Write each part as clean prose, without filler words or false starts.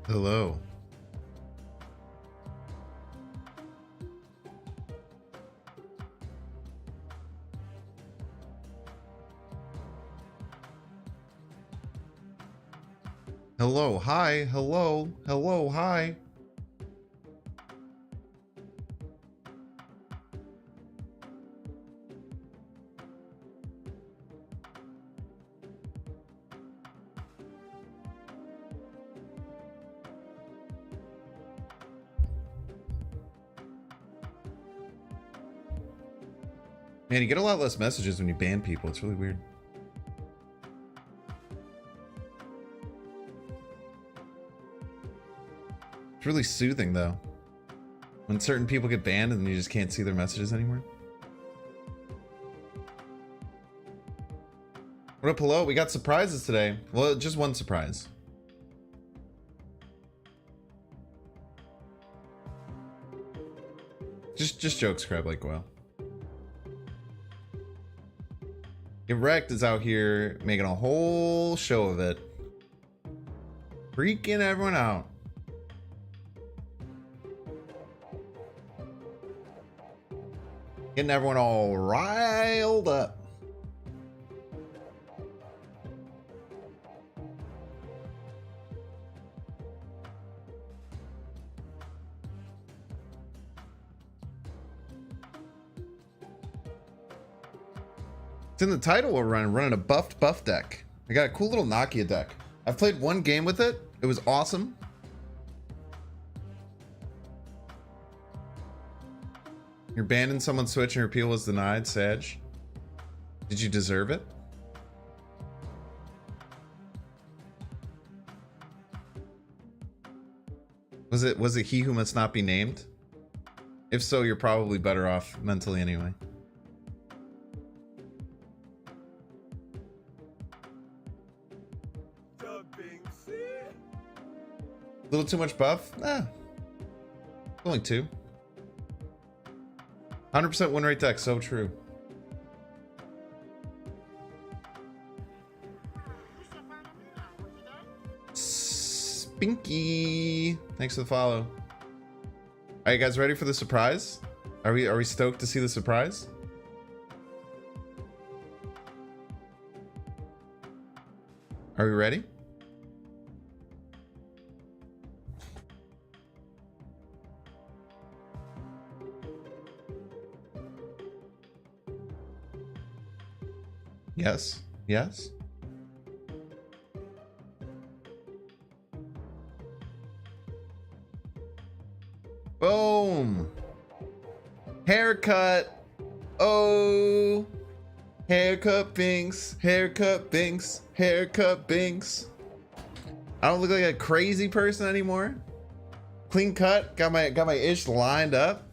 Hello. Hello, hi, hello, hello, hi. Man, you get a lot less messages when you ban people. It's really weird. It's really soothing, though. When certain people get banned and you just can't see their messages anymore. What up, hello? We got surprises today. Well, just one surprise. Just jokes, Crab like well. Get Wrecked is out here making a whole show of it. Freaking everyone out. Getting everyone all riled up. It's in the title we're running a buff deck. I got a cool little Nokia deck. I've played one game with it. It was awesome. You're banned in someone's Switch and your appeal was denied, Sag. Did you deserve it? Was it he who must not be named? If so, you're probably better off mentally anyway. A little too much buff? Nah. Only 2. 100% win rate deck, so true. Spinky. Thanks for the follow. Are you guys ready for the surprise? Are we stoked to see the surprise? Are we ready? Yes. Yes. Boom. Haircut. Oh. Haircut Binks. Haircut Binks. Haircut Binks. I don't look like a crazy person anymore. Clean cut. Got my ish lined up.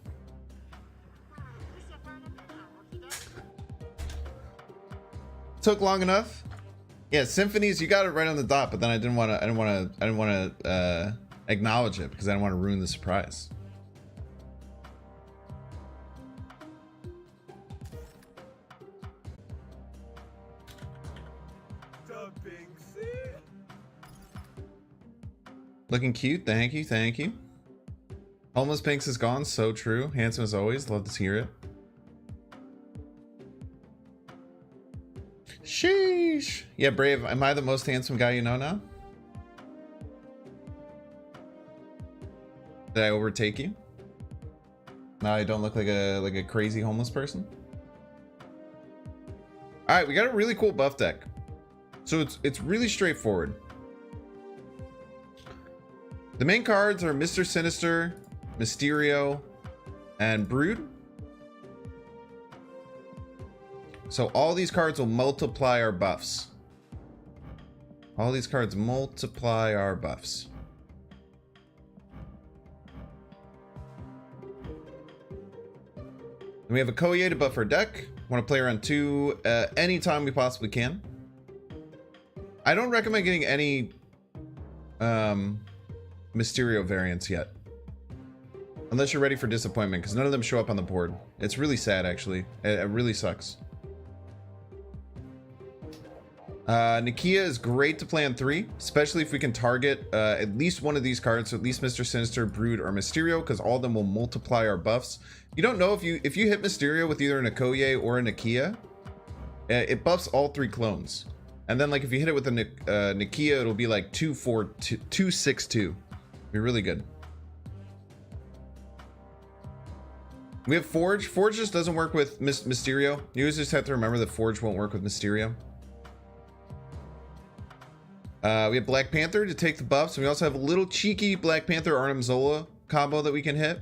Took long enough. Yeah, symphonies, you got it right on the dot, but then I didn't want to acknowledge it because I didn't want to ruin the surprise. Looking cute, thank you, thank you. Homeless Pinks is gone, so true. Handsome as always, love to hear it. Sheesh. Yeah, Brave, am I the most handsome guy you know now? Did I overtake you? Now I don't look like a crazy homeless person? Alright, we got a really cool buff deck. So it's really straightforward. The main cards are Mr. Sinister, Mysterio, and Brood. So all these cards will multiply our buffs. All these cards multiply our buffs. And we have a Koye to buff our deck. Want to play around 2 anytime we possibly can. I don't recommend getting any Mysterio variants yet. Unless you're ready for disappointment, because none of them show up on the board. It's really sad, actually. It really sucks. Nakia is great to play on 3, especially if we can target at least one of these cards, so at least Mr. Sinister, Brood, or Mysterio, because all of them will multiply our buffs. You don't know if you hit Mysterio with either an Okoye or a Nakia, it buffs all 3 clones. And then like if you hit it with a Nakia, it'll be like 2-4-2, 2-6-2. Be really good. We have Forge. Forge just doesn't work with Mysterio. You just have to remember that Forge won't work with Mysterio. We have Black Panther to take the buffs, and we also have a little cheeky Black Panther Arnim Zola combo that we can hit.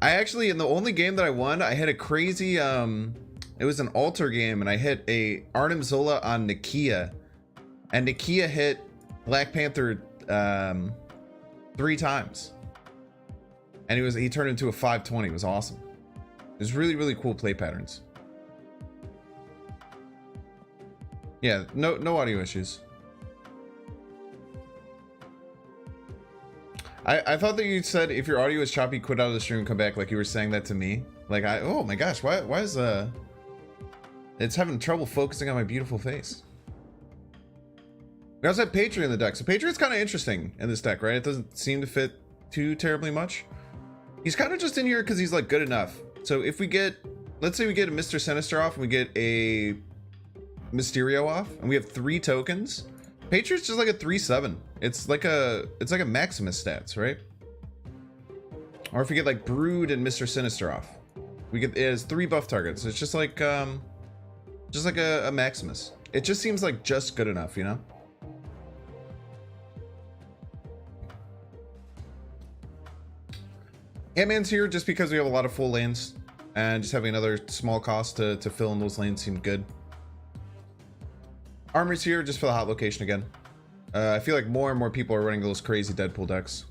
I actually, in the only game that I won, I had a crazy, it was an altar game, and I hit a Arnim Zola on Nakia, and Nakia hit Black Panther 3 times, and he turned into a 520. It was awesome. It was really, really cool play patterns. Yeah, no audio issues. I thought that you said if your audio is choppy, quit out of the stream and come back, like you were saying that to me. Like oh my gosh, why is it's having trouble focusing on my beautiful face. We also have Patriot in the deck. So Patriot's kind of interesting in this deck, right? It doesn't seem to fit too terribly much. He's kind of just in here because he's like good enough. So if we get, let's say we get a Mr. Sinister off and we get a Mysterio off, and we have 3 tokens. Patriot's just like a 3/7. It's like a Maximus stats, right? Or if we get like Brood and Mr. Sinister off, we get, it has 3 buff targets. It's just like a Maximus. It just seems like just good enough, you know? Ant-Man's here just because we have a lot of full lanes, and just having another small cost to fill in those lanes seemed good. Armor's here just for the hot location again. I feel like more and more people are running those crazy Deadpool decks.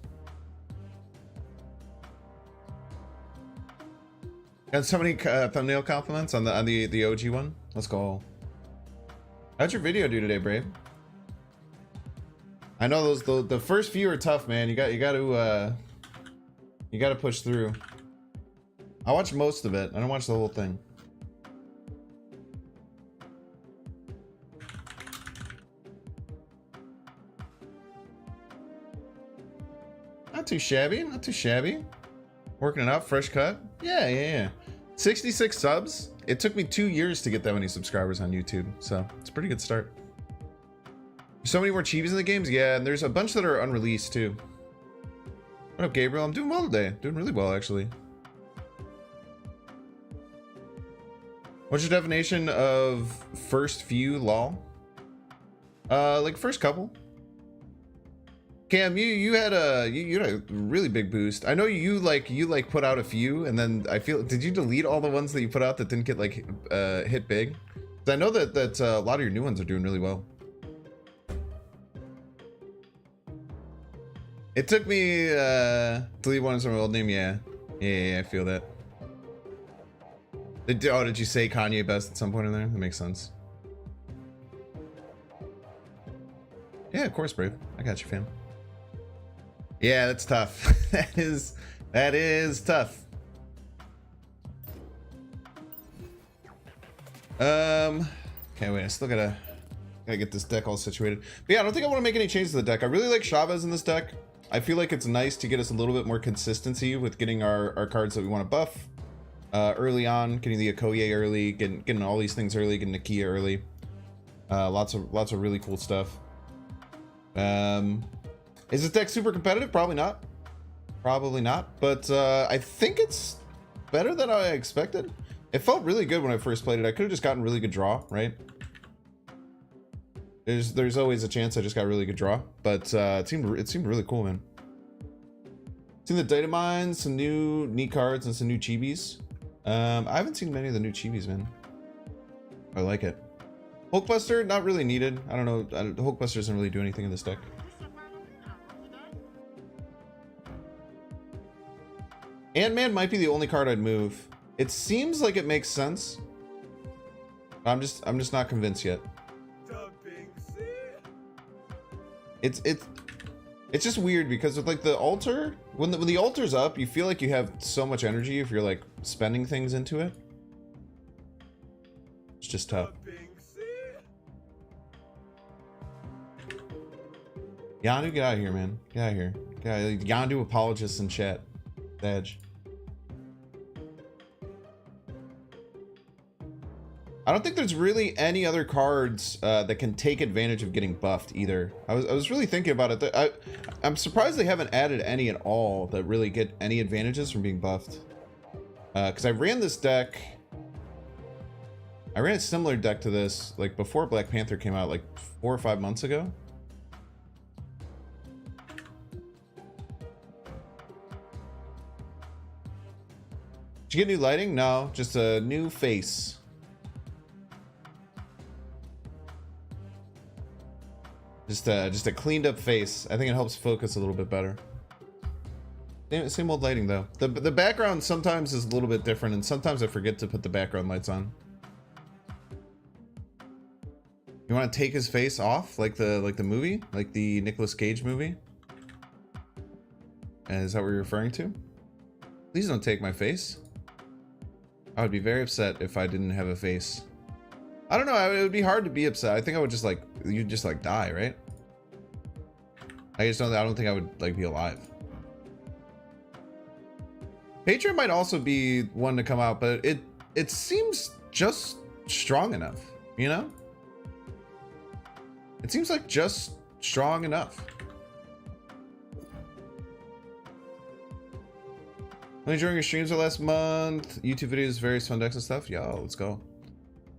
Got so many thumbnail compliments on the OG one. Let's go. How'd your video do today, Brave? I know the first few are tough, man. You got to push through. I watched most of it. I don't watch the whole thing. Not too shabby, not too shabby. Working it out, fresh cut. Yeah. 66 subs. It took me 2 years to get that many subscribers on YouTube, so it's a pretty good start. So many more chibies in the games, yeah, and there's a bunch that are unreleased too. What up, Gabriel? I'm doing well today. Doing really well, actually. What's your definition of first few, lol? Like first couple. Cam, you had a really big boost. I know you put out a few, and then I feel, did you delete all the ones that you put out that didn't get like hit big? I know that a lot of your new ones are doing really well. It took me delete ones from my old name. Yeah, I feel that. Did you say Kanye best at some point in there? That makes sense. Yeah, of course, Brave. I got you, fam. Yeah, that's tough. that is tough. Okay, wait, I still gotta get this deck all situated. But yeah, I don't think I want to make any changes to the deck. I really like Chavez in this deck. I feel like it's nice to get us a little bit more consistency with getting our cards that we want to buff early on, getting the Okoye early, getting all these things early, getting Nakia early. Lots of really cool stuff. Is this deck super competitive? Probably not. Probably not. But I think it's better than I expected. It felt really good when I first played it. I could have just gotten really good draw, right? There's always a chance I just got really good draw, but it seemed really cool, man. Seen the data mines, some new neat cards, and some new chibis. I haven't seen many of the new chibis, man. I like it. Hulkbuster, not really needed. I don't know. Hulkbuster doesn't really do anything in this deck. Ant-Man might be the only card I'd move. It seems like it makes sense. I'm just not convinced yet. It's just weird because with like the altar, when the altar's up, you feel like you have so much energy if you're like spending things into it. It's just tough. Yondu, get out of here, man. Get out of here. Yondu apologists in chat. Edge. I don't think there's really any other cards that can take advantage of getting buffed either. I was really thinking about it. I'm surprised they haven't added any at all that really get any advantages from being buffed. Because I ran this deck. I ran a similar deck to this like before Black Panther came out, like 4 or 5 months ago. Did you get new lighting? No, just a new face. Just a cleaned up face. I think it helps focus a little bit better. Same old lighting though. The background sometimes is a little bit different, and sometimes I forget to put the background lights on. You want to take his face off like the movie, like the Nicolas Cage movie? Is that what you're referring to? Please don't take my face. I would be very upset if I didn't have a face. I don't know. It would be hard to be upset. I think I would just like, you'd just like die, right? I don't think I would like be alive. Patriot might also be one to come out, but it seems just strong enough, you know? It seems like just strong enough. I'm enjoying your streams the last month. YouTube videos, various fun decks and stuff. Yo, let's go.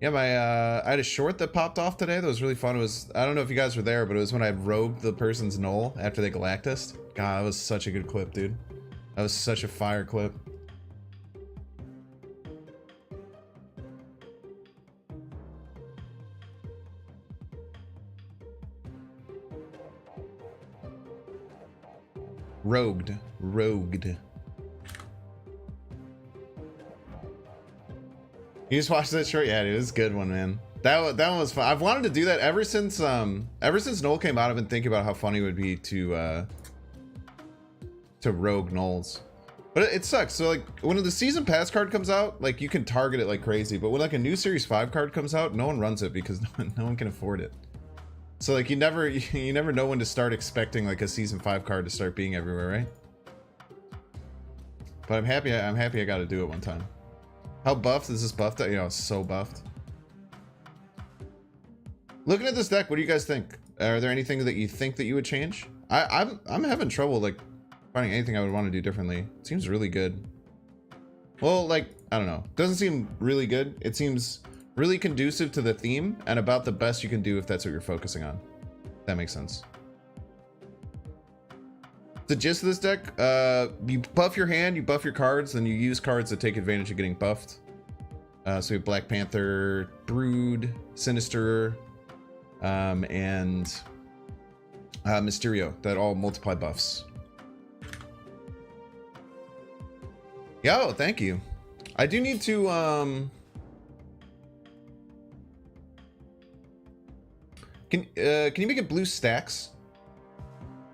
Yeah, I had a short that popped off today that was really fun. It was, I don't know if you guys were there, but it was when I rogued the person's Null after they Galactus. God, that was such a good clip, dude. That was such a fire clip. Rogued. You just watched that short? Yeah, dude, it was a good one, man. That one was fun. I've wanted to do that ever since Null came out. I've been thinking about how funny it would be to rogue Nulls. But it sucks. So like when the season pass card comes out, like you can target it like crazy. But when like a new Series 5 card comes out, no one runs it because no one can afford it. So like you never know when to start expecting like a season 5 card to start being everywhere, right? But I'm happy I got to do it one time. How buffed is this buffed? You know, so buffed. Looking at this deck, what do you guys think? Are there anything that you think that you would change? I'm having trouble like finding anything I would want to do differently. It seems really good. Well, like, I don't know. Doesn't seem really good. It seems really conducive to the theme and about the best you can do if that's what you're focusing on. That makes sense. The gist of this deck, you buff your hand, you buff your cards, then you use cards that take advantage of getting buffed. So we have Black Panther, Brood, Sinister, and Mysterio that all multiply buffs. Yo, thank you. I do need to can you make it blue stacks,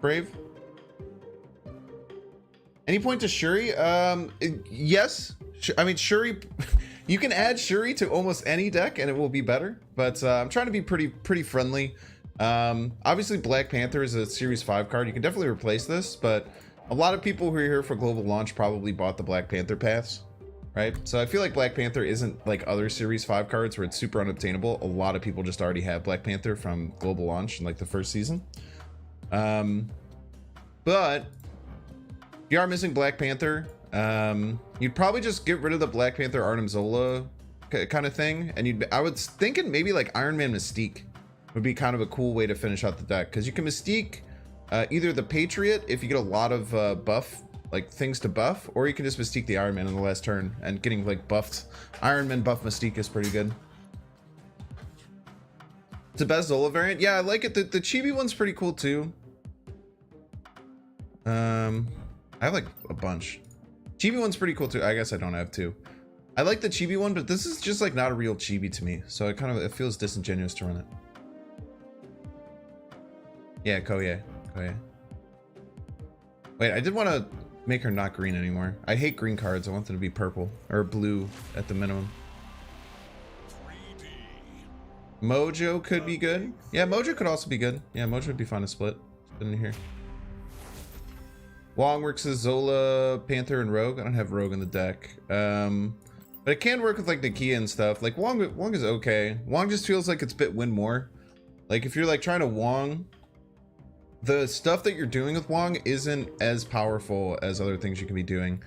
Brave? Any point to Shuri? Yes. I mean, Shuri, you can add Shuri to almost any deck and it will be better, but I'm trying to be pretty friendly. Obviously Black Panther is a Series 5 card. You can definitely replace this, but a lot of people who are here for global launch probably bought the Black Panther pass, right? So I feel like Black Panther isn't like other Series 5 cards where it's super unobtainable. A lot of people just already have Black Panther from global launch in like the first season. But if you are missing Black Panther, you'd probably just get rid of the Black Panther Arnim Zola kind of thing, and I was thinking maybe like Iron Man Mystique would be kind of a cool way to finish out the deck, because you can Mystique either the Patriot if you get a lot of buff, like things to buff, or you can just Mystique the Iron Man in the last turn, and getting like buffed Iron Man buff Mystique is pretty good. It's the best Zola variant. Yeah, I like it. The Chibi one's pretty cool too. I have like a bunch. Chibi one's pretty cool too. I guess I don't have two. I like the Chibi one, but this is just like not a real Chibi to me, so it feels disingenuous to run it. Yeah, Koye. Wait, I did want to make her not green anymore. I hate green cards. I want them to be purple or blue at the minimum. Mojo could be good. Yeah, Mojo could also be good. Yeah, Mojo would be fun to split. In here. Wong works as Zola, Panther, and Rogue. I don't have Rogue in the deck. But it can work with like Nakia and stuff. Like Wong is okay. Wong just feels like it's a bit win more. Like if you're like trying to Wong, the stuff that you're doing with Wong isn't as powerful as other things you can be doing.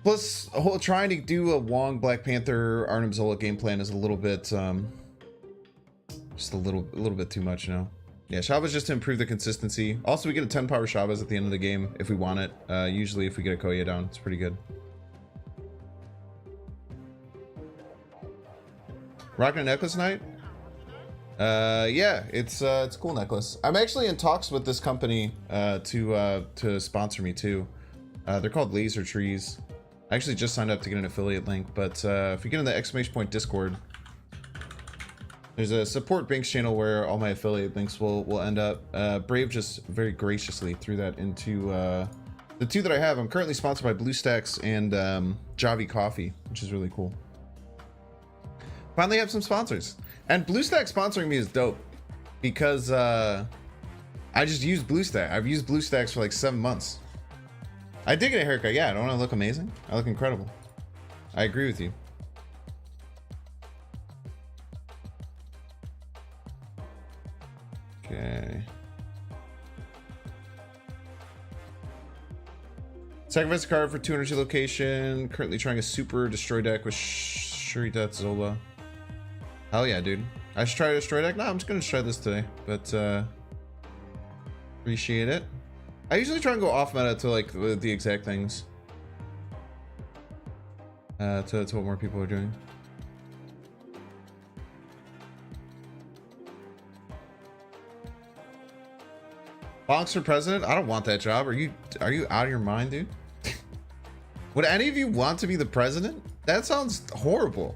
Plus, trying to do a Wong, Black Panther, Arnim Zola game plan is a little bit, just a little bit too much, you know? Yeah, Shabba's just to improve the consistency. Also, we get a 10 power Shabba's at the end of the game if we want it. Usually, if we get a Koya down, it's pretty good. Rocking a necklace night? Yeah, it's a cool necklace. I'm actually in talks with this company to sponsor me too. They're called Laser Trees. I actually just signed up to get an affiliate link, but if you get in the exclamation point Discord, there's a support Banks channel where all my affiliate links will end up. Brave just very graciously threw that into the two that I have. I'm currently sponsored by BlueStacks and Javi Coffee, which is really cool. Finally have some sponsors. And BlueStacks sponsoring me is dope because I just use BlueStacks. I've used BlueStacks for like 7 months. I did get a haircut. Yeah, I don't want to look amazing. I look incredible. I agree with you. Okay. Sacrifice a card for 200 location. Currently trying a super destroy deck with Shuri Death Zola. Hell yeah, dude. I should try a destroy deck? No, I'm just gonna try this today. But appreciate it. I usually try and go off meta to like the exact things. To what more people are doing. Bonks for president? I don't want that job. Are you out of your mind, dude? Would any of you want to be the president? That sounds horrible.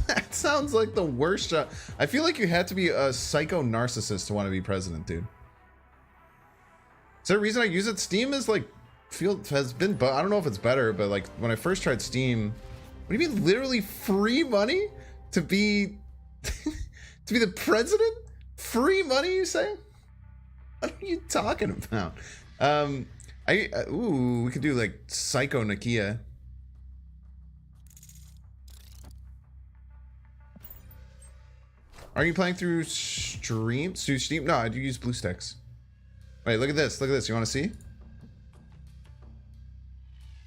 That sounds like the worst job. I feel like you had to be a psycho narcissist to want to be president, dude. Is there a reason I use it? Steam is like has been, but I don't know if it's better, but like when I first tried Steam, what do you mean literally free money to be to be the president? Free money, you say? What are you talking about? Ooh, we could do like Psycho Nakia. Are you playing through stream? Through Steam? No, I do use BlueStacks. Wait, look at this. Look at this. You want to see?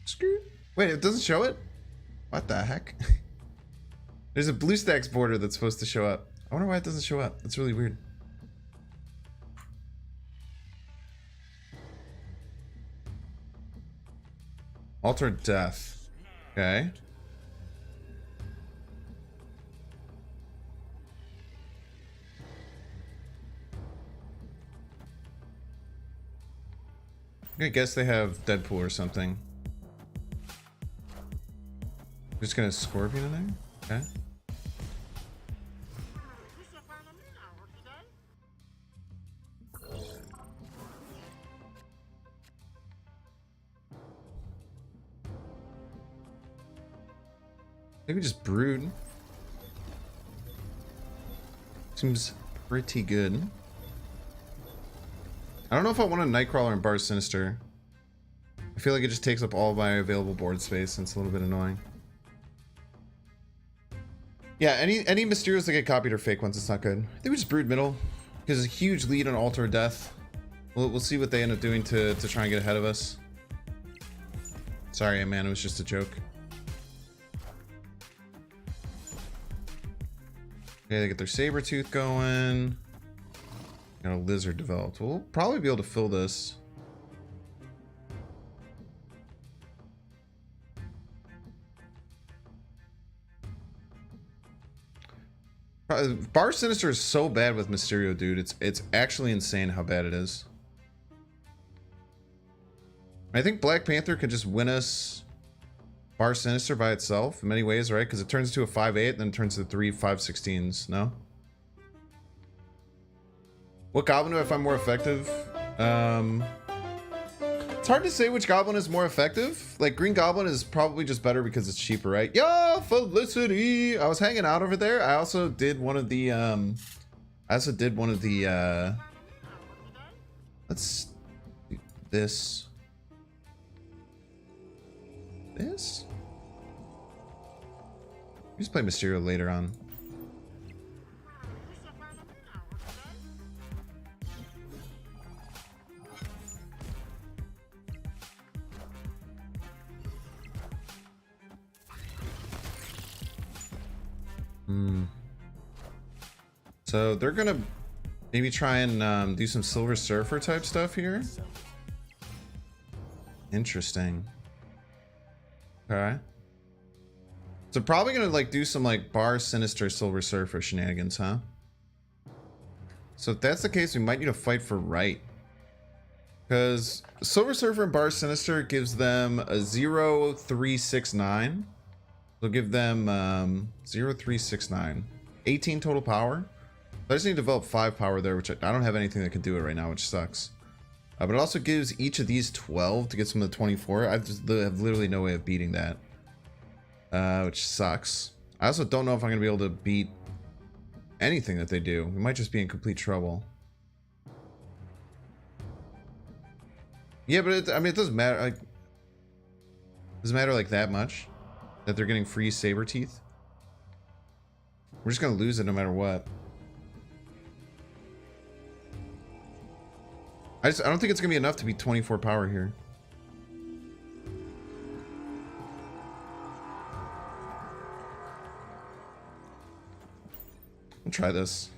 Screw. Wait, it doesn't show it? What the heck? There's a BlueStacks border that's supposed to show up. I wonder why it doesn't show up. That's really weird. Alter Death. Okay. I guess they have Deadpool or something. Just gonna Scorpion in there? Okay. Maybe just Brood. Seems pretty good. I don't know if I want a Nightcrawler and Bar Sinister. I feel like it just takes up all my available board space and it's a little bit annoying. Yeah, any Mysterios that get copied are fake ones. It's not good. I think we just Brood middle because it's a huge lead on Altar of Death. We'll see what they end up doing to try and get ahead of us. Sorry, man, it was just a joke. Okay, they get their Sabertooth going. Got a Lizard developed. We'll probably be able to fill this. Bar Sinister is so bad with Mysterio, dude. It's actually insane how bad it is. I think Black Panther could just win us Bar Sinister by itself in many ways, right? Because it turns into a 5/8 and then turns to 3 5/16s, no? What goblin do I find more effective? It's hard to say which goblin is more effective. Like Green Goblin is probably just better because it's cheaper, right? Yo, Felicity! I was hanging out over there. I also did one of the Let's do this. This? We just play Mysterio later on. So they're gonna maybe try and do some Silver Surfer type stuff here. Interesting. Okay. So probably gonna like do some like Bar Sinister Silver Surfer shenanigans, huh? So if that's the case, we might need to fight for right. Because Silver Surfer and Bar Sinister gives them a 0-3-6-9. They'll give them 0-3-6-9. 18 total power. I just need to develop 5 power there, which I don't have anything that can do it right now, which sucks. But it also gives each of these 12 to get some of the 24. I have literally no way of beating that. Which sucks. I also don't know if I'm going to be able to beat anything that they do. We might just be in complete trouble. Yeah, but I mean, it doesn't matter. Like, doesn't matter like that much that they're getting free saber teeth. We're just going to lose it no matter what. I don't think it's gonna be enough to be 24 power here. I'll try this.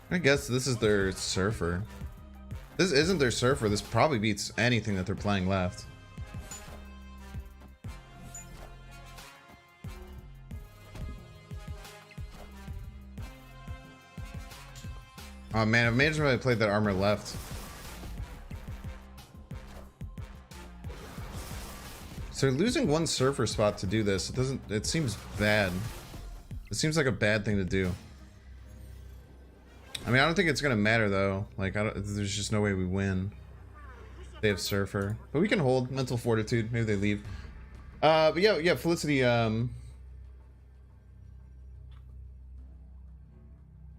I guess this is their Surfer. This isn't their Surfer. This probably beats anything that they're playing left. Oh man, imagine if I played that armor left. So they're losing one Surfer spot to do this. It seems bad. It seems like a bad thing to do. I mean, I don't think it's gonna matter though. Like, there's just no way we win. They have Surfer. But we can hold mental fortitude. Maybe they leave. But yeah, Felicity,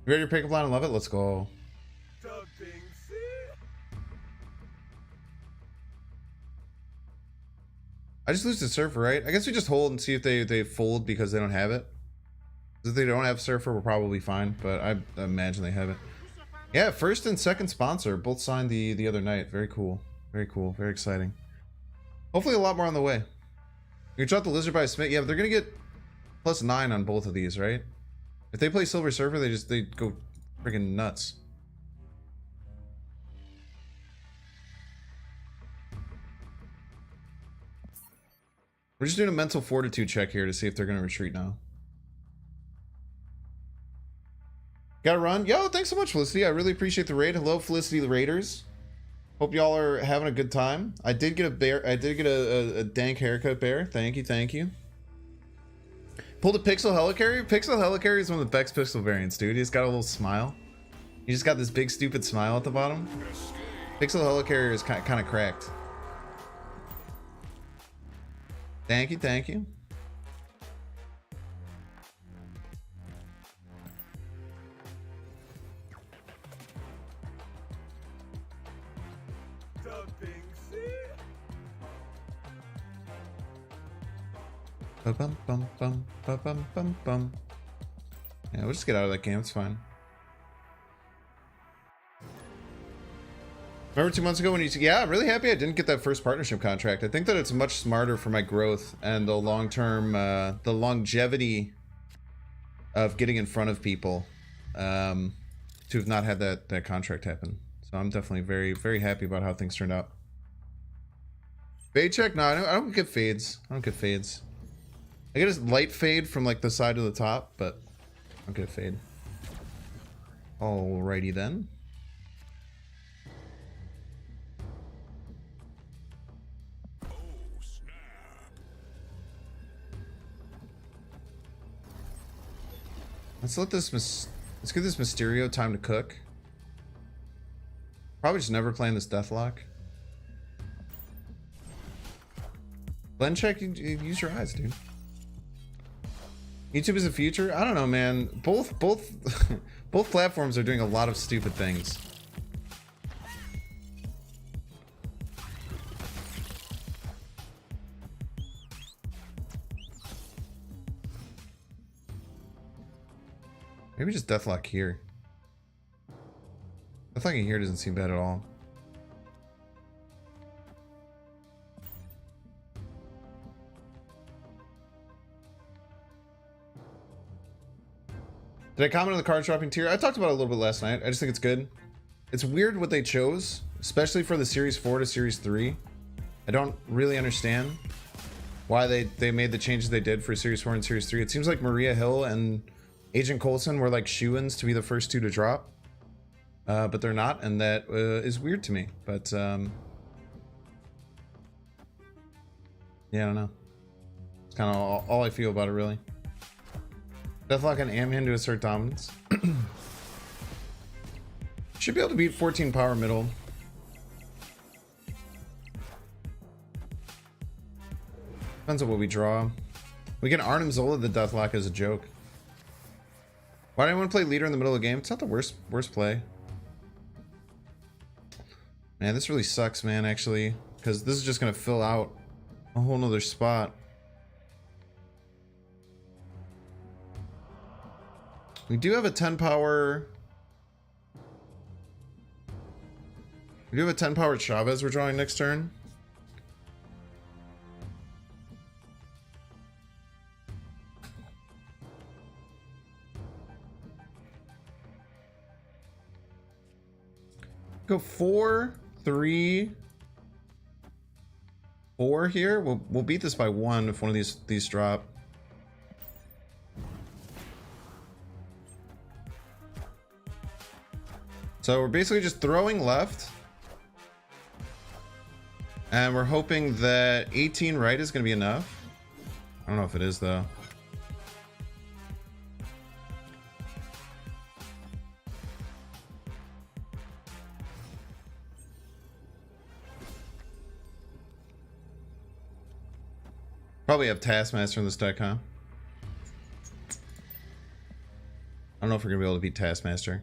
you ready to pick up line and love it? Let's go. I just lose the Surfer, right? I guess we just hold and see if they fold because they don't have it. If they don't have Surfer, we're probably fine, but I imagine they have it. Yeah, first and second sponsor both signed the other night. Very cool. Very cool. Very exciting. Hopefully a lot more on the way. You can drop the Lizard by Smith. Yeah, but they're gonna get +9 on both of these, right? If they play Silver Surfer, they go freaking nuts. We're just doing a mental fortitude check here to see if they're gonna retreat now. Gotta run. Yo, thanks so much, Felicity. I really appreciate the raid. Hello, Felicity the Raiders. Hope y'all are having a good time. I did get a bear. I did get a dank haircut, Bear. Thank you, thank you. Pulled a Pixel Helicarrier. Pixel Helicarrier is one of the best Pixel variants, dude. He's got a little smile. He just got this big stupid smile at the bottom. Pixel Helicarrier is kind of cracked. Thank you, thank you. Bum bum bum bum bum bum bum. Yeah, we'll just get out of that game. It's fine. Remember 2 months ago when you said, yeah, I'm really happy I didn't get that first partnership contract. I think that it's much smarter for my growth and the long-term, the longevity of getting in front of people, to have not had that contract happen. So I'm definitely very, very happy about how things turned out. Fade check? No, I don't get fades. I don't get fades. I get a light fade from like the side to the top, but I don't get a fade. Alrighty then. Let's give this Mysterio time to cook. Probably just never playing this Deathlock. Blend check, use your eyes, dude. YouTube is the future? I don't know, man. Both both platforms are doing a lot of stupid things. Maybe just Deathlock here. Deathlock in here doesn't seem bad at all. Did I comment on the card dropping tier? I talked about it a little bit last night. I just think it's good. It's weird what they chose, especially for the Series 4 to Series 3. I don't really understand why they made the changes they did for Series 4 and Series 3. It seems like Maria Hill and Agent Coulson were like shoo-ins to be the first two to drop. But they're not, and that is weird to me. But, yeah, I don't know. It's kind of all I feel about it, really. Deathlock and Amhan to assert dominance. Should be able to beat 14 power middle. Depends on what we draw. We can Arnim Zola the Deathlock as a joke. Why do I want to play leader in the middle of the game? It's not the worst play. Man, this really sucks, man, actually. Because this is just going to fill out a whole nother spot. We do have a 10 power. We do have a 10 power Chavez we're drawing next turn. Go 4, 3, 4 here. We'll beat this by 1 if one of these drop. So we're basically just throwing left. And we're hoping that 18 right is going to be enough. I don't know if it is, though. Probably have Taskmaster in this deck, huh? I don't know if we're going to be able to beat Taskmaster.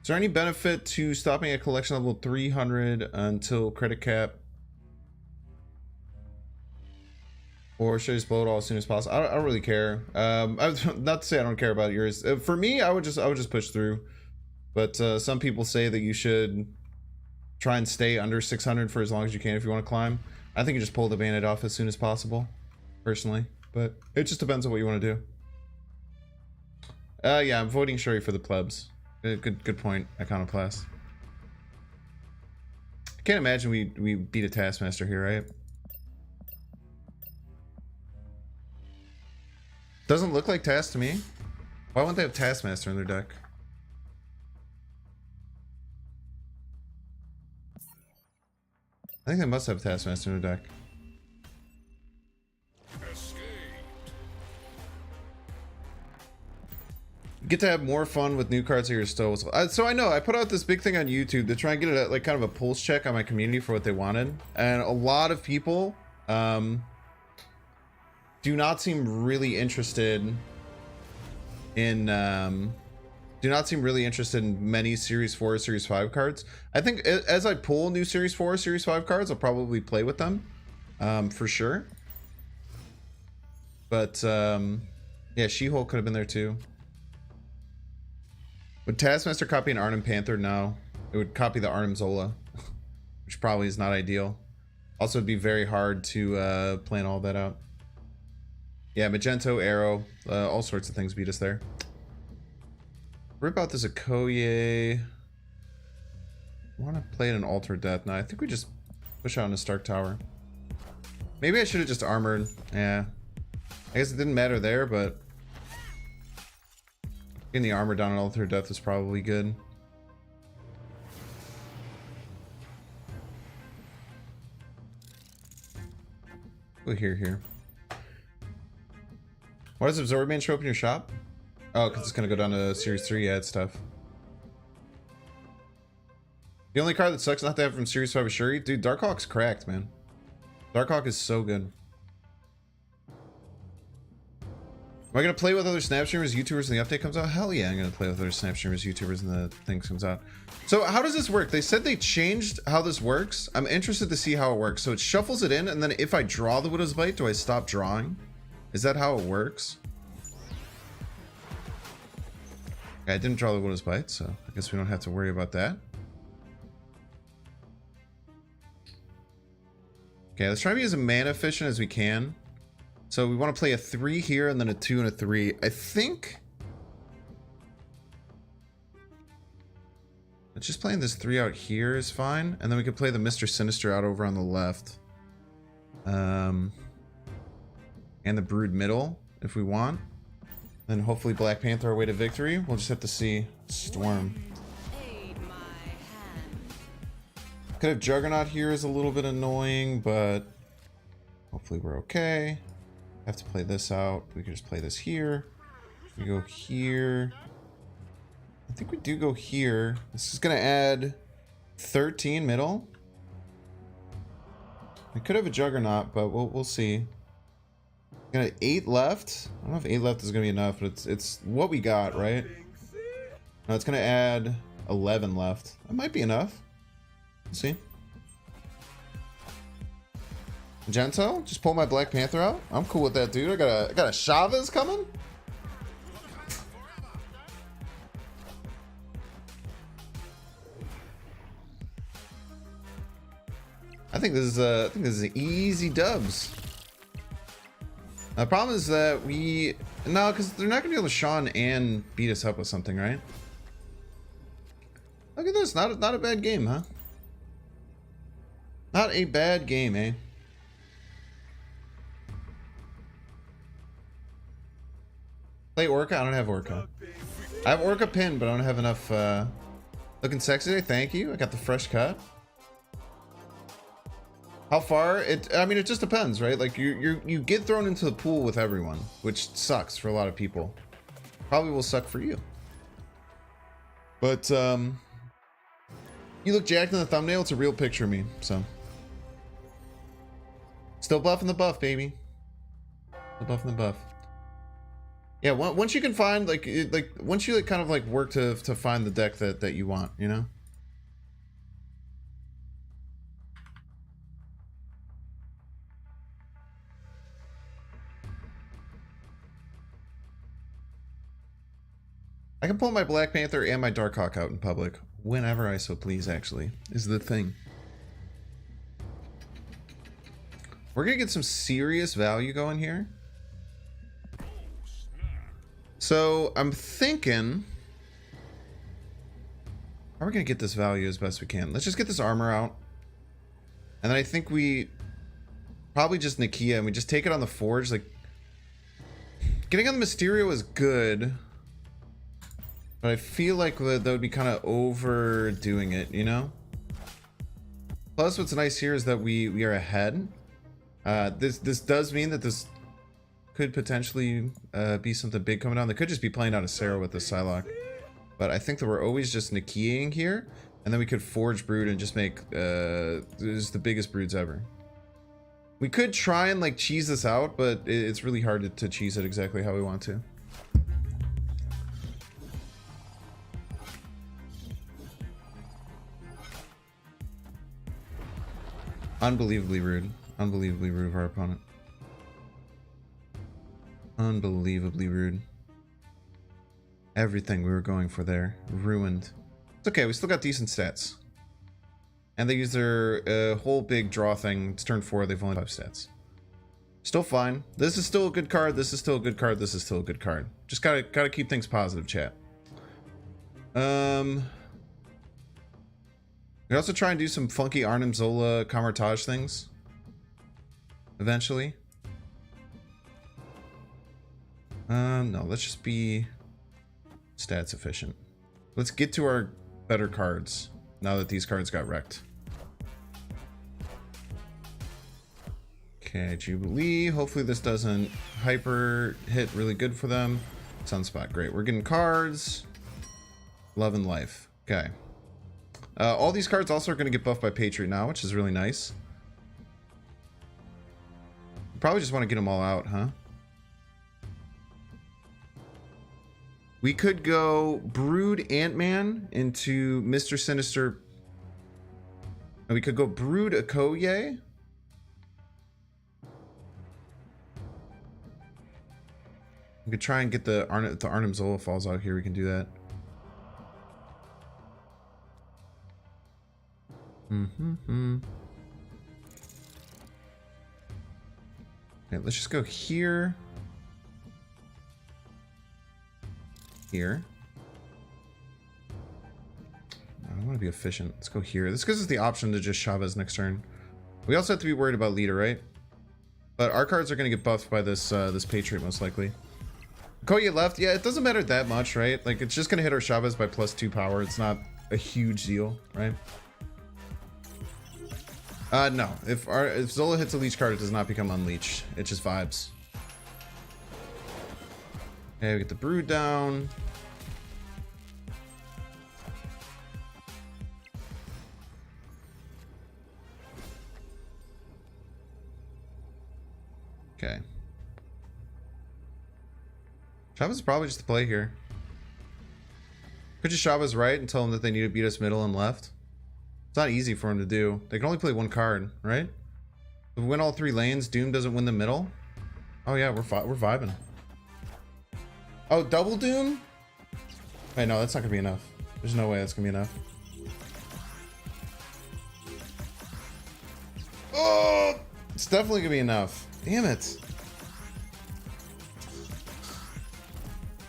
Is there any benefit to stopping at collection level 300 until credit cap? Or should I just blow it all as soon as possible? I don't really care. Not to say I don't care about yours. For me, I would just push through. But some people say that you should try and stay under 600 for as long as you can if you want to climb. I think you just pull the bandit off as soon as possible, personally. But it just depends on what you want to do. Yeah, I'm voting Shuri for the plebs. Good point, Iconoclast. I can't imagine we beat a Taskmaster here, right? Doesn't look like Task to me. Why wouldn't they have Taskmaster in their deck? I think they must have Taskmaster in their deck. Get to have more fun with new cards at your stove. So I know I put out this big thing on YouTube to try and get like kind of a pulse check on my community for what they wanted, and a lot of people do not seem really interested in many Series 4 or Series 5 cards. I think as I pull new Series 4 or Series 5 cards, I'll probably play with them for sure. But yeah, She-Hulk could have been there too. Would Taskmaster copy an Arnim Panther? No. It would copy the Arnim Zola, which probably is not ideal. Also, it'd be very hard to plan all that out. Yeah, Magento, Arrow, all sorts of things beat us there. Rip out this Okoye. I want to play it an Alter Death. No, I think we just push out in a Stark Tower. Maybe I should have just armored. Yeah. I guess it didn't matter there, but getting the armor down on Alter Death is probably good. We'll here. Why does Absorb Man show up in your shop? Oh, because it's going to go down to Series 3 ad stuff. The only card that sucks not to have from Series 5 is Shuri. Dude, Darkhawk's cracked, man. Darkhawk is so good. Am I going to play with other Snap streamers, YouTubers when the update comes out? Hell yeah, I'm going to play with other Snap streamers, YouTubers when the thing comes out. So how does this work? They said they changed how this works. I'm interested to see how it works. So it shuffles it in, and then if I draw the Widow's Bite, do I stop drawing? Is that how it works? Okay, I didn't draw the Widow's Bite, so I guess we don't have to worry about that. Okay, let's try to be as mana efficient as we can. So we want to play a 3 here and then a 2 and a 3. I think just playing this 3 out here is fine. And then we could play the Mr. Sinister out over on the left. And the Brood middle if we want. Then hopefully Black Panther our way to victory. We'll just have to see. Storm. Could have Juggernaut here is a little bit annoying, but hopefully we're okay. Have to play this out. We can just play this here. We go here. I think we do go here. This is gonna add 13 middle. We could have a Juggernaut, but we'll see. Gonna 8 left. I don't know if 8 left is gonna be enough, but it's what we got, right? No, it's gonna add 11 left. That might be enough. Let's see. Gento, just pull my Black Panther out. I'm cool with that, dude. I got a Chavez coming. I think this is easy dubs. The problem is that no, because they're not gonna be able to Sean and beat us up with something, right? Look at this, not a bad game, huh? Not a bad game, eh? Play Orca? I don't have Orca. I have Orca pin, but I don't have enough. Looking sexy today, thank you. I got the fresh cut. How far? I mean, it just depends, right? Like you get thrown into the pool with everyone, which sucks for a lot of people. Probably will suck for you. But you look jacked in the thumbnail. It's a real picture of me, so. Still buffing the buff, baby. Still buffing the buff. Yeah, once you can find once you kind of like work to find the deck that you want, you know. I can pull my Black Panther and my Darkhawk out in public whenever I so please, actually, is the thing. We're gonna get some serious value going here. So I'm thinking, how are we gonna get this value as best we can? Let's just get this armor out. And then I think we probably just Nakia and we just take it on the forge. Like, getting on the Mysterio is good. But I feel like that would be kind of overdoing it, you know? Plus, what's nice here is that we are ahead. This does mean that this could potentially be something big coming down. They could just be playing out of Sarah with the Psylocke. But I think that we're always just Nakiaing here. And then we could Forge Brood and just make just the biggest broods ever. We could try and like cheese this out, but it's really hard to cheese it exactly how we want to. Unbelievably rude. Unbelievably rude of our opponent. Unbelievably rude. Everything we were going for there. Ruined. It's okay, we still got decent stats. And they use their whole big draw thing. It's turn 4, they've only 5 stats. Still fine. This is still a good card, this is still a good card, this is still a good card. Just gotta keep things positive, chat. We also try and do some funky Arnim Zola Kamartage things. Eventually. No, let's just be stats efficient. Let's get to our better cards now that these cards got wrecked. Okay, Jubilee. Hopefully this doesn't hyper hit really good for them. Sunspot, great. We're getting cards. Love and life. Okay. All these cards also are going to get buffed by Patriot now, which is really nice. Probably just want to get them all out, huh? We could go Brood Ant-Man into Mr. Sinister. And we could go Brood Okoye. We could try and get the Arnim Zola falls out here. We can do that. Okay, let's just go here. Here. I want to be efficient. Let's go here. This gives us the option to just Chavez next turn. We also have to be worried about leader, right? But our cards are going to get buffed by this this Patriot most likely. Koya left. Yeah, it doesn't matter that much, right? Like, it's just going to hit our Chavez by +2 power. It's not a huge deal, right? No. If Zola hits a leech card, it does not become unleashed. It just vibes. Okay, we get the Brood down. Okay. Chavez is probably just the play here. Could just Chavez right and tell him that they need to beat us middle and left. It's not easy for him to do. They can only play one card, right? If we win all 3 lanes, Doom doesn't win the middle. Oh yeah, we're vibing. Oh, double Doom? Wait, no, that's not gonna be enough. There's no way that's gonna be enough. Oh, it's definitely gonna be enough. Damn it.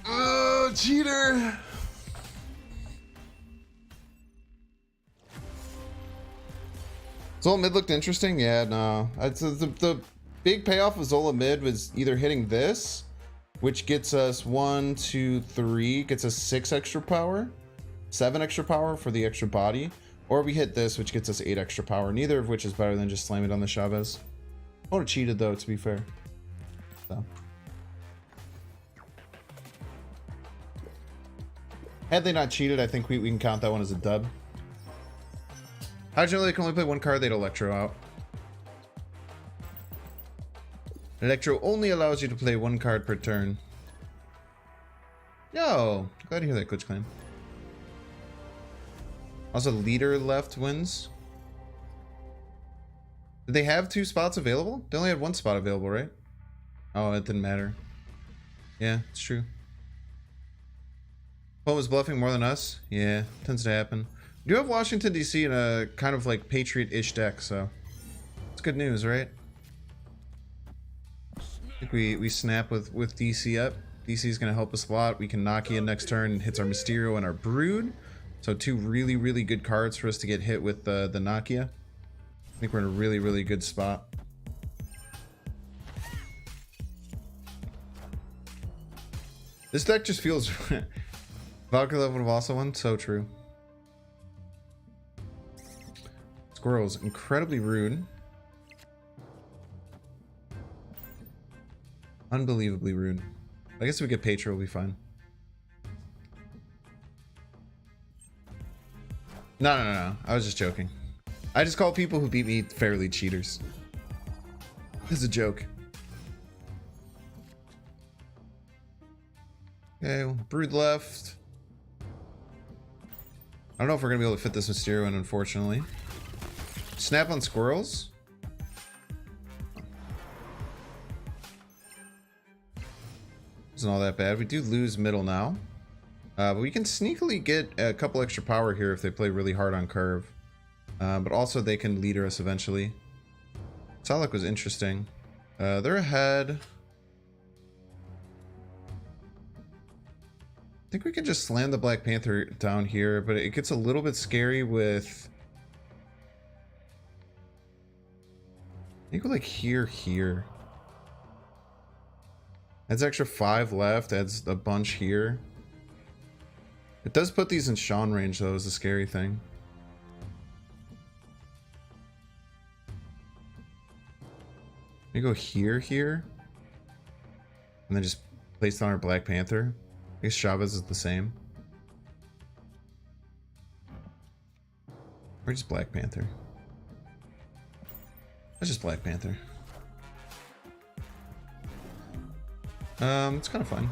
Oh, cheater. Zola mid looked interesting. Yeah, no. The big payoff of Zola mid was either hitting this, which gets us 1, 2, 3, gets us 6 extra power, 7 extra power for the extra body, or we hit this, which gets us 8 extra power, neither of which is better than just slamming it on the Chavez. I would have cheated though, to be fair. So. Had they not cheated, I think we can count that one as a dub. I generally can only play one card, they'd Electro out. Electro only allows you to play one card per turn. Yo, glad to hear that, Glitch Clan. Also, leader left wins. Did they have 2 spots available? They only had 1 spot available, right? Oh, it didn't matter. Yeah, it's true. Poe was bluffing more than us? Yeah, tends to happen. We do have Washington, D.C. in a kind of like Patriot-ish deck, so it's good news, right? I think we snap with DC up. DC is going to help us a lot. We can Nakia next turn, hits our Mysterio and our Brood. So 2 really, really good cards for us to get hit with the Nakia. I think we're in a really, really good spot. This deck just feels... Valkyrie level would have also won. So true. Squirrel's incredibly rude. Unbelievably rude. I guess if we get Patria, we'll be fine. No. I was just joking. I just call people who beat me fairly cheaters. It's a joke. Okay, Brood left. I don't know if we're gonna be able to fit this Mysterio in, unfortunately. Snap on squirrels. Isn't all that bad. We do lose middle now. But we can sneakily get a couple extra power here if they play really hard on curve. But also they can leader us eventually. Salak was interesting. They're ahead. I think we can just slam the Black Panther down here, but it gets a little bit scary with... I think we're like here. Adds extra 5 left, adds a bunch here. It does put these in Sean range though, is the scary thing. We go here, and then just place it on our Black Panther. I guess Chavez is the same. Or just Black Panther. That's just Black Panther. It's kind of fun.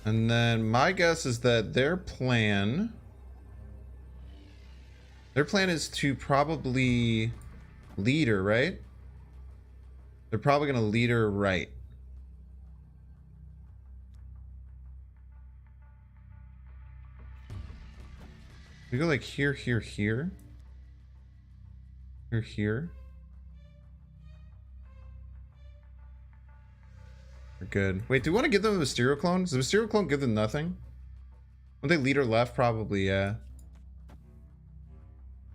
And then my guess is that their plan is to probably lead her, right? They're probably going to lead her right. We go like here, here, here. Here, here. We're good. Wait, do we want to give them a Mysterio clone? Does the Mysterio clone give them nothing? Would they lead her left? Probably, yeah. I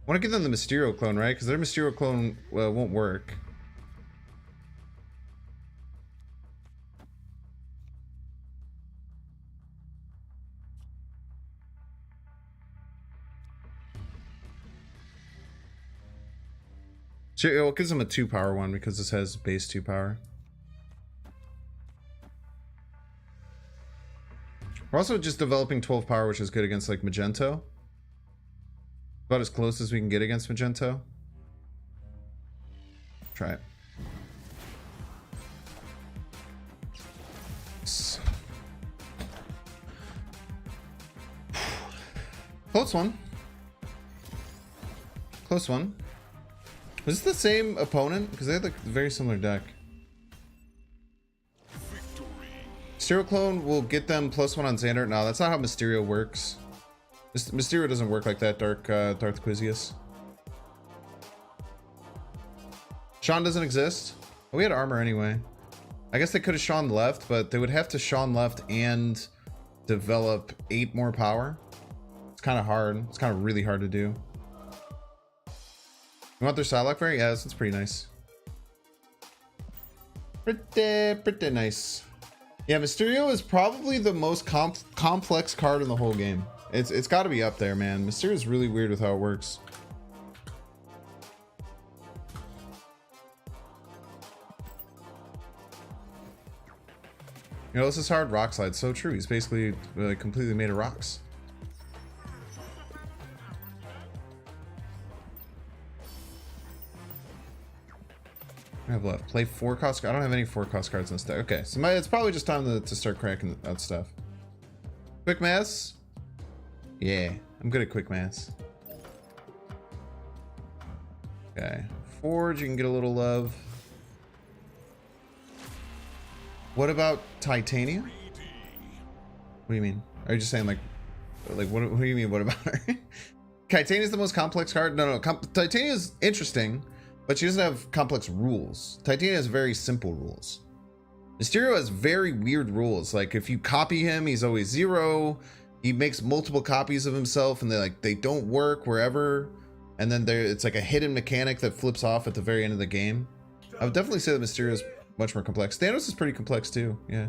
want to give them the Mysterio clone, right? Because their Mysterio clone won't work. So it gives them a 2 power one because this has base 2 power. We're also just developing 12 power, which is good against like Magento. About as close as we can get against Magento. Try it. Close one. Close one. Was this the same opponent? Because they had like a very similar deck. Mysterio clone will get them +1 on Xander. No, that's not how Mysterio works. Mysterio doesn't work like that, Darth Quizius. Sean doesn't exist. Oh, we had armor anyway. I guess they could have Sean left, but they would have to Sean left and develop 8 more power. It's kind of hard. It's kind of really hard to do. You want their Psylocke variant? Yeah, that's pretty nice. Pretty nice. Yeah, Mysterio is probably the most complex card in the whole game. It's got to be up there, man. Mysterio is really weird with how it works. You know, this is hard. Rock slide. So true. He's basically completely made of rocks. I have left. Play 4 cost. I don't have any 4 cost cards in this deck. Okay, so it's probably just time to start cracking that stuff. Quick mass. Yeah, I'm good at quick mass. Okay, Forge. You can get a little love. What about Titania? What do you mean? Are you just saying like what do you mean? What about her? Titania is the most complex card. No. Titania is interesting. But she doesn't have complex rules. Titania has very simple rules. Mysterio has very weird rules. Like if you copy him, he's always 0. He makes multiple copies of himself and they don't work wherever. And then it's like a hidden mechanic that flips off at the very end of the game. I would definitely say that Mysterio is much more complex. Thanos is pretty complex too, yeah.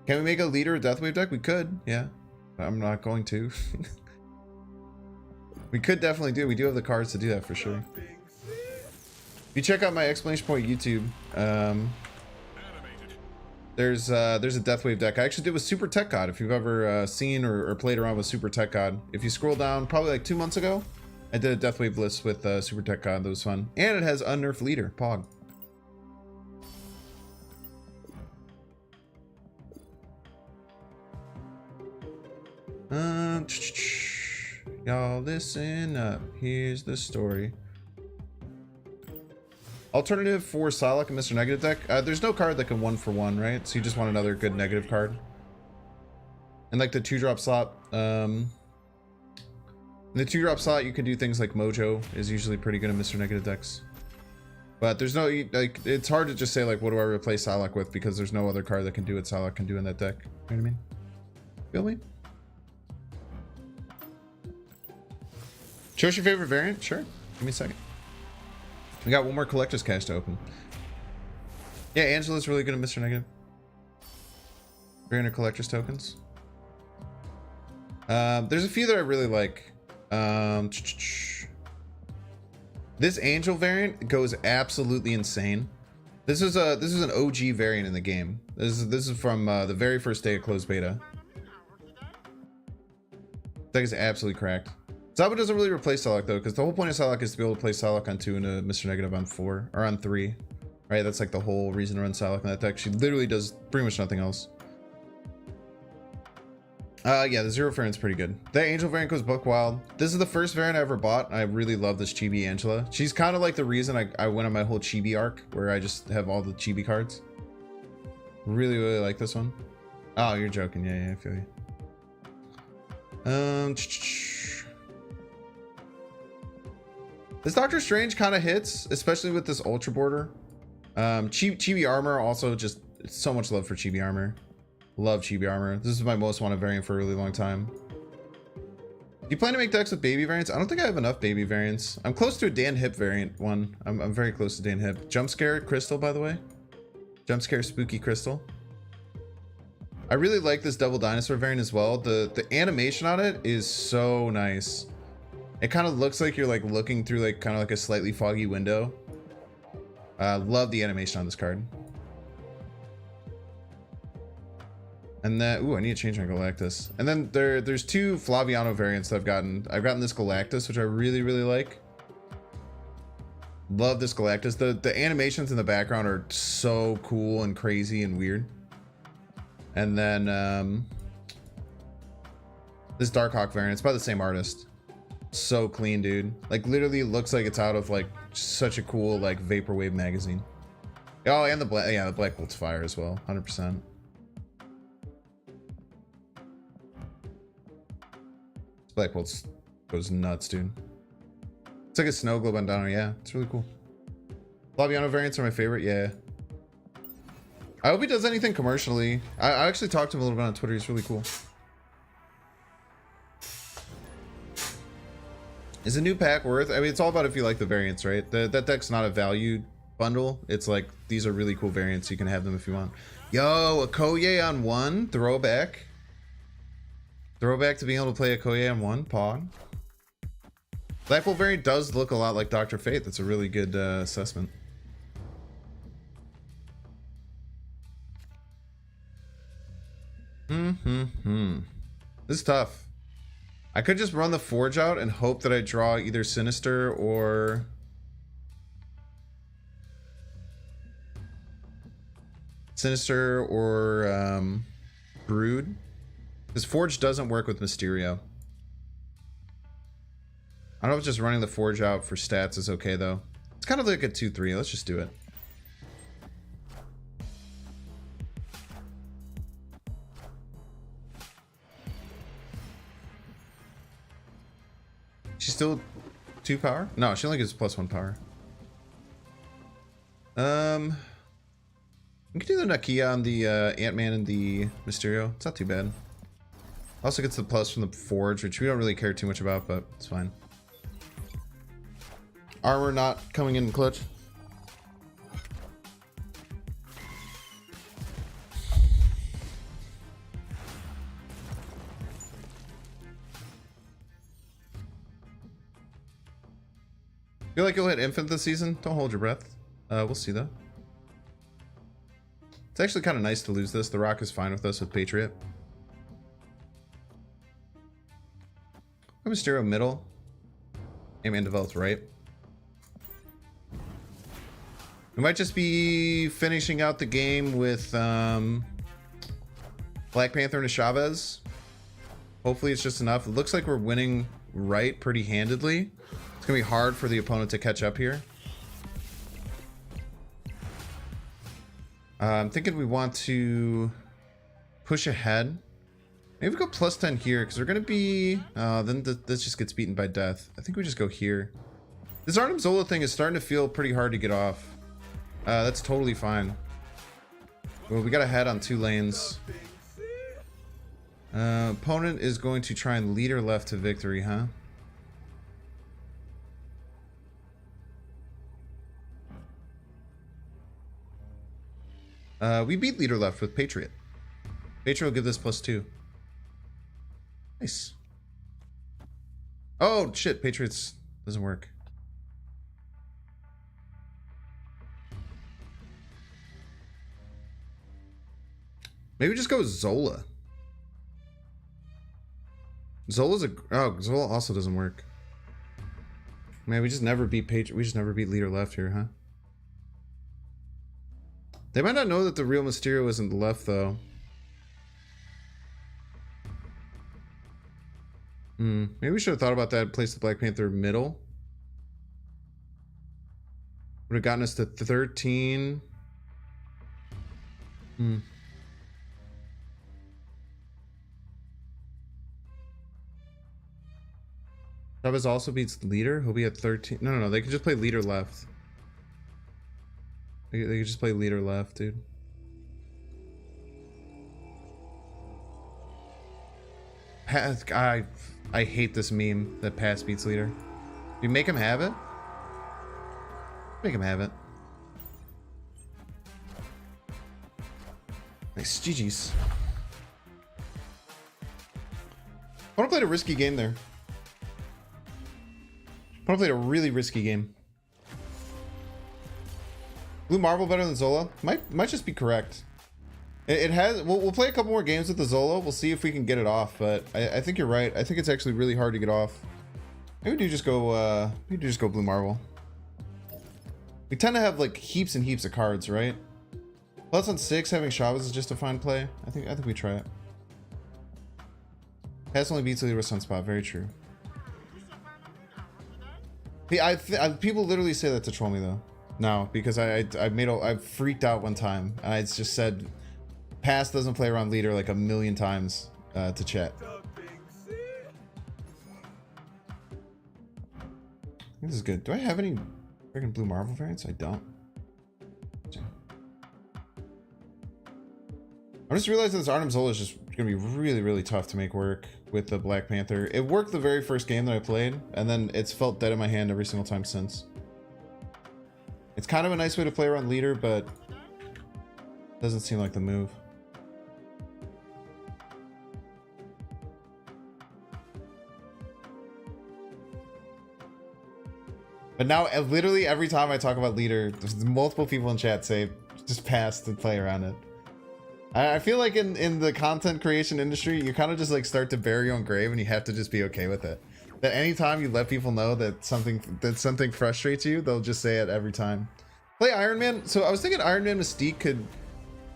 Can we make a leader Deathwave deck? We could, yeah. I'm not going to. We could definitely do. We do have the cards to do that for sure. If you check out my exclamation point YouTube, there's a Deathwave deck I actually did with Super Tech God. If you've ever seen or played around with Super Tech God, if you scroll down, probably like 2 months ago, I did a Deathwave list with Super Tech God. That was fun, and it has unnerfed leader Pog. Y'all listen up. Here's the story. Alternative for Psylocke and Mr. Negative deck. There's no card that can 1-for-1, right? So you just want another good negative card. And like the 2-drop slot. In the 2-drop slot, you can do things like Mojo is usually pretty good in Mr. Negative decks. But there's no, like, it's hard to just say like, what do I replace Psylocke with? Because there's no other card that can do what Psylocke can do in that deck. You know what I mean? Feel me? Show us your favorite variant? Sure. Give me a second. We got one more collector's cache to open. Yeah, Angela's really good at Mr. Negative. 300 collector's tokens. There's a few that I really like. This Angel variant goes absolutely insane. This is an OG variant in the game. This is from the very first day of closed beta. That is absolutely cracked. Zaba doesn't really replace Psylocke though, because the whole point of Psylocke is to be able to play Psylocke on 2 and a Mr. Negative on 4 or on 3. Right? That's like the whole reason to run Psylocke in that deck. She literally does pretty much nothing else. Yeah, the Zero variant's pretty good. The Angel variant goes buck wild. This is the first variant I ever bought. I really love this Chibi Angela. She's kind of like the reason I went on my whole Chibi arc, where I just have all the Chibi cards. Really, really like this one. Oh, you're joking. Yeah, I feel you. This Doctor Strange kind of hits, especially with this Ultra Border. Chibi Armor also just so much love for Chibi Armor. Love Chibi Armor. This is my most wanted variant for a really long time. Do you plan to make decks with baby variants? I don't think I have enough baby variants. I'm close to a Dan Hip variant one. I'm very close to Dan Hip. Jump Scare Crystal, by the way. Jump Scare Spooky Crystal. I really like this Devil Dinosaur variant as well. The animation on it is so nice. It kind of looks like you're like looking through like kind of like a slightly foggy window. Love the animation on this card. And then, ooh, I need to change my Galactus. And then there's 2 Flaviano variants that I've gotten. I've gotten this Galactus, which I really, really like. Love this Galactus. The animations in the background are so cool and crazy and weird. And then this Darkhawk variant, it's by the same artist. So clean, dude. Like literally looks like it's out of like such a cool like Vaporwave magazine. Oh, and the Black Bolt's fire as well, 100%. Black Bolt goes nuts, dude. It's like a snow globe on Donner. Yeah, it's really cool. Flaviano variants are my favorite. Yeah. I hope he does anything commercially. I actually talked to him a little bit on Twitter. He's really cool. Is a new pack worth? I mean, it's all about if you like the variants, right? That deck's not a value bundle. It's like, these are really cool variants. You can have them if you want. Yo, a Koye on 1. Throwback. Throwback to being able to play a Koye on 1. Pog. Black Bolt variant does look a lot like Dr. Fate. That's a really good assessment. This is tough. I could just run the Forge out and hope that I draw either Sinister or... Brood. Because Forge doesn't work with Mysterio. I don't know if just running the Forge out for stats is okay, though. It's kind of like a 2-3. Let's just do it. She's still 2 power? No, she only gives +1 power. We can do the Nakia on the Ant-Man and the Mysterio. It's not too bad. Also gets the plus from the Forge, which we don't really care too much about, but it's fine. Armor not coming in clutch. Feel like you'll hit Infinite this season? Don't hold your breath. We'll see though. It's actually kind of nice to lose this. The Rock is fine with us with Patriot. Mysterio middle. Ant-Man develops right. We might just be finishing out the game with Black Panther and a Chavez. Hopefully it's just enough. It looks like we're winning right pretty handedly. It's gonna be hard for the opponent to catch up here. I'm thinking we want to push ahead. Maybe we go +10 here because we're gonna be. Then this just gets beaten by death. I think we just go here. This Arnim Zola thing is starting to feel pretty hard to get off. That's totally fine. Well, we got a head on 2 lanes. Opponent is going to try and lead her left to victory, huh? We beat leader left with Patriot. Patriot will give this +2. Nice. Oh shit, Patriots doesn't work. Maybe just go Zola. Zola's Zola also doesn't work. Man, we just never beat we just never beat leader left here, huh? They might not know that the real Mysterio isn't the left though. Maybe we should have thought about that. Place the Black Panther middle. Would have gotten us to 13. Chavez also beats leader. He'll be at 13. No. They could just play leader left. They could just play leader left, dude. Pass. I hate this meme that pass beats leader. You make him have it. Make him have it. Nice. GG's. I want to play a risky game there. I want to play a really risky game. Blue Marvel better than Zola? Might just be correct. It has. We'll play a couple more games with the Zola. We'll see if we can get it off. But I think you're right. I think it's actually really hard to get off. Maybe we do just go. We do just go Blue Marvel. We tend to have like heaps and heaps of cards, right? Plus on 6, having Chavez is just a fine play. I think we try it. Pass only beats leader with Sunspot. Very true. People literally say that to troll me though. No, because I freaked out one time and I just said pass doesn't play around leader like a million times to chat. This is good. Do I have any freaking Blue Marvel variants? I don't. I'm just realizing this Arnim Zola is just gonna be really, really tough to make work with the Black Panther. It worked the very first game that I played, and then it's felt dead in my hand every single time since. It's kind of a nice way to play around leader, but doesn't seem like the move. But now, literally every time I talk about leader, there's multiple people in chat say, just pass to play around it. I feel like in the content creation industry, you kind of just like start to bury your own grave and you have to just be okay with it. That anytime you let people know that something frustrates you, they'll just say it every time. Play Iron Man. So I was thinking Iron Man Mystique could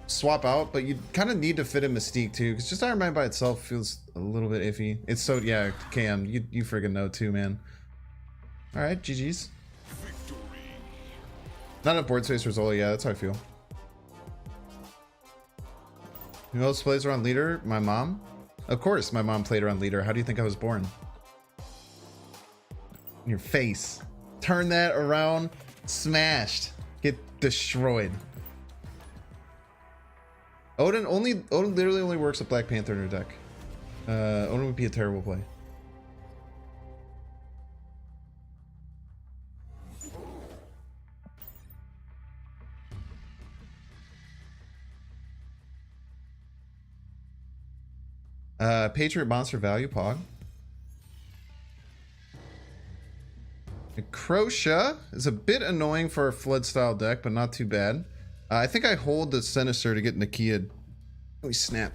swap out, but you kind of need to fit in Mystique too, because just Iron Man by itself feels a little bit iffy. It's so, yeah, Cam, you friggin' know too, man. All right, GG's. Not enough board space for Zola. Yeah, that's how I feel. Who else plays around leader? My mom. Of course, my mom played around leader. How do you think I was born? In your face. Turn that around. Smashed. Get destroyed. Odin literally only works with Black Panther in her deck. Odin would be a terrible play. Patriot Monster Value Pog. Crosha is a bit annoying for a flood style deck, but not too bad. I think I hold the Sinister to get Nakia. Oh, snap.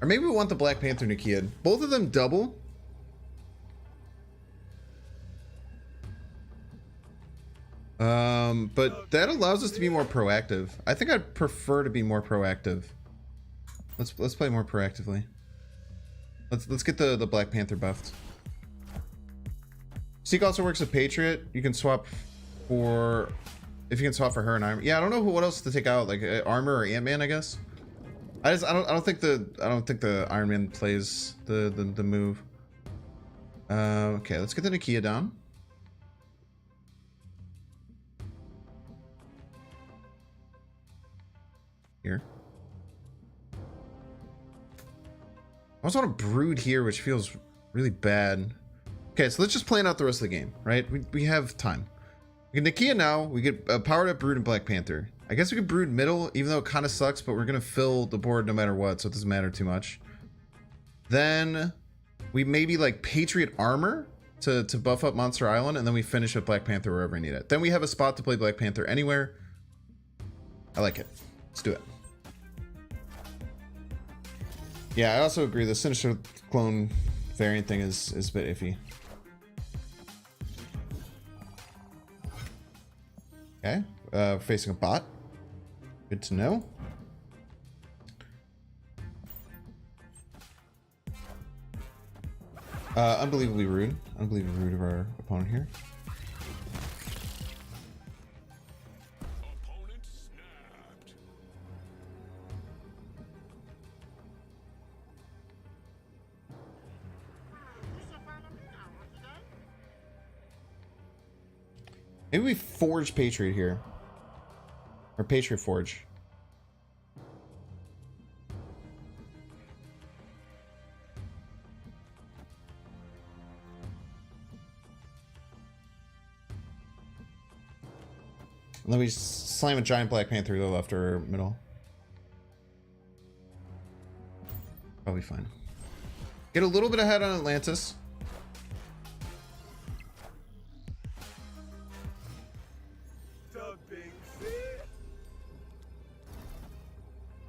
Or maybe we want the Black Panther Nakia. Both of them double. But that allows us to be more proactive. I think I'd prefer to be more proactive. Let's play more proactively. Let's get the Black Panther buffed. Seek also works with Patriot. You can swap for if you can swap for her and armor. Yeah, I don't know what else to take out, like armor or Ant-Man, I guess. I don't think the Iron Man plays the move. Okay, let's get the Nakia down. Here. I also want to brood here, which feels really bad. Okay, so let's just plan out the rest of the game, right? We have time. We get Nakia now. We get powered up brood and Black Panther. I guess we could brood middle, even though it kind of sucks, but we're going to fill the board no matter what, so it doesn't matter too much. Then we maybe like Patriot armor to buff up Monster Island, and then we finish with Black Panther wherever we need it. Then we have a spot to play Black Panther anywhere. I like it. Let's do it. Yeah, I also agree. The Sinister Clone variant thing is a bit iffy. Okay, facing a bot. Good to know. Unbelievably rude. Unbelievably rude of our opponent here. Opponent snapped. Maybe we forge Patriot here. Or Patriot Forge. And then we slam a giant Black Panther to the left or middle. Probably fine. Get a little bit ahead on Atlantis.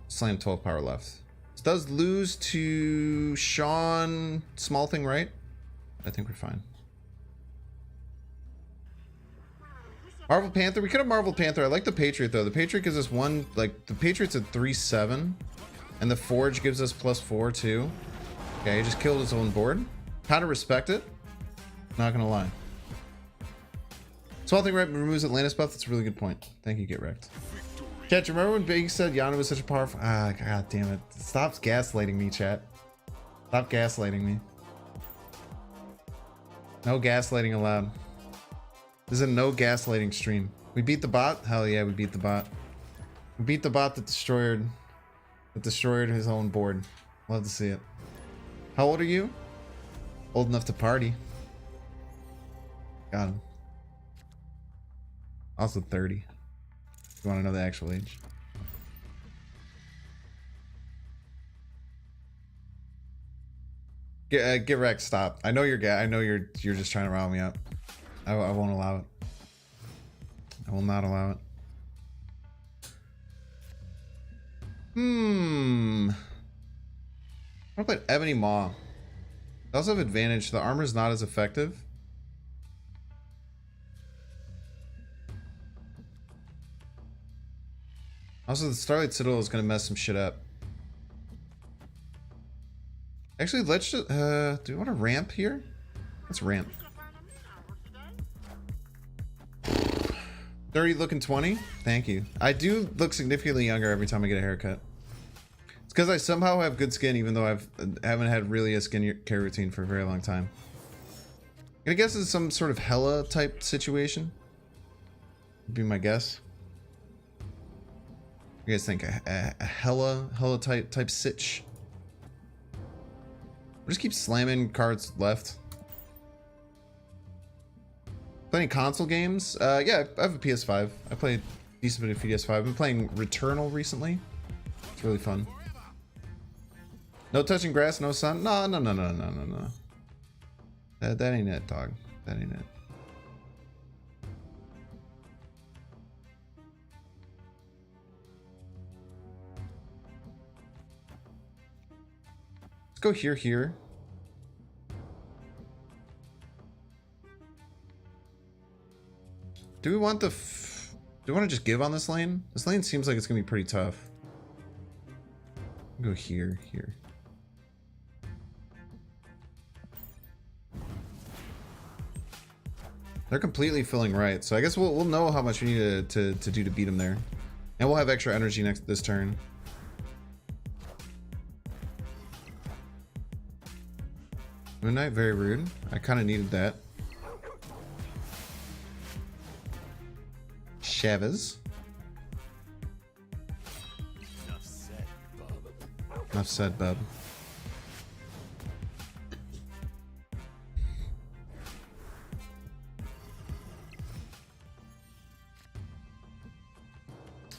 Slam 12 power left. This does lose to Sean Small Thing, right? I think we're fine. Marvel Panther. We could have Marvel Panther. I like the Patriot though. The Patriot gives us one, like the Patriot's at 3-7. And the Forge gives us +4 too. Okay, he just killed his own board. Kind of respect it. Not gonna lie. Small Thing right removes Atlantis buff. That's a really good point. Thank you, Get Wrecked. Chat, remember when Big said Yana was such a powerful... Ah, god damn it. Stop gaslighting me, chat. Stop gaslighting me. No gaslighting allowed. This is a no gaslighting stream. We beat the bot? Hell yeah, we beat the bot. We beat the bot that destroyed his own board. Love to see it. How old are you? Old enough to party. Got him. Also 30. You want to know the actual age? Get wrecked. Stop. I know you're I know you're just trying to rile me up. I won't allow it. I will not allow it. I want to play Ebony Maw. They also have advantage. The armor's not as effective. Also, the Starlight Citadel is going to mess some shit up. Actually, let's just... do we want to ramp here? Let's ramp. 30 looking 20? Thank you. I do look significantly younger every time I get a haircut. It's because I somehow have good skin, even though I haven't had really a skin care routine for a very long time. I guess it's some sort of Hella type situation. Would be my guess. You guys think a Hella type sitch? We'll just keep slamming cards left. Playing console games? Yeah, I have a PS5. I played a decent bit of PS5. I've been playing Returnal recently. It's really fun. No touching grass, no sun? No. That ain't it, dog. That ain't it. Let's go here. Do we want the... do we want to just give on this lane? This lane seems like it's going to be pretty tough. Go here. They're completely filling right, so I guess we'll know how much we need to do to beat them there. And we'll have extra energy this turn. Moon Knight, very rude. I kind of needed that. Chavez. Enough said, bub.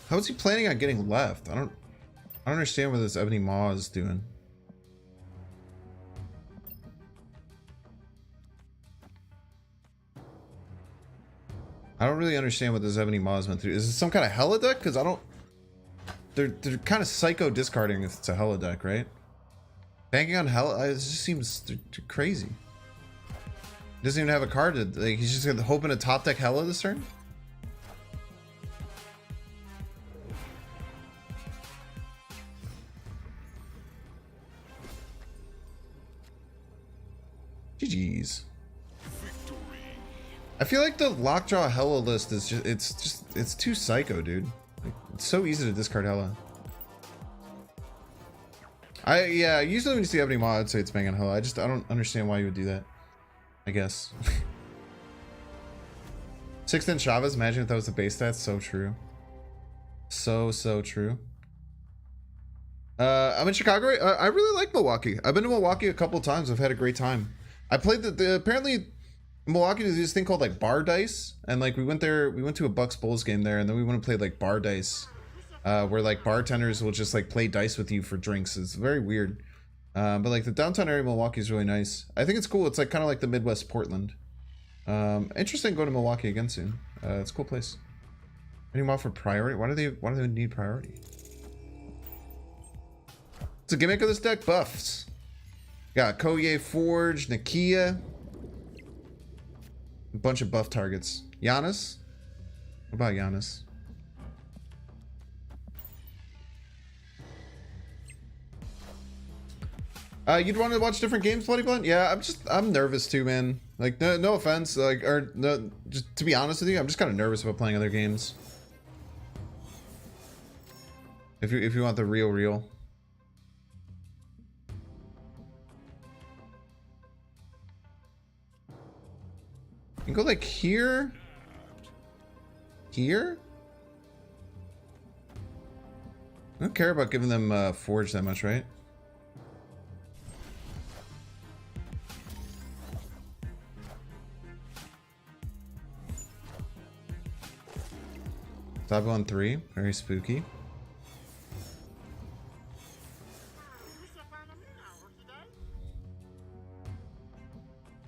How is he planning on getting left? I don't understand what this Ebony Maw is doing. I don't really understand what this Ebony Maw is meant to do. Is it some kind of Hella deck? Because I don't... They're kind of psycho discarding if it's a Hella deck, right? Banking on hell, it just seems crazy. He doesn't even have a card. Like, he's just hoping to top deck Hella this turn. GG's. I feel like the lockjaw Hella list is it's too psycho, dude. Like, it's so easy to discard Hella. Yeah, usually when you see Ebony Maw, I'd say it's bang on Hella. I don't understand why you would do that. I guess. 6th and Chavez, imagine if that was the base stats. So true. So true. I'm in Chicago. I really like Milwaukee. I've been to Milwaukee a couple of times. I've had a great time. I played apparently Milwaukee does this thing called like bar dice, and like we went to a Bucks Bulls game there, and then we went and played like bar dice, where like bartenders will just like play dice with you for drinks. It's very weird, but like the downtown area of Milwaukee is really nice. I think it's cool. It's like kind of like the Midwest Portland. Interesting to go to Milwaukee again soon. It's a cool place. Any more for priority? Why do they need priority? It's a gimmick of this deck. Buffs. Got Koye Forge, Nakia. A bunch of buff targets. Giannis? What about Giannis? You'd want to watch different games, Bloody Blunt? Yeah, I'm nervous too, man. Like, no offense, like, or no, just to be honest with you, I'm just kind of nervous about playing other games. If you want the real. You can go like here. Here? I don't care about giving them Forge that much, right? Top on 3, very spooky.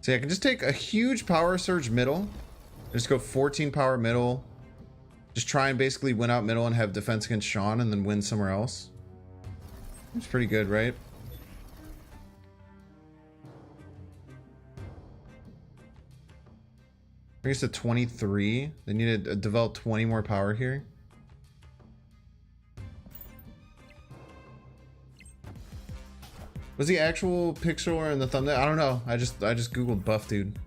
See, I can just take a huge power surge middle. Just go 14 power middle. Just try and basically win out middle and have defense against Sean and then win somewhere else. It's pretty good, right? Bring us to 23. They need to develop 20 more power here. Was the actual pixel in the thumbnail? I don't know. I just googled buff dude.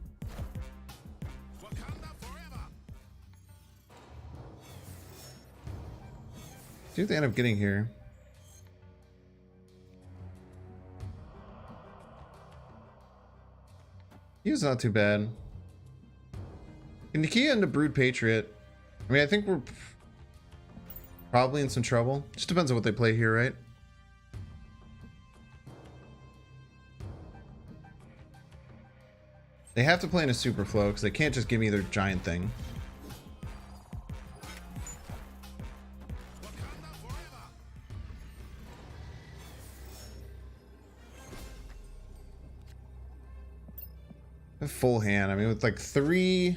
See what they end up getting here. He was not too bad. Can Nakia into Brood Patriot? I mean, I think we're probably in some trouble. Just depends on what they play here, right? They have to play in a super flow because they can't just give me their giant thing. A full hand. I mean, with like 3.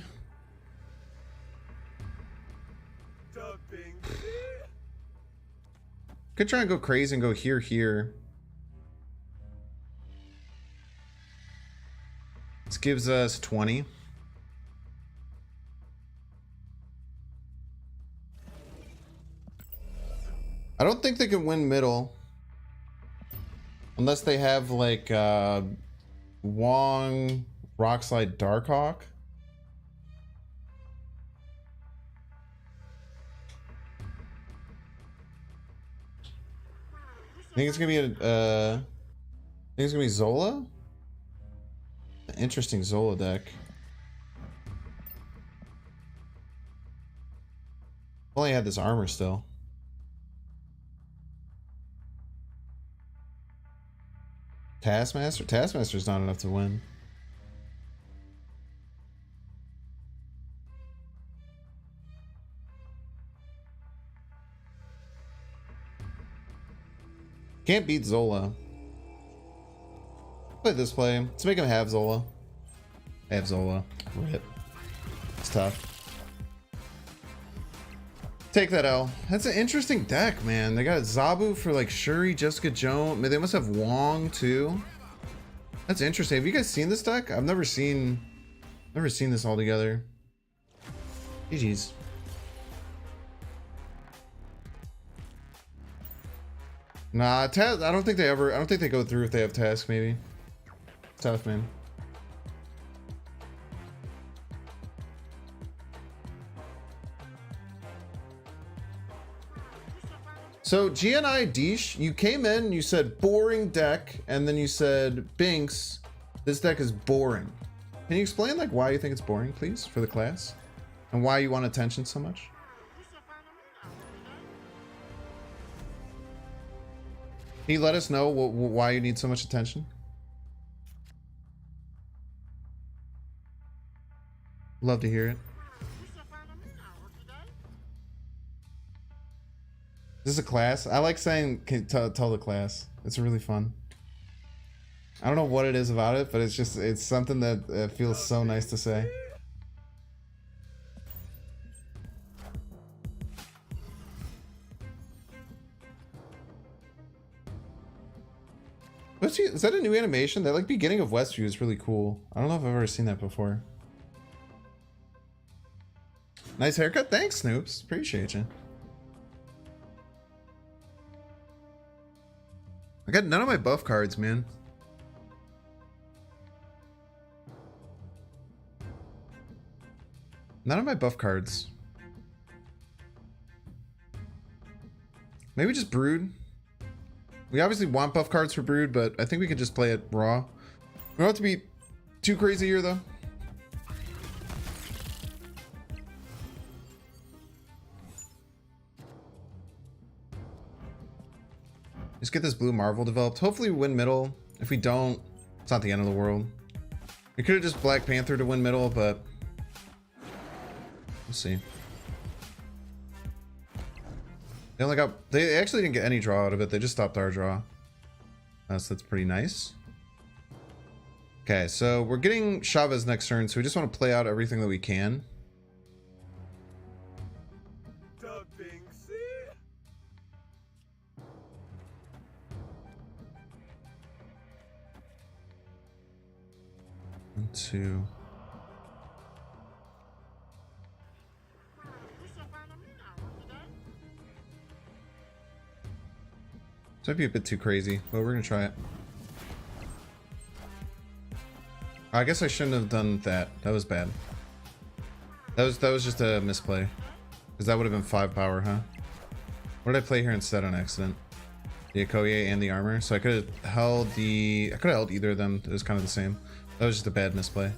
Could try and go crazy and go here. This gives us 20. I don't think they can win middle unless they have like Wong, Rockslide, Darkhawk. I think it's gonna be I think it's gonna be Zola. Interesting Zola deck. Only had this armor still. Taskmaster's not enough to win. Can't beat Zola. Play this play. Let's make him have Zola. Have Zola. Rip. It's tough. Take that L. That's an interesting deck, man. They got Zabu for like Shuri, Jessica Jones. I mean, they must have Wong too. That's interesting. Have you guys seen this deck? I've never seen this all together. GG's. Nah, I don't think they go through if they have task, maybe. Tough, man. So GNI Deesh, you came in, you said boring deck, and then you said Binks, this deck is boring. Can you explain like why you think it's boring, please, for the class? And why you want attention so much? Can you let us know why you need so much attention? Love to hear it. Is this a class? I like saying tell the class. It's really fun. I don't know what it is about it, but it's something that feels so nice to say. Is that a new animation? That like beginning of Westview is really cool. I don't know if I've ever seen that before. Nice haircut. Thanks, Snoops. Appreciate you. I got none of my buff cards, man. None of my buff cards. Maybe just Brood. We obviously want buff cards for Brood, but I think we could just play it raw. We don't have to be too crazy here, though. Just get this blue Marvel developed. Hopefully we win middle. If we don't, it's not the end of the world. We could have just Black Panther to win middle, but we'll see. They actually didn't get any draw out of it. They just stopped our draw. So that's pretty nice. Okay, so we're getting Chavez next turn, so we just want to play out everything that we can. One, two. This might be a bit too crazy, but we're gonna try it. I guess I shouldn't have done that. That was bad. That was just a misplay. Because that would have been 5 power, huh? What did I play here instead on accident? The Okoye and the armor. So I could have held either of them. It was kind of the same. That was just a bad misplay.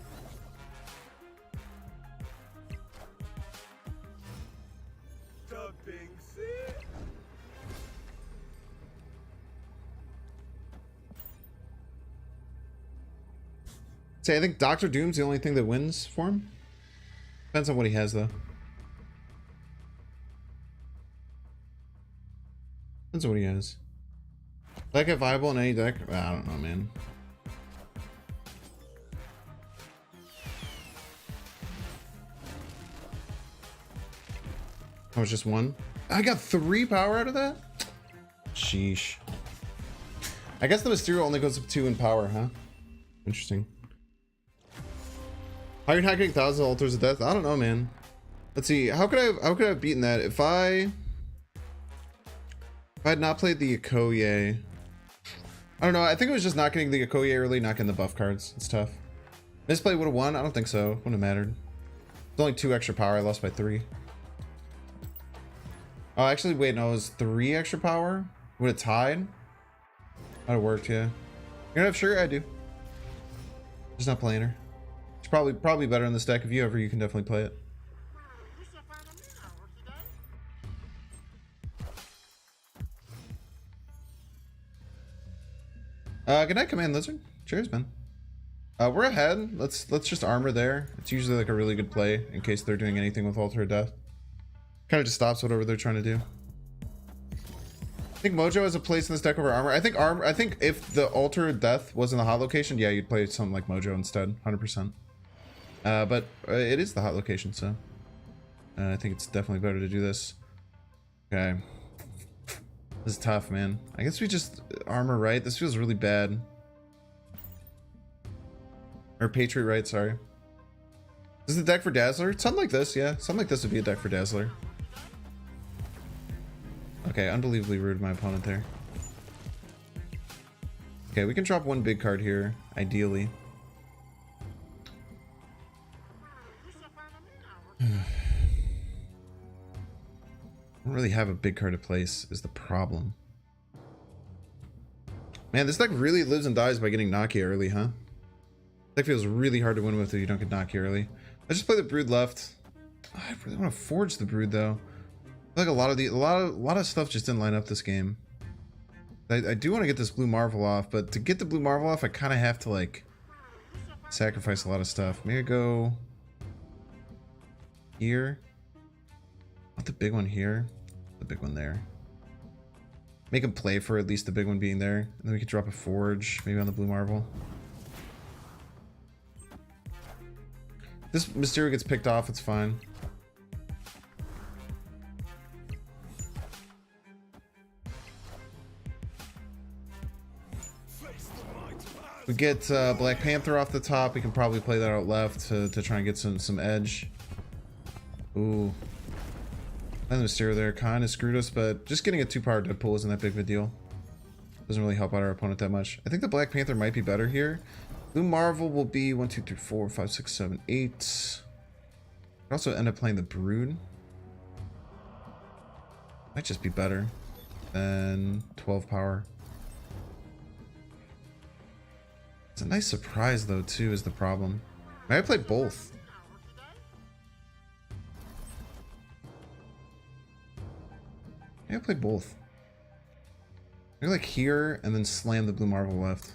Say, I think Doctor Doom's the only thing that wins for him. Depends on what he has, though. Depends on what he has. Like a viable in any deck? I don't know, man. I was just 1. I got 3 power out of that? Sheesh. I guess the Mysterio only goes up 2 in power, huh? Interesting. How are you not getting 1,000 altars of death? I don't know, man. Let's see. How could I have beaten that if I had not played the Okoye? I don't know. I think it was just not getting the Okoye early, not getting the buff cards. It's tough. Misplay would have won. I don't think so. Wouldn't have mattered. It's only 2 extra power. I lost by 3. Oh, actually, wait. No, it was 3 extra power. Would it tied? That would have worked. Yeah. You're gonna have sure I do. Just not playing her. It's probably better in this deck. If you ever, you can definitely play it. Good night, Command Lizard. Cheers, man. We're ahead. Let's just armor there. It's usually like a really good play in case they're doing anything with Altar of Death. Kind of just stops whatever they're trying to do. I think Mojo has a place in this deck over armor. I think if the Altar of Death was in the hot location, yeah, you'd play something like Mojo instead, 100%. But it is the hot location, so I think it's definitely better to do this. Okay. This is tough, man. I guess we just armor right. This feels really bad. Or Patriot right, sorry. This is the deck for Dazzler? Something like this, yeah. Something like this would be a deck for Dazzler. Okay, unbelievably rude my opponent there. Okay, we can drop one big card here, ideally. I don't really have a big card to place is the problem. Man, this deck really lives and dies by getting Naki early, huh? Deck feels really hard to win with if you don't get Naki early. Let's just play the Brood left. Oh, I really want to forge the Brood though. I feel like a lot of stuff just didn't line up this game. I do want to get this Blue Marvel off, but to get the Blue Marvel off, I kind of have to like sacrifice a lot of stuff. Maybe I go here. Not the big one here. The big one there. Make him play for at least the big one being there. And then we could drop a Forge, maybe on the Blue Marvel. This Mysterio gets picked off, it's fine. We get Black Panther off the top. We can probably play that out left to try and get some edge. Ooh. And the Mysterio there kind of screwed us, but just getting a 2-power Deadpool isn't that big of a deal. Doesn't really help out our opponent that much. I think the Black Panther might be better here. Blue Marvel will be 1, 2, 3, 4, 5, 6, 7, 8. Could also end up playing the Brood. Might just be better than 12 power. It's a nice surprise though too is the problem. Maybe I play both. Maybe I play both. Maybe like here and then slam the Blue Marvel left.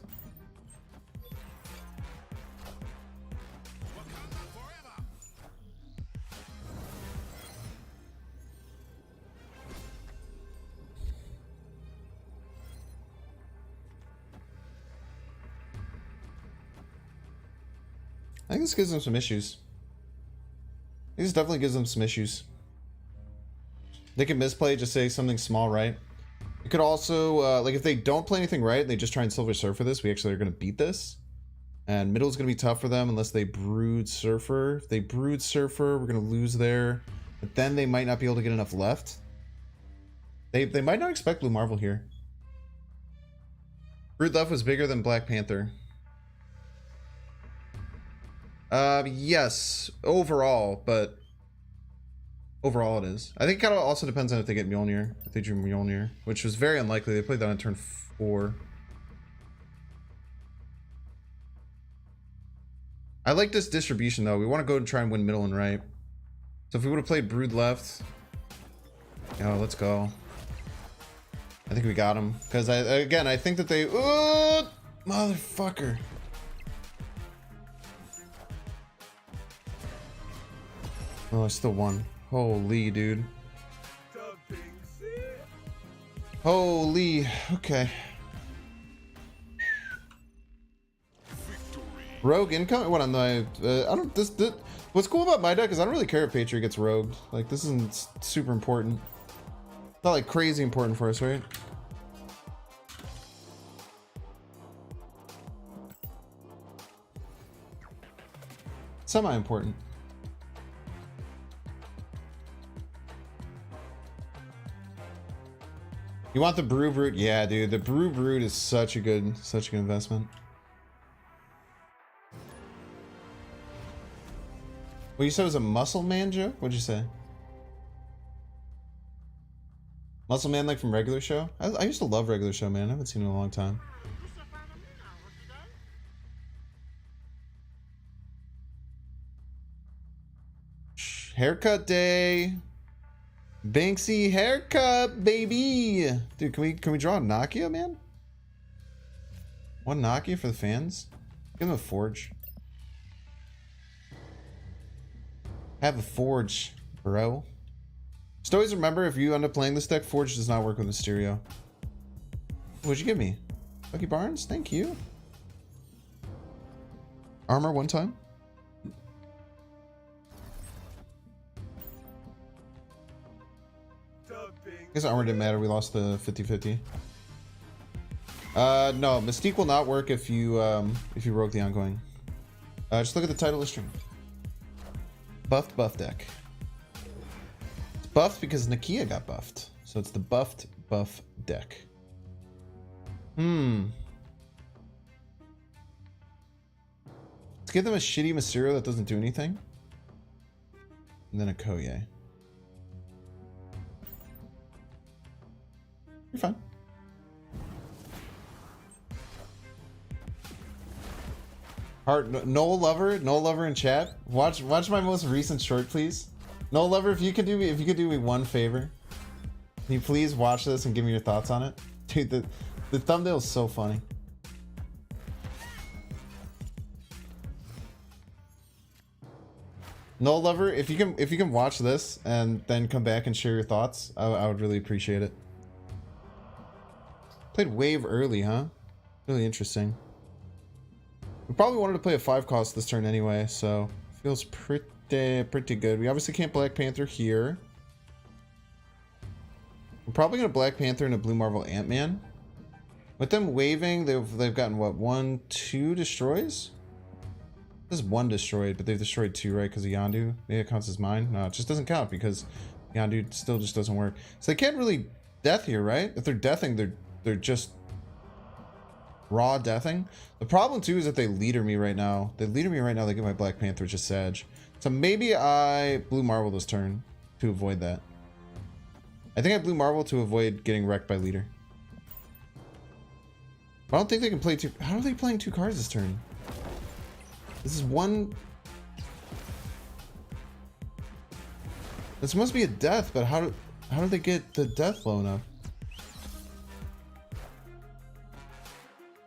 I think this gives them some issues. This definitely gives them some issues. They can misplay, just say something small right. It could also, like if they don't play anything right, they just try and Silver Surfer this, we actually are going to beat this. And middle is going to be tough for them unless they Brood Surfer. If they Brood Surfer, we're going to lose there. But then they might not be able to get enough left. They might not expect Blue Marvel here. Brood left was bigger than Black Panther. Yes, overall, but overall it is. I think it kind of also depends on if they get Mjolnir. If they drew Mjolnir, which was very unlikely. They played that on turn 4. I like this distribution though. We want to go and try and win middle and right. So if we would have played Brood left, oh, let's go. I think we got him because I think that they, motherfucker. Oh, I still won. Holy, dude. Holy. Okay. Rogue income? What on the? I don't. This. What's cool about my deck is I don't really care if Patriot gets rogued. Like this isn't super important. It's not like crazy important for us, right? Semi-important. You want the Brew Brute? Yeah, dude. The Brew Brute is such a good investment. What you said was a Muscle Man joke? What'd you say? Muscle Man like from Regular Show? I used to love Regular Show, man. I haven't seen it in a long time. Haircut day. Banksy haircut, baby. Dude, can we draw a Nokia, man? One Nokia for the fans? Give them a Forge. Have a Forge, bro. Just always remember, if you end up playing this deck, Forge does not work with Mysterio. What'd you give me? Lucky Barnes? Thank you. Armor one time. Dumping guess armor didn't matter. We lost the 50-50. No, Mystique will not work if you rogue the ongoing. Just look at the title of the stream. Buffed buff deck. It's buffed because Nakia got buffed. So it's the buffed buff deck. Let's give them a shitty Mysterio that doesn't do anything. And then a Koye. You're fine. Heart, Noel Lover in chat. Watch my most recent short, please. Noel Lover, if you could do me one favor, can you please watch this and give me your thoughts on it? Dude, the thumbnail is so funny. Noel Lover, if you can watch this and then come back and share your thoughts, I would really appreciate it. Played Wave early, huh? Really interesting. We probably wanted to play a 5 cost this turn anyway, so feels pretty good. We obviously can't Black Panther here. We're probably gonna Black Panther and a Blue Marvel Ant-Man. With them waving, they've gotten what, 1, 2 destroys? This is 1 destroyed, but they've destroyed 2, right? Because of Yondu. Maybe it counts as mine. No, it just doesn't count because Yondu still just doesn't work. So they can't really death here, right? If they're deathing, they're just raw deathing. The problem too is that they leader me right now. They leader me right now. They get my Black Panther, which is Sag. So maybe I Blue Marvel this turn to avoid that. I think I Blue Marvel to avoid getting wrecked by leader. I don't think they can play 2. How are they playing 2 cards this turn? This is 1. This must be a death, but how do they get the death low enough?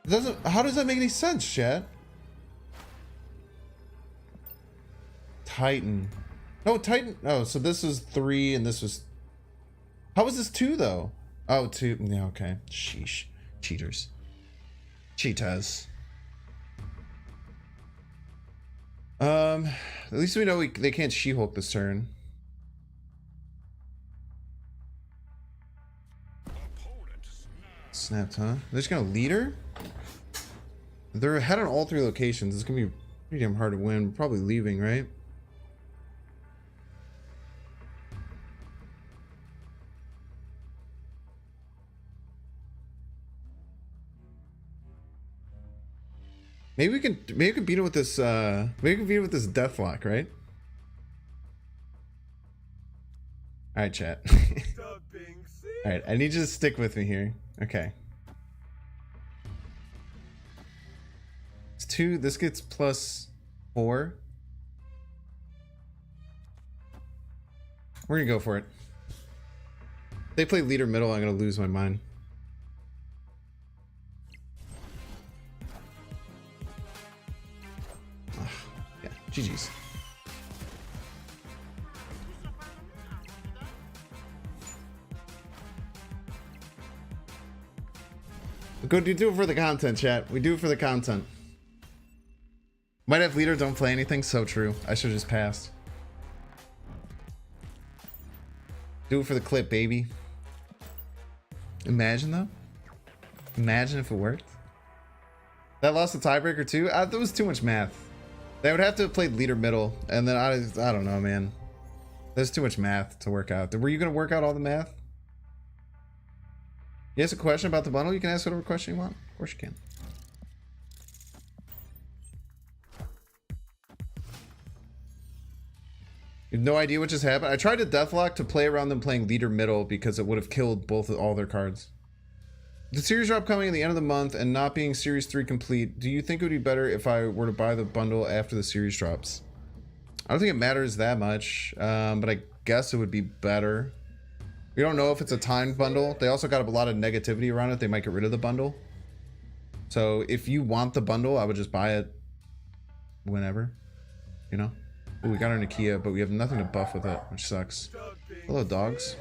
It doesn't. How does that make any sense, chat? Titan. No, Titan. Oh, so this was 3 and this was. How was this 2 though? Oh, 2. Yeah, okay. Sheesh. Cheaters. Cheetahs. At least we know they can't She-Hulk this turn. Snapped, huh? They're just gonna lead her? They're ahead on all 3 locations. It's gonna be pretty damn hard to win. We're probably leaving, right? Maybe we can beat it with this maybe we can beat it with this Deathlock, right? Alright, chat. Alright, I need you to stick with me here. Okay. It's 2, this gets +4. We're gonna go for it. If they play leader middle, I'm gonna lose my mind. Yeah, GG's. Go do it for the content, chat. We do it for the content. Might have leader, don't play anything. So true. I should have just passed. Do it for the clip, baby. Imagine though. Imagine if it worked. That lost the tiebreaker too. That was too much math. They would have to have played leader middle, and then I don't know, man. There's too much math to work out. Were you gonna work out all the math? You ask a question about the bundle, you can ask whatever question you want. Of course you can. You have no idea what just happened. I tried to Deathlock to play around them playing leader middle because it would have killed all their cards. The series drop coming at the end of the month and not being series 3 complete, do you think it would be better if I were to buy the bundle after the series drops? I don't think it matters that much, but I guess it would be better. We don't know if it's a timed bundle. They also got a lot of negativity around it. They might get rid of the bundle. So if you want the bundle, I would just buy it whenever, you know? Ooh, we got our Nakia, but we have nothing to buff with it, which sucks. Hello, dogs.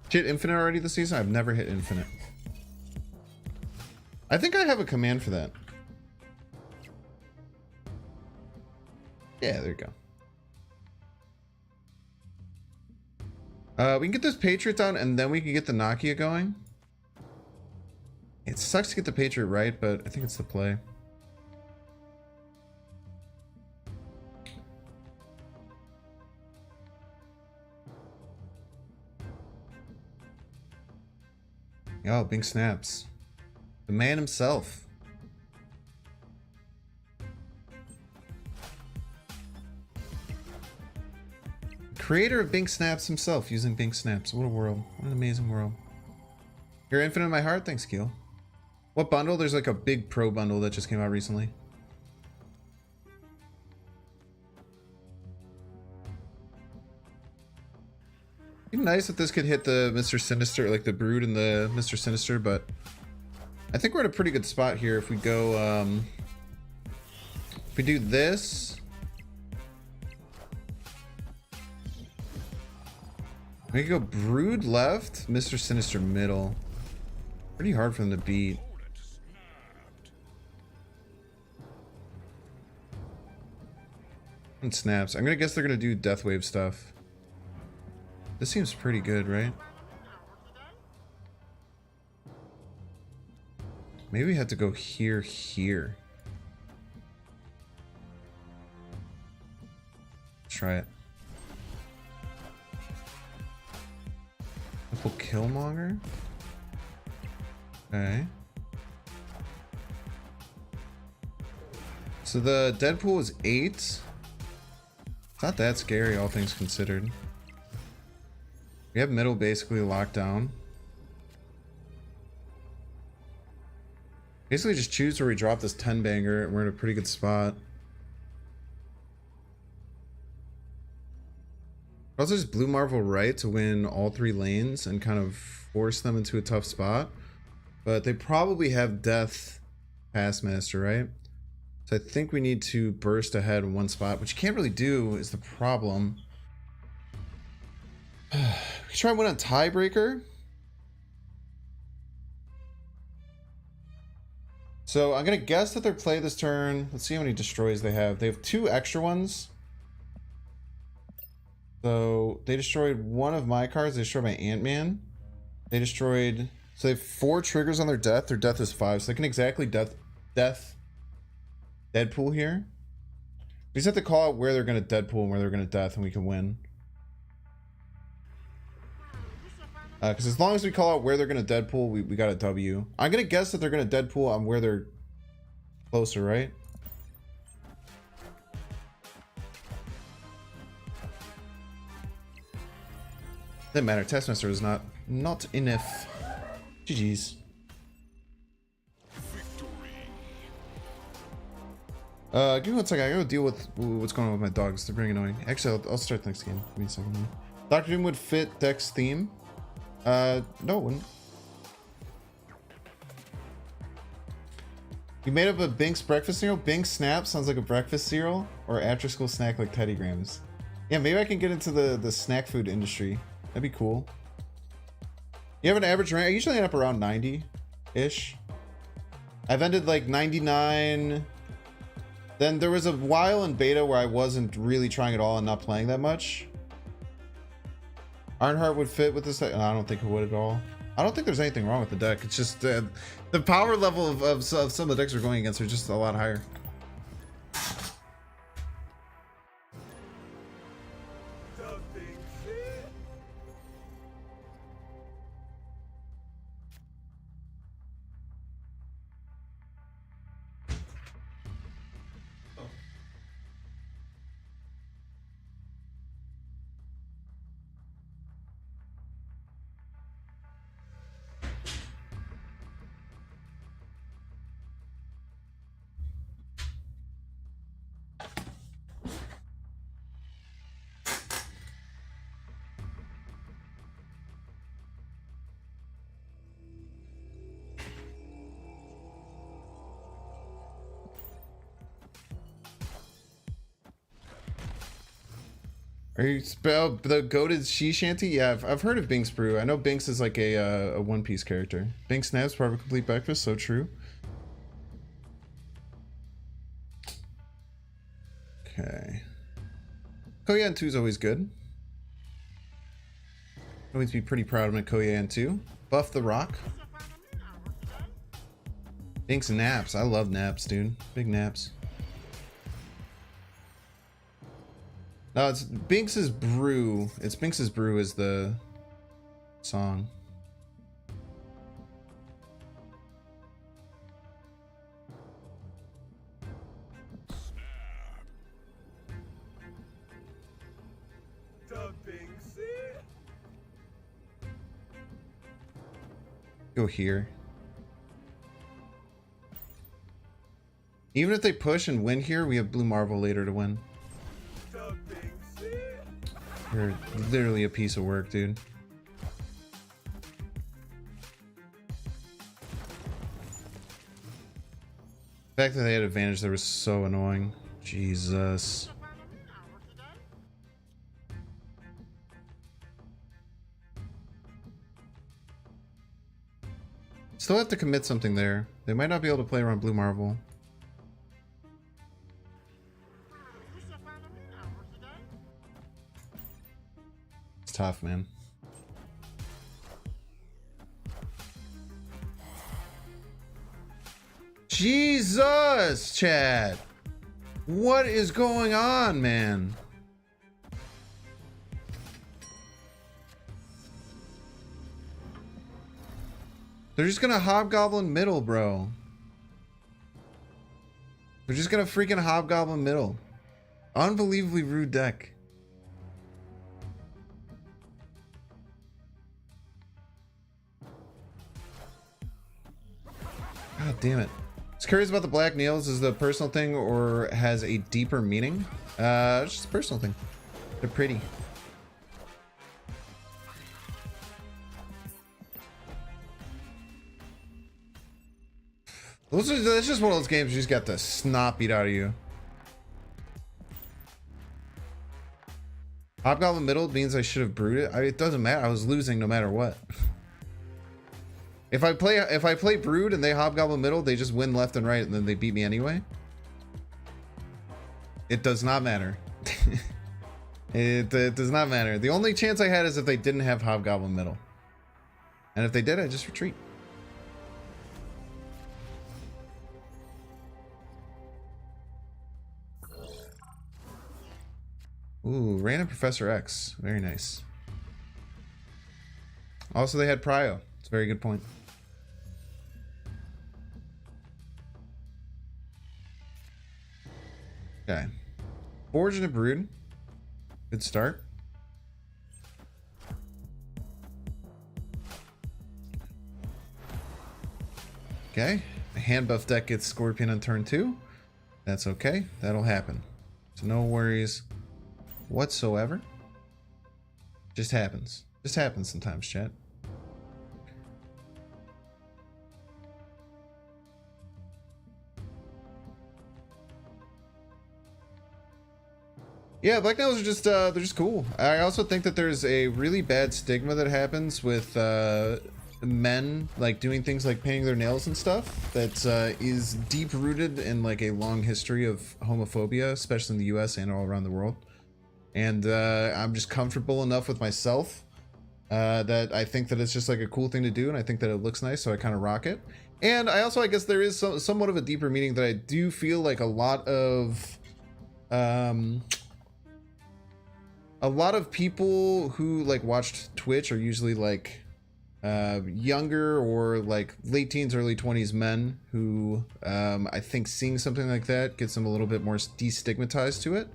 Hit Infinite already this season? I've never hit Infinite. I think I have a command for that. Yeah, there you go. We can get this Patriot down and then we can get the Nakia going. It sucks to get the Patriot right, but I think it's the play. Oh, Bing snaps. The man himself. Creator of Bing Snaps himself using Bing Snaps. What a world. What an amazing world. You're infinite in my heart. Thanks, Keel. What bundle? There's like a big pro bundle that just came out recently. It'd be nice if this could hit the Mr. Sinister, like the Brood and the Mr. Sinister, but I think we're in a pretty good spot here if we go, if we do this. We could go Brood left, Mr. Sinister middle. Pretty hard for them to beat. And snaps. I'm gonna guess they're gonna do Death Wave stuff. This seems pretty good, right? Maybe we had to go here. Let's try it. We'll Killmonger. Okay. So the Deadpool is 8. It's not that scary, all things considered. We have middle basically locked down. Basically just choose where we drop this 10 banger and we're in a pretty good spot. Also just Blue Marvel right to win all 3 lanes and kind of force them into a tough spot. But they probably have Death Passmaster, right? So I think we need to burst ahead in one spot, which you can't really do is the problem. We can try and win on Tiebreaker. So I'm gonna guess that their play this turn. Let's see how many destroys they have. They have 2 extra ones. So they destroyed one of my cards. They destroyed my Ant-Man. They destroyed. So they have 4 triggers on their death. Their death is 5. So they can exactly death Deadpool here. We just have to call out where they're gonna Deadpool and where they're gonna death, and we can win. Because as long as we call out where they're gonna Deadpool, we got a W. I'm gonna guess that they're gonna Deadpool on where they're closer, right? Doesn't matter. Taskmaster is not enough. GG's. Give me 1 second. I gotta deal with what's going on with my dogs. They're very annoying. Actually, I'll start next game. Give me a second. Doctor Doom would fit Deck's theme. No, it wouldn't. You made up a Binks breakfast cereal? Binks Snap sounds like a breakfast cereal, or after school snack like Teddy Grahams. Yeah, maybe I can get into the snack food industry. That'd be cool. You have an average rank? I usually end up around 90-ish. I've ended like 99. Then there was a while in beta where I wasn't really trying at all and not playing that much. Ironheart would fit with this deck. No, I don't think it would at all. I don't think there's anything wrong with the deck. It's just the power level of some of the decks we're going against are just a lot higher. Are you spelled the goated she shanty? Yeah, I've heard of Binks Brew. I know Binks is like a One Piece character. Binks Snaps, part of a complete breakfast. So true. Okay. Koya and 2 is always good. Going to be pretty proud of Mikoyan too. Buff the Rock. Binks and naps. I love naps, dude. Big naps. No, it's Binks's Brew. It's Binks's Brew is the song. Go here. Even if they push and win here, we have Blue Marvel later to win. You're literally a piece of work, dude. The fact that they had advantage there was so annoying. Jesus. Still have to commit something there. They might not be able to play around Blue Marvel. It's tough, man. Jesus, Chad. What is going on, man? They're just gonna hobgoblin middle, bro. They're just gonna freaking hobgoblin middle. Unbelievably rude deck. God damn it. I was curious about the black nails. Is it a personal thing or has a deeper meaning? It's just a personal thing. They're pretty. That's just one of those games you just got the snot beat out of you. Hobgoblin middle means I should have brewed it. It doesn't matter. I was losing no matter what. If I play brood and they hobgoblin middle, they just win left and right and then they beat me anyway. It does not matter. It does not matter. The only chance I had is if they didn't have hobgoblin middle. And if they did, I just retreat. Ooh, random Professor X. Very nice. Also, they had Prio. It's a very good point. Okay. Forge and a Brood. Good start. Okay. A hand buff deck gets Scorpion on turn 2. That's okay. That'll happen. So no worries whatsoever. Just happens. Just happens sometimes, chat. Yeah, black nails are just they're just cool. I also think that there's a really bad stigma that happens with men like doing things like painting their nails and stuff that is deep rooted in like a long history of homophobia, especially in the US and all around the world. And I'm just comfortable enough with myself that I think that it's just like a cool thing to do, and I think that it looks nice, so I kind of rock it. And I also, I guess there is somewhat of a deeper meaning that I do feel like a lot of people who like watched Twitch are usually like younger or like late teens, early 20s men who I think seeing something like that gets them a little bit more destigmatized to it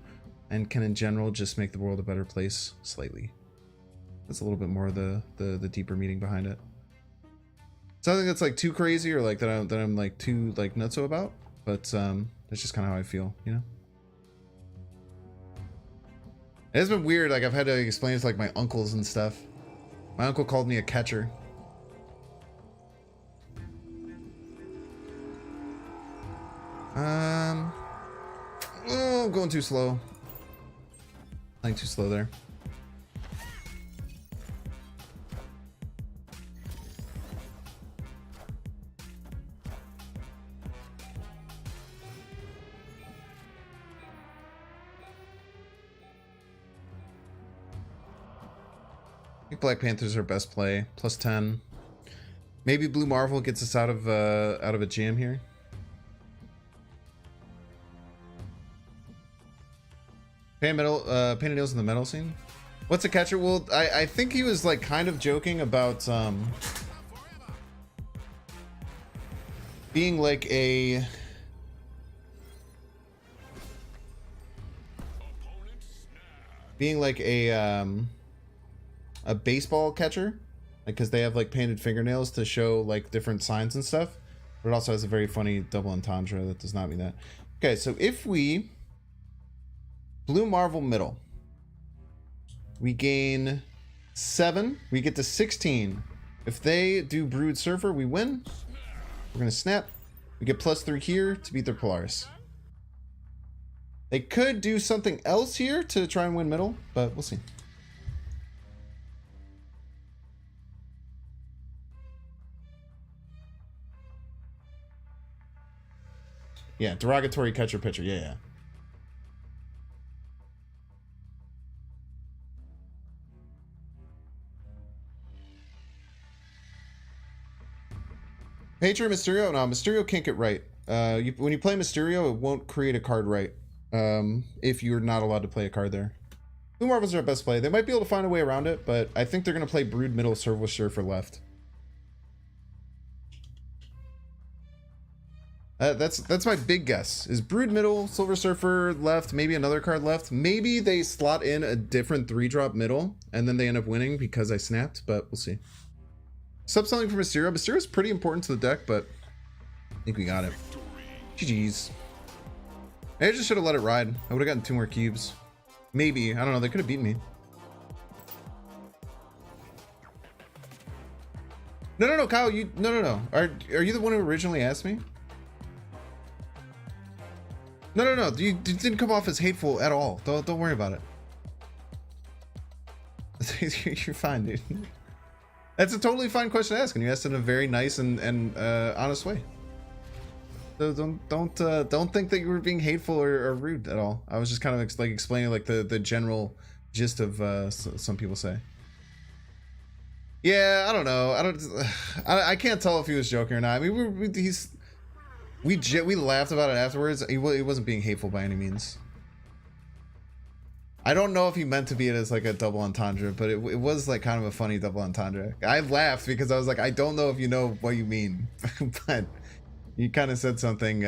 and can in general just make the world a better place slightly. That's a little bit more of the deeper meaning behind it. Something that's like too crazy or like that I'm like too like nutso about, but that's just kind of how I feel, you know. It's been weird, like I've had to explain it to like my uncles and stuff. My uncle called me a catcher. Oh, going too slow. Playing too slow there. I think Black Panther's our best play. Plus 10. Maybe Blue Marvel gets us out of a jam here. Painted nails in the metal scene. What's a catcher? Well, I think he was like kind of joking about being like a baseball catcher, like because they have like painted fingernails to show like different signs and stuff. But it also has a very funny double entendre that does not mean that. Okay, so if we Blue Marvel middle, we gain 7. We get to 16. If they do Brood Surfer, we win. We're gonna snap. We get +3 here to beat their Polaris. They could do something else here to try and win middle, but we'll see. Yeah, derogatory catcher pitcher. Yeah. Patriot Mysterio? No, Mysterio can't get right. When you play Mysterio, it won't create a card right. If you're not allowed to play a card there. Blue Marvel's our best play. They might be able to find a way around it, but I think they're going to play Brood middle, Silver Surfer left. That's my big guess. Is Brood middle, Silver Surfer left, maybe another card left. Maybe they slot in a different 3-drop middle, and then they end up winning because I snapped, but we'll see. Sub-selling for Mysterio. Mysterio's pretty important to the deck, but I think we got it. GG's. I just should have let it ride. I would have gotten 2 more cubes. Maybe. I don't know. They could have beaten me. No, Kyle. No. Are you the one who originally asked me? No. You didn't come off as hateful at all. Don't worry about it. You're fine, dude. That's a totally fine question to ask, and you asked it in a very nice and honest way. So don't think that you were being hateful or rude at all. I was just kind of like explaining like the general gist of some people say. Yeah, I don't know. I can't tell if he was joking or not. I mean, we laughed about it afterwards. He wasn't being hateful by any means. I don't know if he meant to be it as like a double entendre, but it was like kind of a funny double entendre. I laughed because I was like, I don't know if you know what you mean, but you kind of said something.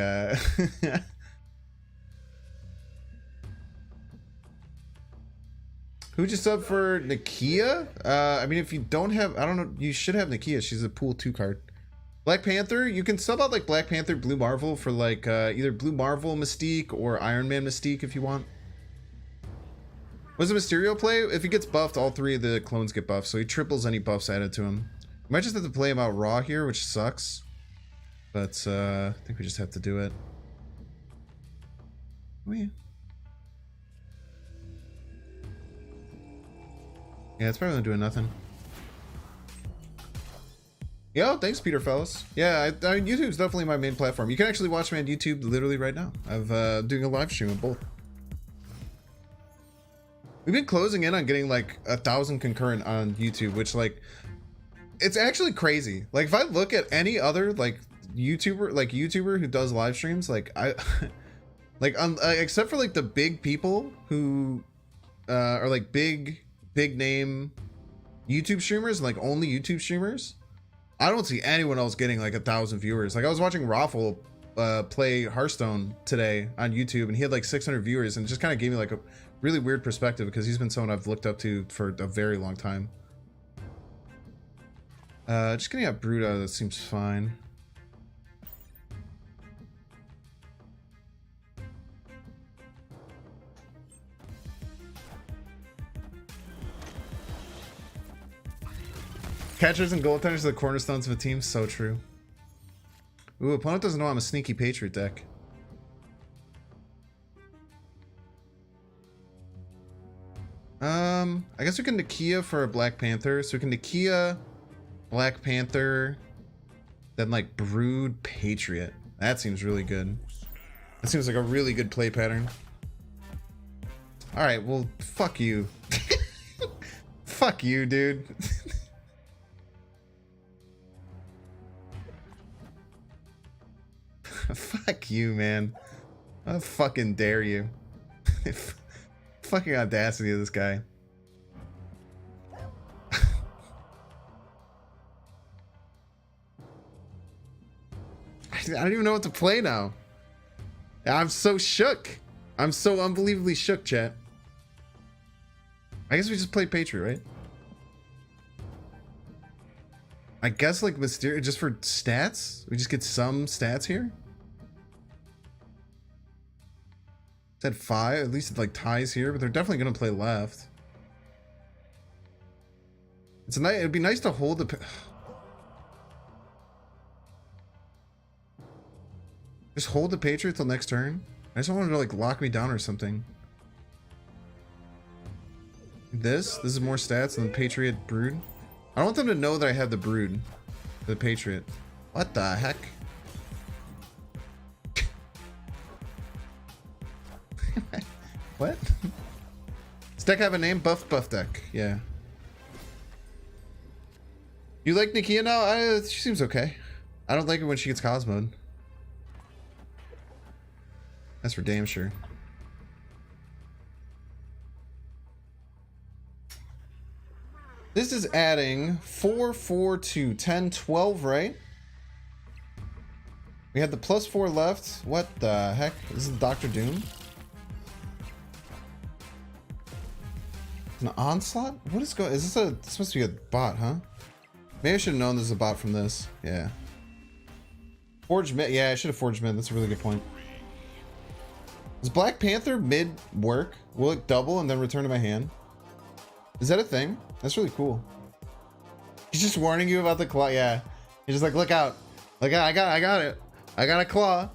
Who just up for Nakia? I mean, if you don't have, I don't know, you should have Nakia. She's a pool 2 card. Black Panther, you can sub out like Black Panther, Blue Marvel for like either Blue Marvel Mystique or Iron Man Mystique if you want. What does the Mysterio play? If he gets buffed, all 3 of the clones get buffed, so he triples any buffs added to him. We might just have to play him out raw here, which sucks. But I think we just have to do it. Oh, yeah. Yeah, it's probably not doing nothing. Yo, thanks, Peter Fellas. Yeah, YouTube's definitely my main platform. You can actually watch me on YouTube literally right now. I'm doing a live stream of both. We've been closing in on getting like 1,000 concurrent on YouTube, which like, it's actually crazy. Like if I look at any other like YouTuber who does live streams, like except for like the big people who are like big name YouTube streamers, like only YouTube streamers, I don't see anyone else getting like 1,000 viewers. Like I was watching Raffle play Hearthstone today on YouTube, and he had like 600 viewers, and it just kind of gave me like a really weird perspective because he's been someone I've looked up to for a very long time. Just getting out Brood out of that seems fine. Catchers and goaltenders are the cornerstones of a team. So true. Ooh, opponent doesn't know I'm a sneaky Patriot deck. I guess we can Nakia for a Black Panther. So we can Nakia, Black Panther, then like Brood Patriot. That seems really good. That seems like a really good play pattern. All right, well, fuck you. Fuck you, dude. Fuck you, man. How fucking dare you? Fucking audacity of this guy. I don't even know what to play now. I'm so shook. I'm so unbelievably shook, chat. I guess we just play Patriot, right? I guess like Mysterio just for stats? We just get some stats here? Said 5, at least it like ties here, but they're definitely gonna play left. It's a nice, it'd be nice to hold the just hold the Patriot till next turn. I just don't want him to like lock me down or something. This is more stats than the Patriot Brood. I don't want them to know that I have the Brood, the Patriot. What the heck? What? Does deck have a name? Buff deck. Yeah. You like Nakia now? She seems okay. I don't like it when she gets Cosmoed. That's for damn sure. This is adding 4, 4 to 10, 12, right? We had the +4 left. What the heck? This is Dr. Doom? An onslaught? What is going? Is this a? It's supposed to be a bot, huh? Maybe I should have known this is a bot from this. Yeah. Forge mid. Yeah, I should have forged mid. That's a really good point. Does Black Panther mid work? Will it double and then return to my hand? Is that a thing? That's really cool. He's just warning you about the claw. Yeah. He's just like, look out. Look out. I got it. I got a claw.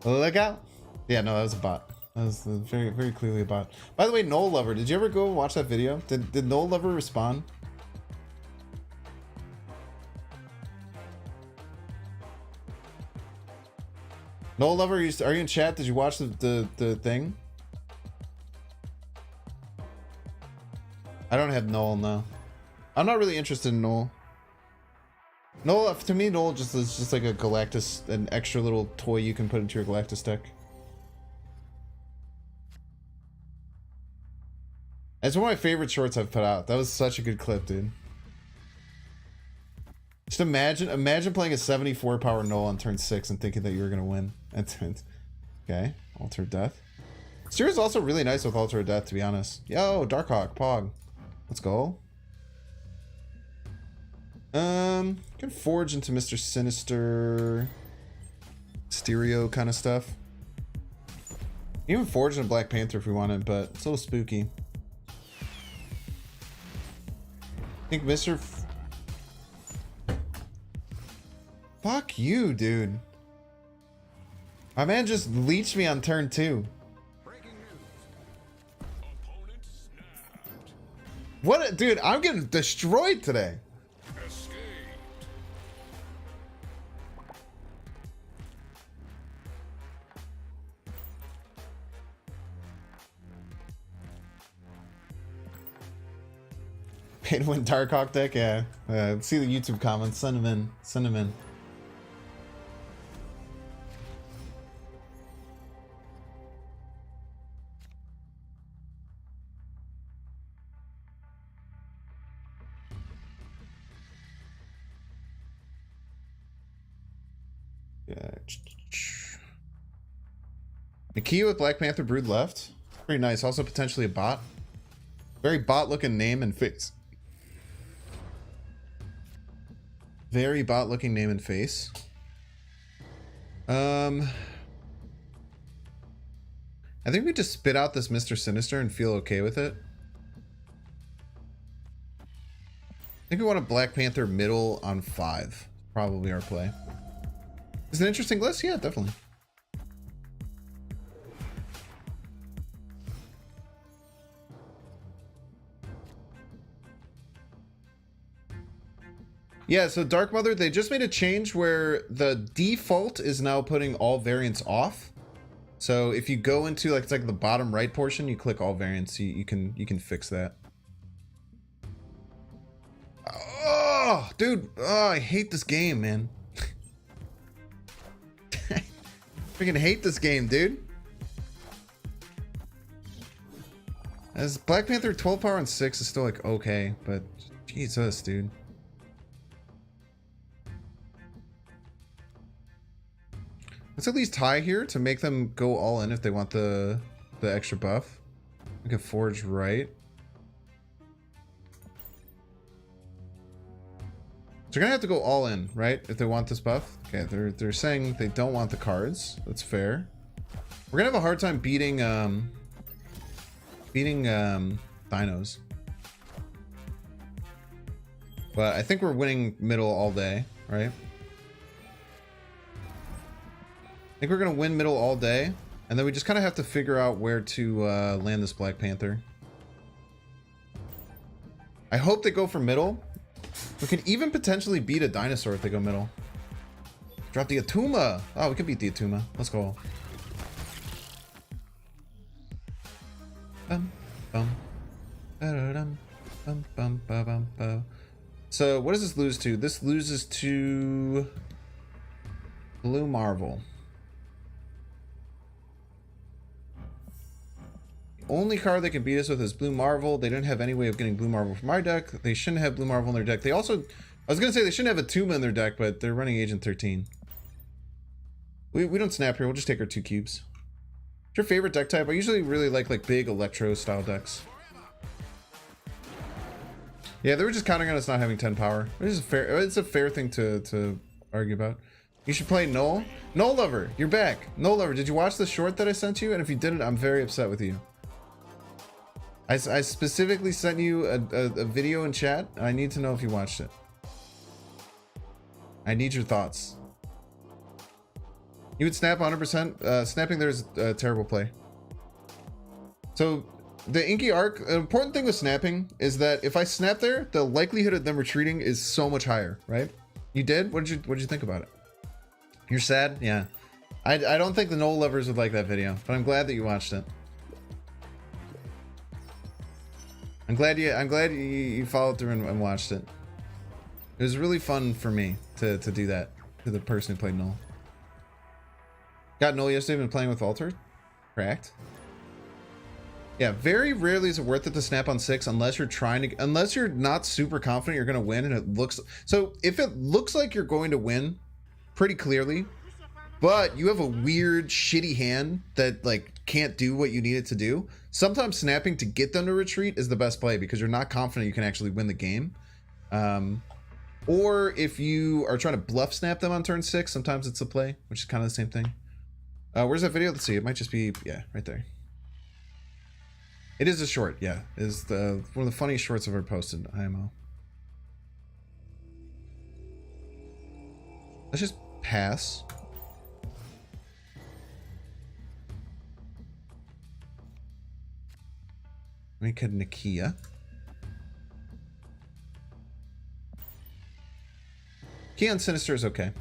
Look out. Yeah, no, that was a bot. That was very, very clearly a bot. By the way, Noel Lover, did you ever go and watch that video? Did Noel Lover respond? Noel Lover, are you in chat? Did you watch the thing? I don't have Noel, no. I'm not really interested in Noel. Noel, to me, Noel is just like a Galactus, an extra little toy you can put into your Galactus deck. It's one of my favorite shorts I've put out. That was such a good clip, dude. Just imagine playing a 74 power Noel on turn 6 and thinking that you were gonna win. Okay, Altar of Death. Steer's also really nice with Altar of Death, to be honest. Yo, Darkhawk, Pog. Let's go. Can forge into Mr. Sinister, Stereo kind of stuff. Even forge in Black Panther if we wanted, but it's a little spooky. I think Mr. Fuck you, dude. My man just leeched me on turn 2. What, dude? I'm getting destroyed today. Pay to win Darkhawk deck, yeah. See the YouTube comments. Send them in. Send them in. Nakia with Black Panther Brood left. Pretty nice. Also potentially a bot. Very bot looking name and face. Very bot looking name and face. I think we just spit out this Mr. Sinister and feel okay with it. I think we want a Black Panther middle on 5. Probably our play. Is it an interesting list? Yeah, definitely. Yeah, so Dark Mother, they just made a change where the default is now putting all variants off. So if you go into like, it's like the bottom right portion, you click all variants, you can fix that. Dude, oh, I hate this game, man. Freaking hate this game, dude. As Black Panther 12 power and 6 is still like okay, but Jesus, dude. Let's at least tie here to make them go all in if they want the extra buff. We can forge right. So they're gonna have to go all in, right? If they want this buff. Okay, they're saying they don't want the cards. That's fair. We're gonna have a hard time beating dinos. But I think we're winning middle all day, right? I think we're gonna win middle all day, and then we just kind of have to figure out where to land this Black Panther. I hope they go for middle. We can even potentially beat a dinosaur if they go middle. Drop the Atuma. Oh, we can beat the Atuma. Let's go. So what does this lose to? This loses to Blue Marvel. Only card they can beat us with is Blue Marvel. They don't have any way of getting Blue Marvel from our deck. They shouldn't have Blue Marvel in their deck. They also, I was gonna say they shouldn't have a Tuma in their deck, but they're running Agent 13. We don't snap here. We'll just take our 2 cubes. What's your favorite deck type? I usually really like big Electro style decks. Yeah, they were just counting on us not having 10 power. It's a fair thing to argue about. You should play Null. Null Lover, you're back. Null Lover, did you watch the short that I sent you? And if you didn't, I'm very upset with you. I specifically sent you a video in chat, and I need to know if you watched it. I need your thoughts. You would snap 100%. Snapping there is a terrible play. So the Inky Arc, an important thing with snapping is that if I snap there, the likelihood of them retreating is so much higher, right? You did? What did you think about it? You're sad? Yeah. I don't think the Null lovers would like that video, but I'm glad that you watched it. I'm glad you followed through and watched it. It was really fun for me to do that to the person who played Null. Got Null yesterday, been playing with Alter. Cracked. Yeah, very rarely is it worth it to snap on 6 unless you're not super confident you're gonna win and it looks so if it looks like you're going to win pretty clearly, but you have a weird shitty hand that like can't do what you need it to do, sometimes snapping to get them to retreat is the best play because you're not confident you can actually win the game. Or if you are trying to bluff snap them on turn 6, sometimes it's a play, which is kind of the same thing. Where's that video? Let's see. It might just be, yeah, right there. It is a short, yeah. It is one of the funniest shorts I've ever posted, IMO. Let's just pass. We could Nakia. Key on Sinister is okay.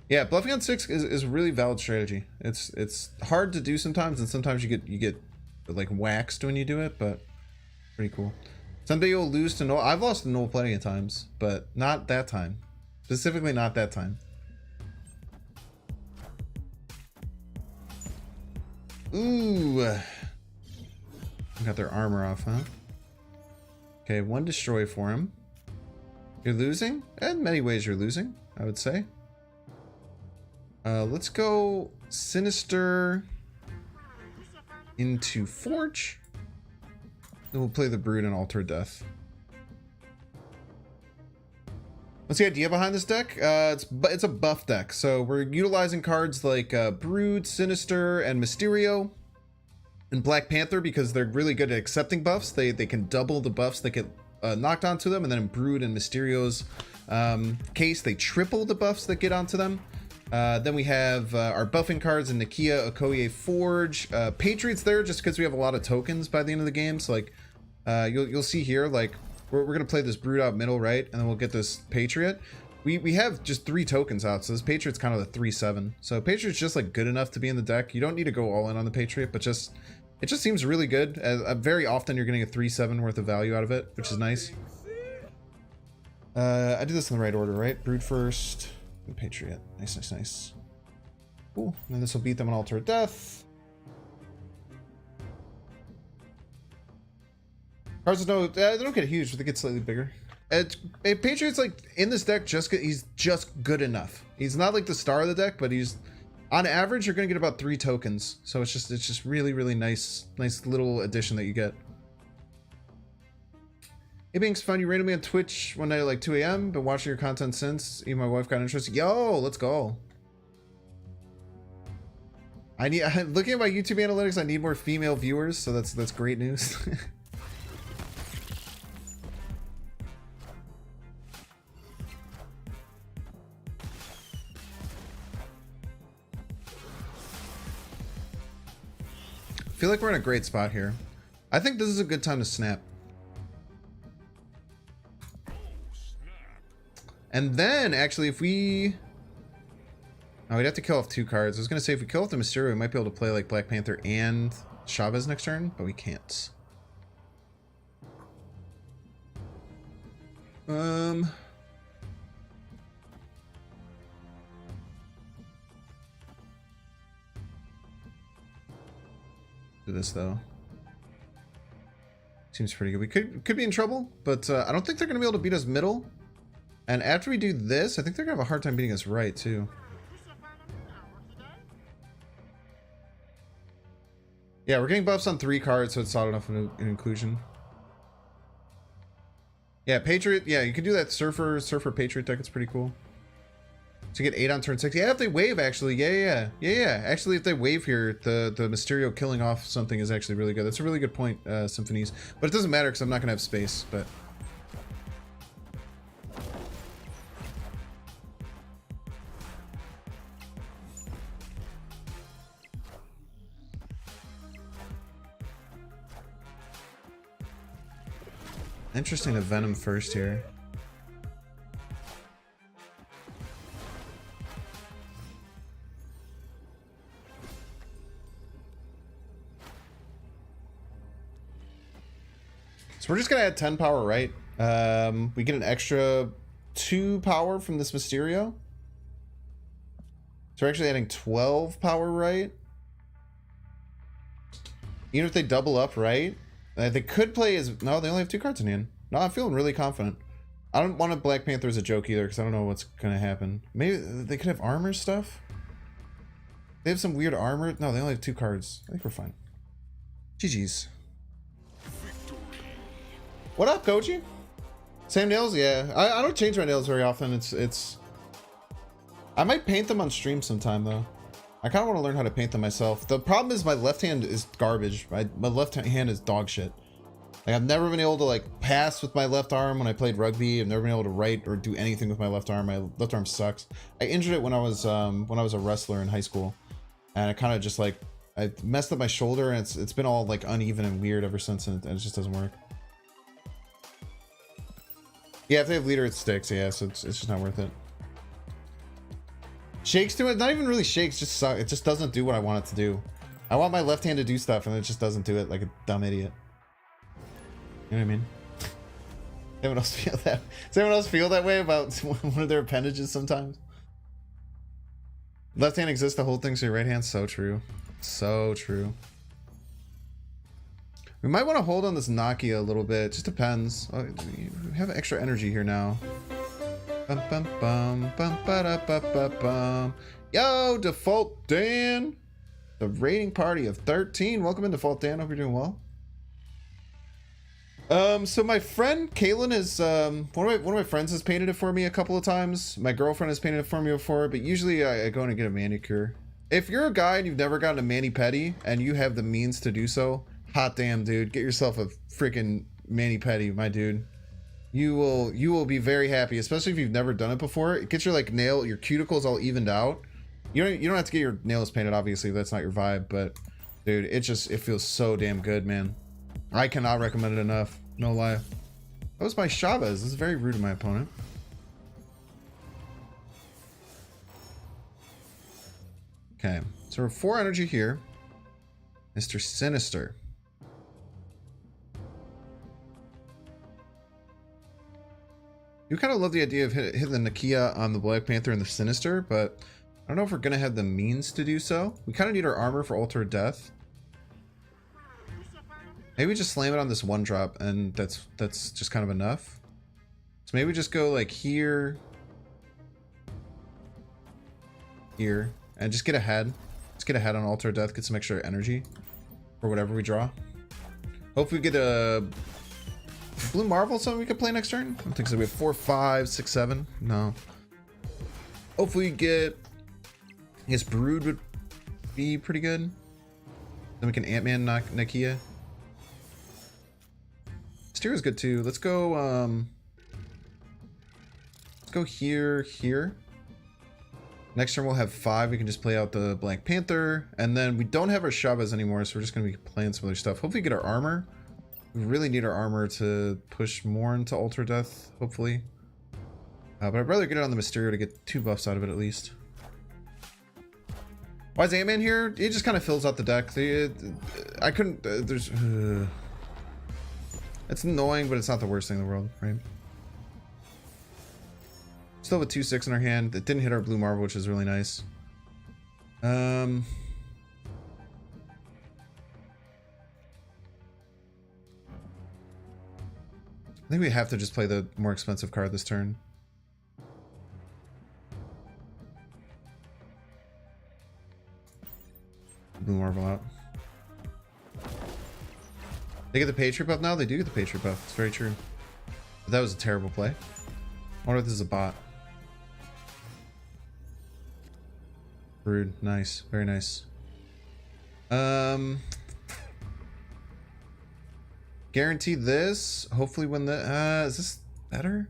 Yeah, bluffing on 6 is a really valid strategy. It's hard to do sometimes, and sometimes you get like waxed when you do it, but pretty cool. Someday you'll lose to Null. I've lost to Null plenty of times, but not that time. Specifically not that time. Ooh. Got their armor off, huh? Okay, 1 destroy for him. You're losing? In many ways you're losing, I would say. Let's go Sinister into Forge. Then we'll play the Brood and Alter Death. What's the idea behind this deck? It's a buff deck, so we're utilizing cards like Brood, Sinister, and Mysterio, and Black Panther because they're really good at accepting buffs. They can double the buffs that get knocked onto them, and then in Brood and Mysterio's case, they triple the buffs that get onto them. Then we have our buffing cards in Nakia, Okoye, Forge, Patriots there just because we have a lot of tokens by the end of the game. So like you'll see here, like we're gonna play this Brood out middle, right, and then we'll get this Patriot. We have just 3 tokens out, so this Patriot's kind of the 3/7. So Patriot's just like good enough to be in the deck. You don't need to go all in on the Patriot, but it just seems really good. Very often you're getting a 3/7 worth of value out of it, which is nice. I do this in the right order, right? Brood first, and Patriot. Nice, nice, nice. Cool. And then this will beat them on Altar of Death. Cards no, they don't get huge, but they get slightly bigger. Patriot's like in this deck, he's just good enough. He's not like the star of the deck, but he's on average you're gonna get about 3 tokens. So it's just really, really nice little addition that you get. Hey Binks, found you randomly on Twitch one night at like 2 a.m. Been watching your content since. Even my wife got interested. Yo, let's go. Looking at my YouTube analytics, I need more female viewers, so that's great news. I feel like we're in a great spot here. I think this is a good time to snap. And then, actually, if we... Oh, we'd have to kill off 2 cards. I was going to say, if we kill off the Mysterio, we might be able to play, like, Black Panther and Chavez next turn, but we can't. Do this, though. Seems pretty good. We could be in trouble, but I don't think they're going to be able to beat us middle. And after we do this, I think they're going to have a hard time beating us right, too. Yeah, we're getting buffs on 3 cards, so it's solid enough in inclusion. Yeah, Patriot. Yeah, you can do that Surfer Patriot deck. It's pretty cool. To get 8 on turn 6. Yeah, if they wave, actually. Yeah. Actually, if they wave here, the Mysterio killing off something is actually really good. That's a really good point, Symphonies. But it doesn't matter because I'm not going to have space, but... Interesting to Venom first here. So we're just gonna add 10 power, right? We get an extra 2 power from this Mysterio. So we're actually adding 12 power, right? Even if they double up, right? They could play as... No, they only have 2 cards in hand. No, I'm feeling really confident. I don't want a Black Panther as a joke either, because I don't know what's going to happen. Maybe they could have armor stuff? They have some weird armor? No, they only have 2 cards. I think we're fine. GG's. What up, Koji? Same nails? Yeah. I don't change my nails very often. It's... I might paint them on stream sometime, though. I kind of want to learn how to paint them myself. The problem is my left hand is garbage. My left hand is dog shit. Like, I've never been able to, like, pass with my left arm when I played rugby. I've never been able to write or do anything with my left arm. My left arm sucks. I injured it when I was a wrestler in high school. And I kind of just, like, I messed up my shoulder, and it's been all, like, uneven and weird ever since, and it just doesn't work. Yeah, if they have leader, it sticks, yeah, so it's just not worth it. Shakes to it, not even really shakes, just suck. It just doesn't do what I want it to do. I want my left hand to do stuff, and it just doesn't do it like a dumb idiot. You know what I mean? Anyone else feel that? Does anyone else feel that way about one of their appendages sometimes? Left hand exists, the whole thing, so your right hand's so true. So true. We might want to hold on this Nakia a little bit. It just depends. Oh, we have extra energy here now. Bum, bum, bum, bum, ba, da, ba, ba, bum. Yo, Default Dan. The rating party of 13. Welcome in, Default Dan. Hope you're doing well. So my friend Kaylin is one of my friends has painted it for me a couple of times. My girlfriend has painted it for me before, but usually I go in and get a manicure. If you're a guy and you've never gotten a mani-pedi and you have the means to do so, hot damn, dude, get yourself a freaking mani-pedi, my dude. You will be very happy, especially if you've never done it before. It gets your like your cuticles all evened out. You don't have to get your nails painted, obviously, that's not your vibe, but dude, it feels so damn good, man. I cannot recommend it enough. No lie. That was my Chavez. This is very rude to my opponent. Okay, so we're 4 energy here. Mr. Sinister. You kind of love the idea of hitting the Nakia on the Black Panther and the Sinister, but I don't know if we're gonna have the means to do so. We kind of need our armor for Altar of Death. Maybe just slam it on this one drop, and that's just kind of enough. So maybe just go like here, here, and just get ahead. Just get ahead on Altar of Death, get some extra energy for whatever we draw. Hopefully we get a Blue Marvel, something we could play next turn. I don't think so. We have 4, 5, 6, 7. No. Hopefully we get, I guess Brood would be pretty good. Then we can Ant-Man knock Nakia. Steer is good too. Let's go here, here. Next turn we'll have 5. We can just play out the Black Panther. And then we don't have our Shabas anymore, so we're just going to be playing some other stuff. Hopefully get our armor. We really need our armor to push more into Altar Death, hopefully. But I'd rather get it on the Mysterio to get 2 buffs out of it at least. Why is Ant-Man here? It just kind of fills out the deck. I couldn't... there's... it's annoying, but it's not the worst thing in the world, right? Still have a 2/6 in our hand. It didn't hit our Blue Marble, which is really nice. I think we have to just play the more expensive card this turn. Blue Marble out. They get the Patriot buff now? They do get the Patriot buff. It's very true. But that was a terrible play. I wonder if this is a bot. Rude. Nice. Very nice. Guarantee this. Hopefully when the... is this better?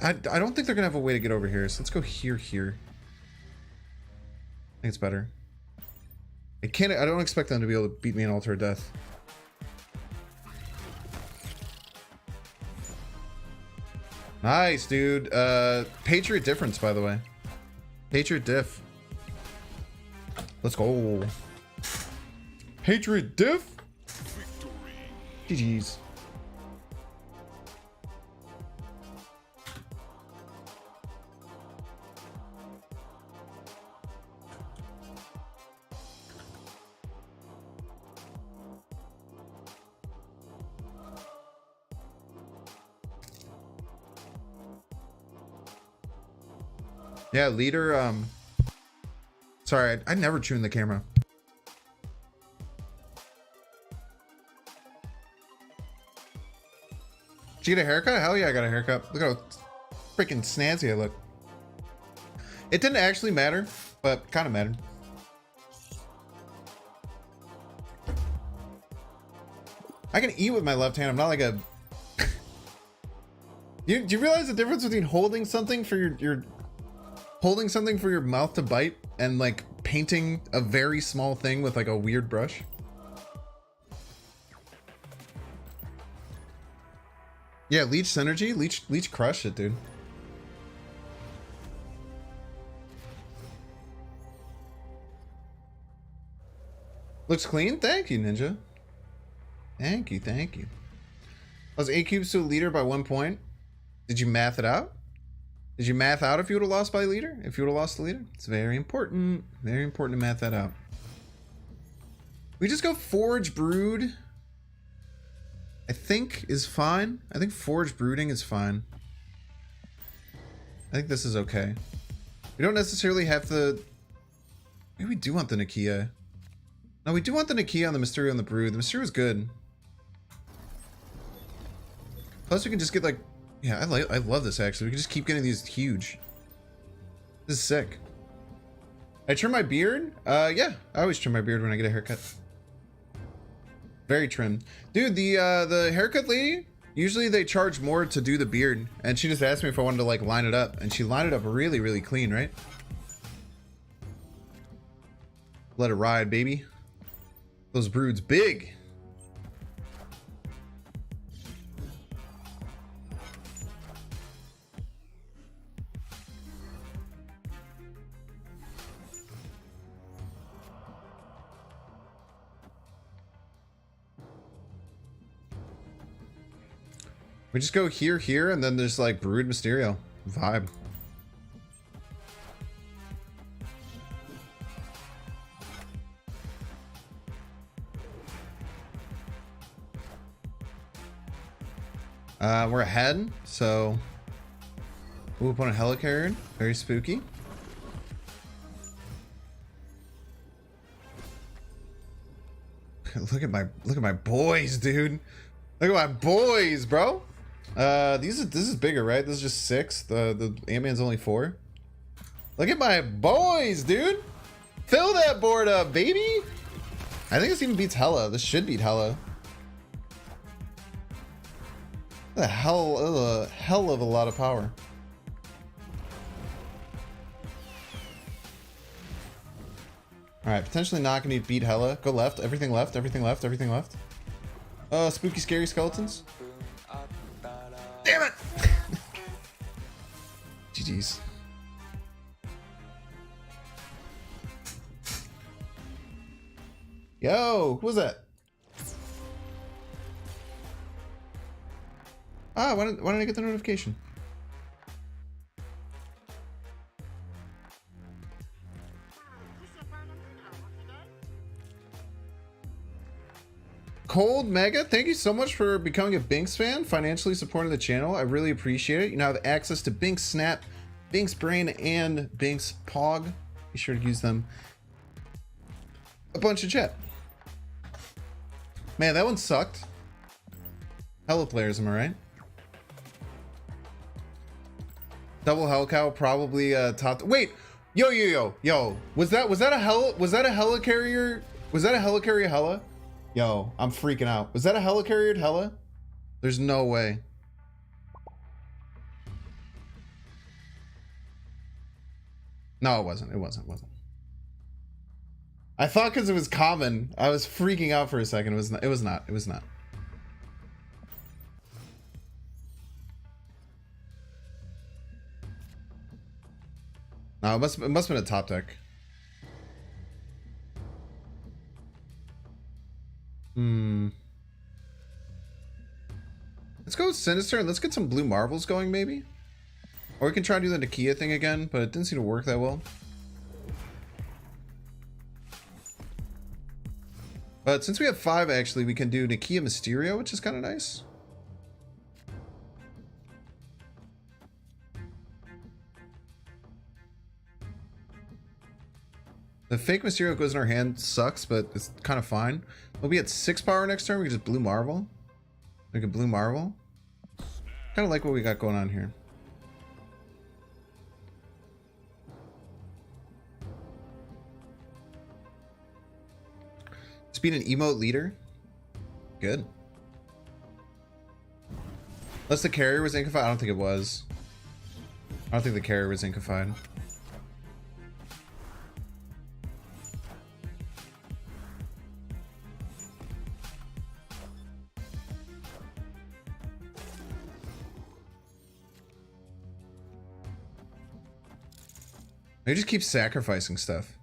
I don't think they're going to have a way to get over here. So let's go here, here. I think it's better. I don't expect them to be able to beat me in Altar of Death. Nice, dude. Patriot difference, by the way. Patriot diff. Let's go. Patriot diff. GG's. Yeah, leader, sorry, I never tune the camera. Did you get a haircut? Hell yeah, I got a haircut. Look how freaking snazzy I look. It didn't actually matter, but kind of mattered. I can eat with my left hand. I'm not like a... Do you realize the difference between holding something for your holding something for your mouth to bite and like painting a very small thing with like a weird brush? Yeah, Leech Synergy, Leech crushed it, dude. Looks clean? Thank you, Ninja. Thank you, thank you. I was 8 cubes to a leader by 1 point. Did you math it out? Did you math out if you would have lost by leader? If you would have lost the leader? It's very important. Very important to math that out. We just go Forge Brood. I think is fine. I think Forge Brooding is fine. I think this is okay. We don't necessarily have to... Maybe we do want the Nakia. No, we do want the Nakia on the Mysterio and the Brood. The Mysterio is good. Plus we can just get like... Yeah, I love this actually. We can just keep getting these huge. This is sick. I trim my beard? Yeah, I always trim my beard when I get a haircut. Very trim. Dude, the haircut lady, usually they charge more to do the beard. And she just asked me if I wanted to like line it up. And she lined it up really, really clean, right? Let it ride, baby. Those broods big. We just go here, and then there's like Brood Mysterio. Vibe. We're ahead, so ooh, opponent helicarrier. Very spooky. Look at my boys, dude. Look at my boys, bro. This is bigger, right? This is just 6. The Ant-Man's only 4. Look at my boys, dude. Fill that board up, baby. I think this even beats Hella. This should beat Hella. The hell of a lot of power. Alright, potentially not gonna beat Hella. Go left, everything left, everything left, everything left. Spooky scary skeletons. Damn it! GG's. Yo, who was that? Ah, why didn't I get the notification? Cold Mega, thank you so much for becoming a Binks fan, financially supporting the channel. I really appreciate it. You now have access to Binks Snap, Binks Brain, and Binks Pog. Be sure to use them a bunch of chat. Man, that one sucked. Hella players, am I right? Double Hellcow, probably top. Wait, yo. Was that a helicarrier? Was that a helicarrier Hella? Yo, I'm freaking out. Was that a helicarrier Hella? There's no way. No, it wasn't. It wasn't. I thought because it was common. I was freaking out for a second. It was not. It was not. It was not. No, it must have been a top deck. Let's go with Sinister and let's get some blue marbles going, maybe. Or we can try to do the Nakia thing again, but it didn't seem to work that well. But since we have 5, actually, we can do Nakia Mysterio, which is kind of nice. The fake Mysterio goes in our hand, sucks, but it's kind of fine. We'll be at 6 power next turn. We can just Blue Marvel. We can Blue Marvel. Kind of like what we got going on here. Speed an emote leader. Good. Unless the carrier was inkified. I don't think it was. I don't think the carrier was inkified. They just keep sacrificing stuff.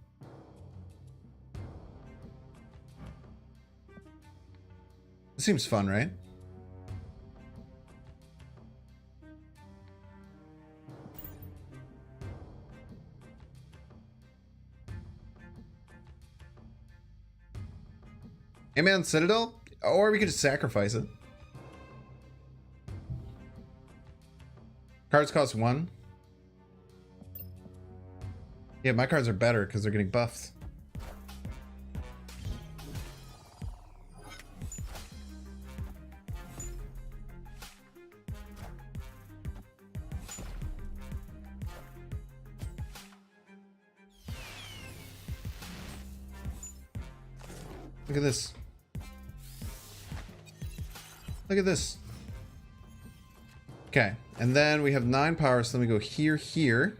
This seems fun, right? Ant-Man Citadel? Or we could just sacrifice it. Cards cost 1. Yeah, my cards are better because they're getting buffed. Look at this. Look at this. Okay, and then we have 9 power, so then we go here.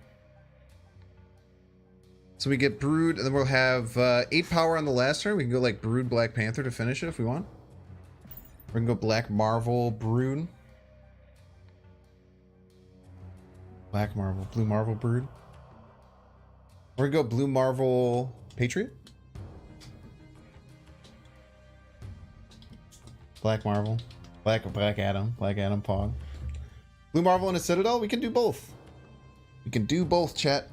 So we get Brood, and then we'll have 8 power on the last turn. We can go like Brood Black Panther to finish it if we want. We can go Black Marvel Brood. Black Marvel, Blue Marvel Brood. We're gonna go Blue Marvel Patriot. Black Marvel Black Adam Pog. Blue Marvel and a Citadel? We can do both. We can do both, chat.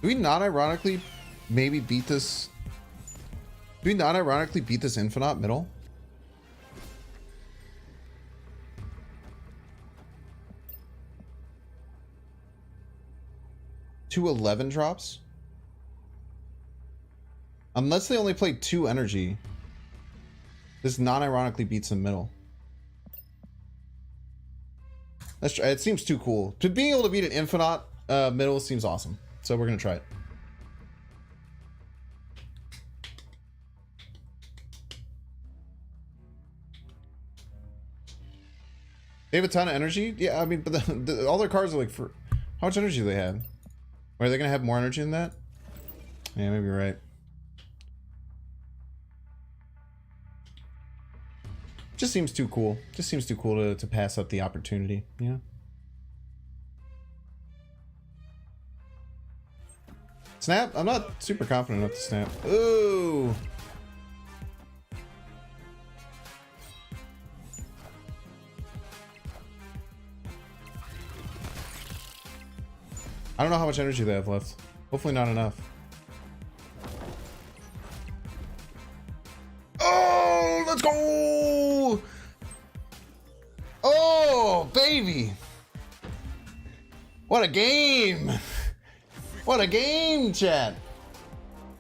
Do we not ironically maybe beat this? Do we not ironically beat this Infinite middle? Two 11 drops? Unless they only played 2 energy. This non-ironically beats the middle. Let's try. It seems too cool. To being able to beat an Infinite middle seems awesome. So we're gonna try it. They have a ton of energy. Yeah, I mean, but all their cards are like for how much energy do they have? Or are they gonna have more energy than that? Yeah, maybe you're right. Just seems too cool. Just seems too cool to pass up the opportunity. Yeah. Snap? I'm not super confident enough to snap. Ooh. I don't know how much energy they have left. Hopefully not enough. Oh, let's go! Oh, baby! What a game! What a game, chat!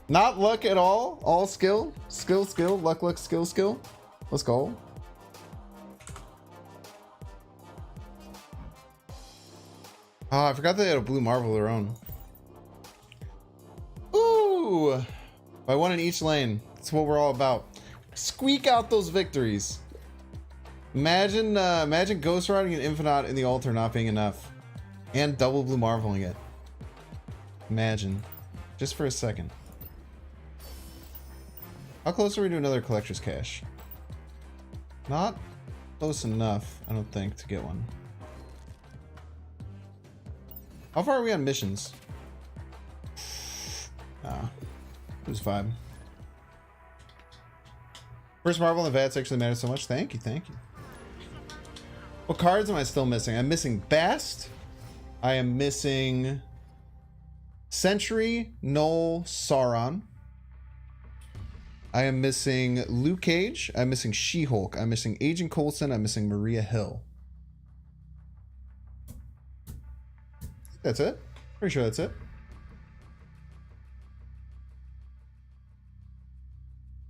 Not luck at all. All skill. Skill, skill. Luck, luck, skill, skill. Let's go. Oh, I forgot they had a blue marvel of their own. Ooh! By one in each lane. That's what we're all about. Squeak out those victories. Imagine Ghost Riding an Infinite in the altar not being enough. And double blue marveling it. Imagine. Just for a second. How close are we to another collector's cache? Not close enough, I don't think, to get one. How far are we on missions? Ah, who's vibe? First Marvel and Vats actually matter so much. Thank you, thank you. What cards am I still missing? I'm missing Bast. I am missing Sentry, Null, Sauron. I am missing Luke Cage. I'm missing She-Hulk. I'm missing Agent Coulson. I'm missing Maria Hill. That's it? Pretty sure that's it.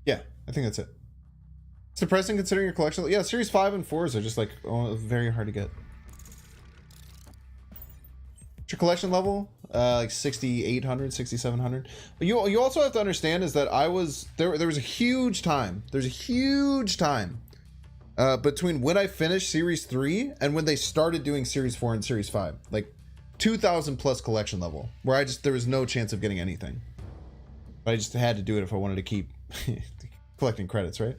Yeah, I think that's it. It's depressing considering your collection. Yeah, Series 5 and 4s are just like very hard to get. What's your collection level? Like 6,800, 6,700. But you also have to understand is that there was a huge time. There's a huge time between when I finished Series 3 and when they started doing Series 4 and Series 5. Like 2,000 plus collection level, where there was no chance of getting anything. But I just had to do it if I wanted to keep collecting credits, right?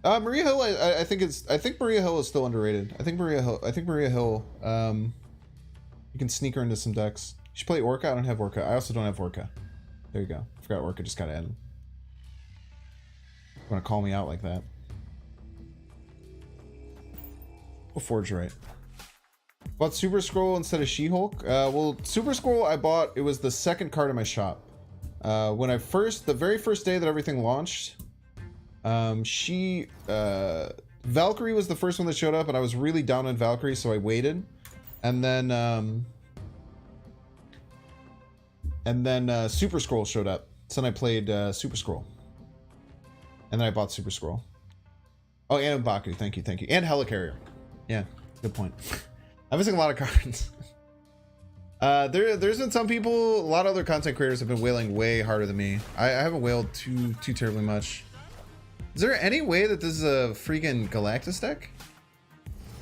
Maria Hill, I think Maria Hill is still underrated. I think Maria Hill, you can sneak her into some decks. You should play Orca. I don't have Orca. I also don't have Orca. There you go. Forgot Orca just got added. You want to call me out like that? We'll forge right. Bought Super Scroll instead of She-Hulk. Well, Super Scroll I bought. It was the second card in my shop. When the very first day that everything launched, Valkyrie was the first one that showed up, and I was really down on Valkyrie, so I waited. And then Super Scroll showed up. So then I played Super Scroll. And then I bought Super Scroll. Oh, and Baku. Thank you, thank you. And Helicarrier. Yeah, good point. I'm missing a lot of cards. There's been some people, a lot of other content creators have been whaling way harder than me. I haven't whaled too terribly much. Is there any way that this is a freaking Galactus deck?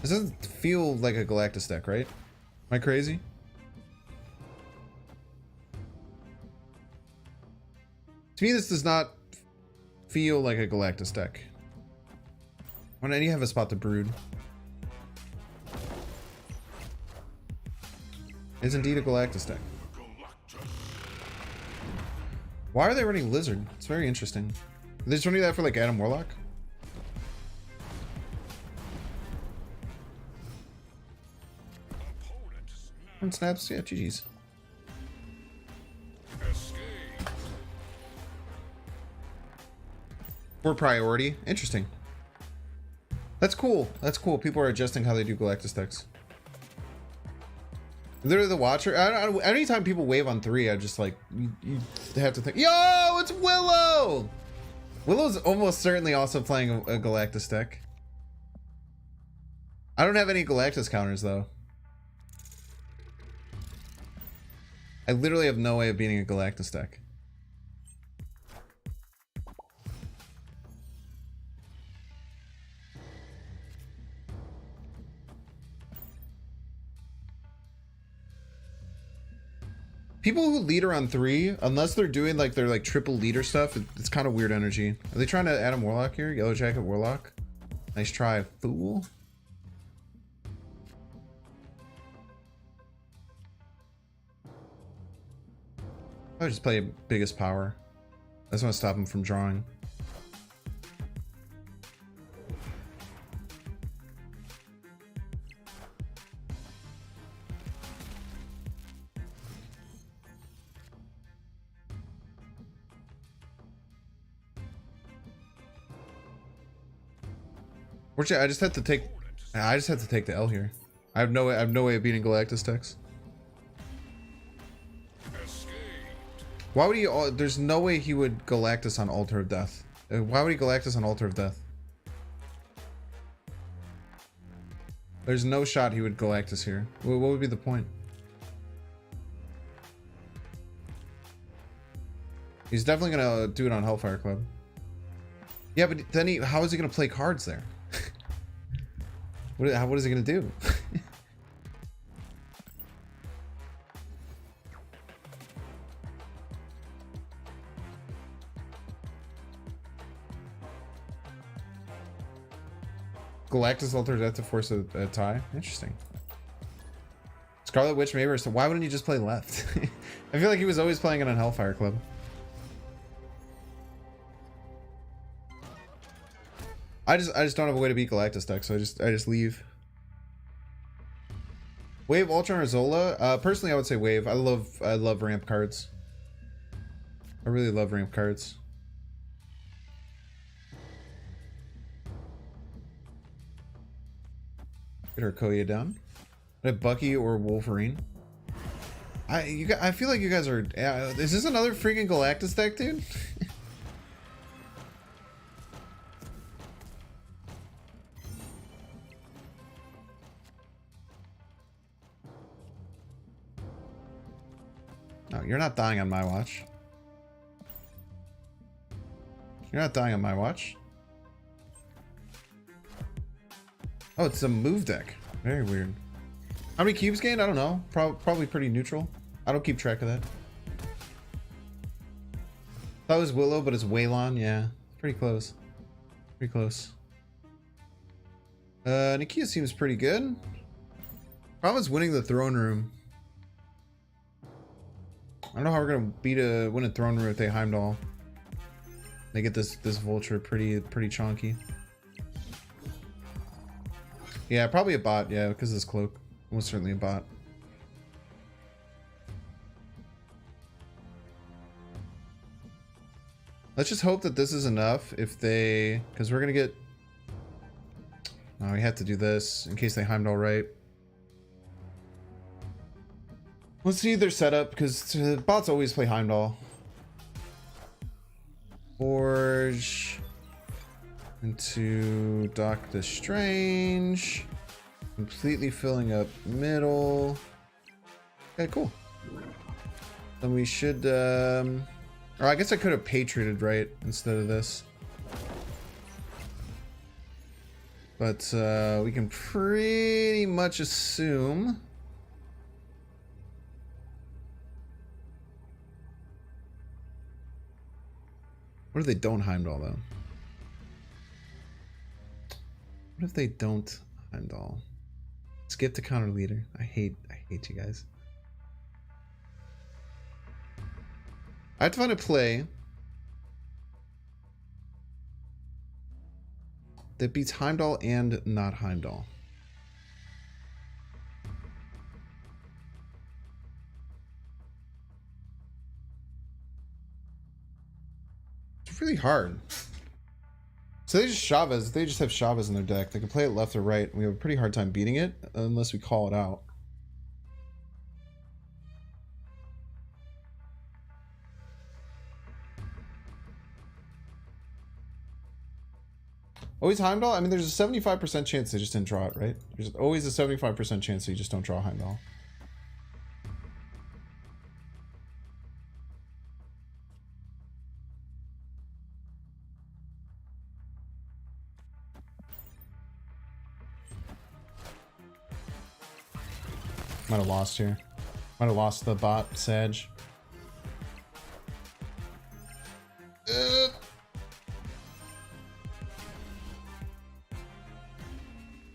This doesn't feel like a Galactus deck, right? Am I crazy? To me, this does not feel like a Galactus deck. When I need to have a spot to brood. Is indeed a Galactus deck. Why are they running Lizard? It's very interesting. Are they just running that for like Adam Warlock? And snaps, yeah, GG's. For priority, interesting. That's cool. That's cool. People are adjusting how they do Galactus decks. Literally the Watcher. Anytime people wave on 3, I just like you have to think. Yo, it's Willow. Willow's almost certainly also playing a Galactus deck. I don't have any Galactus counters though. I literally have no way of beating a Galactus deck. People who leader on 3, unless they're doing like their like triple leader stuff, it's kind of weird energy. Are they trying to Adam Warlock here? Yellow Jacket Warlock. Nice try, fool. I would just play biggest power. I just want to stop him from drawing. Fortunately, I just have to take the L here. I have no way of beating Galactus decks. Why would he? There's no way he would Galactus on Altar of Death. Why would he Galactus on Altar of Death? There's no shot he would Galactus here. What would be the point? He's definitely gonna do it on Hellfire Club. Yeah, but then how is he gonna play cards there? What is he gonna do? Galactus Altar Death to force a tie? Interesting. Scarlet Witch maybe, so why wouldn't he just play left? I feel like he was always playing it on Hellfire Club. I just don't have a way to beat Galactus deck, so I just leave. Wave, Ultron, or Zola? Personally, I would say Wave. I love ramp cards. I really love ramp cards. Get her Koya down. Bucky or Wolverine. I feel like you guys are. Is this another freaking Galactus deck, dude? No, you're not dying on my watch. You're not dying on my watch. Oh, it's a move deck. Very weird. How many cubes gained? I don't know. Probably pretty neutral. I don't keep track of that. That was Willow, but it's Waylon. Yeah, pretty close. Pretty close. Nakia seems pretty good. Problem is winning the throne room. I don't know how we're gonna win a throne room if they Heimdall. They get this vulture pretty chonky. Yeah, probably a bot. Yeah, because of this cloak. Almost certainly a bot. Let's just hope that this is enough if they, because we're gonna get. Oh, we have to do this in case they Heimdall right. Let's see their setup, because bots always play Heimdall. Forge into Doctor Strange. Completely filling up middle. Okay, cool. Then we should, or I guess I could have Patrioted right instead of this. But we can pretty much assume. What if they don't Heimdall though? What if they don't Heimdall? Skip to counter leader. I hate you guys. I have to find a play that beats Heimdall and not Heimdall. It's really hard. So they just Chavez. They just have Chavez in their deck. They can play it left or right. We have a pretty hard time beating it unless we call it out. Always Heimdall? I mean, there's a 75% chance they just didn't draw it, right? There's always a 75% chance that you just don't draw Heimdall. Might have lost here. Might have lost the bot, Sag.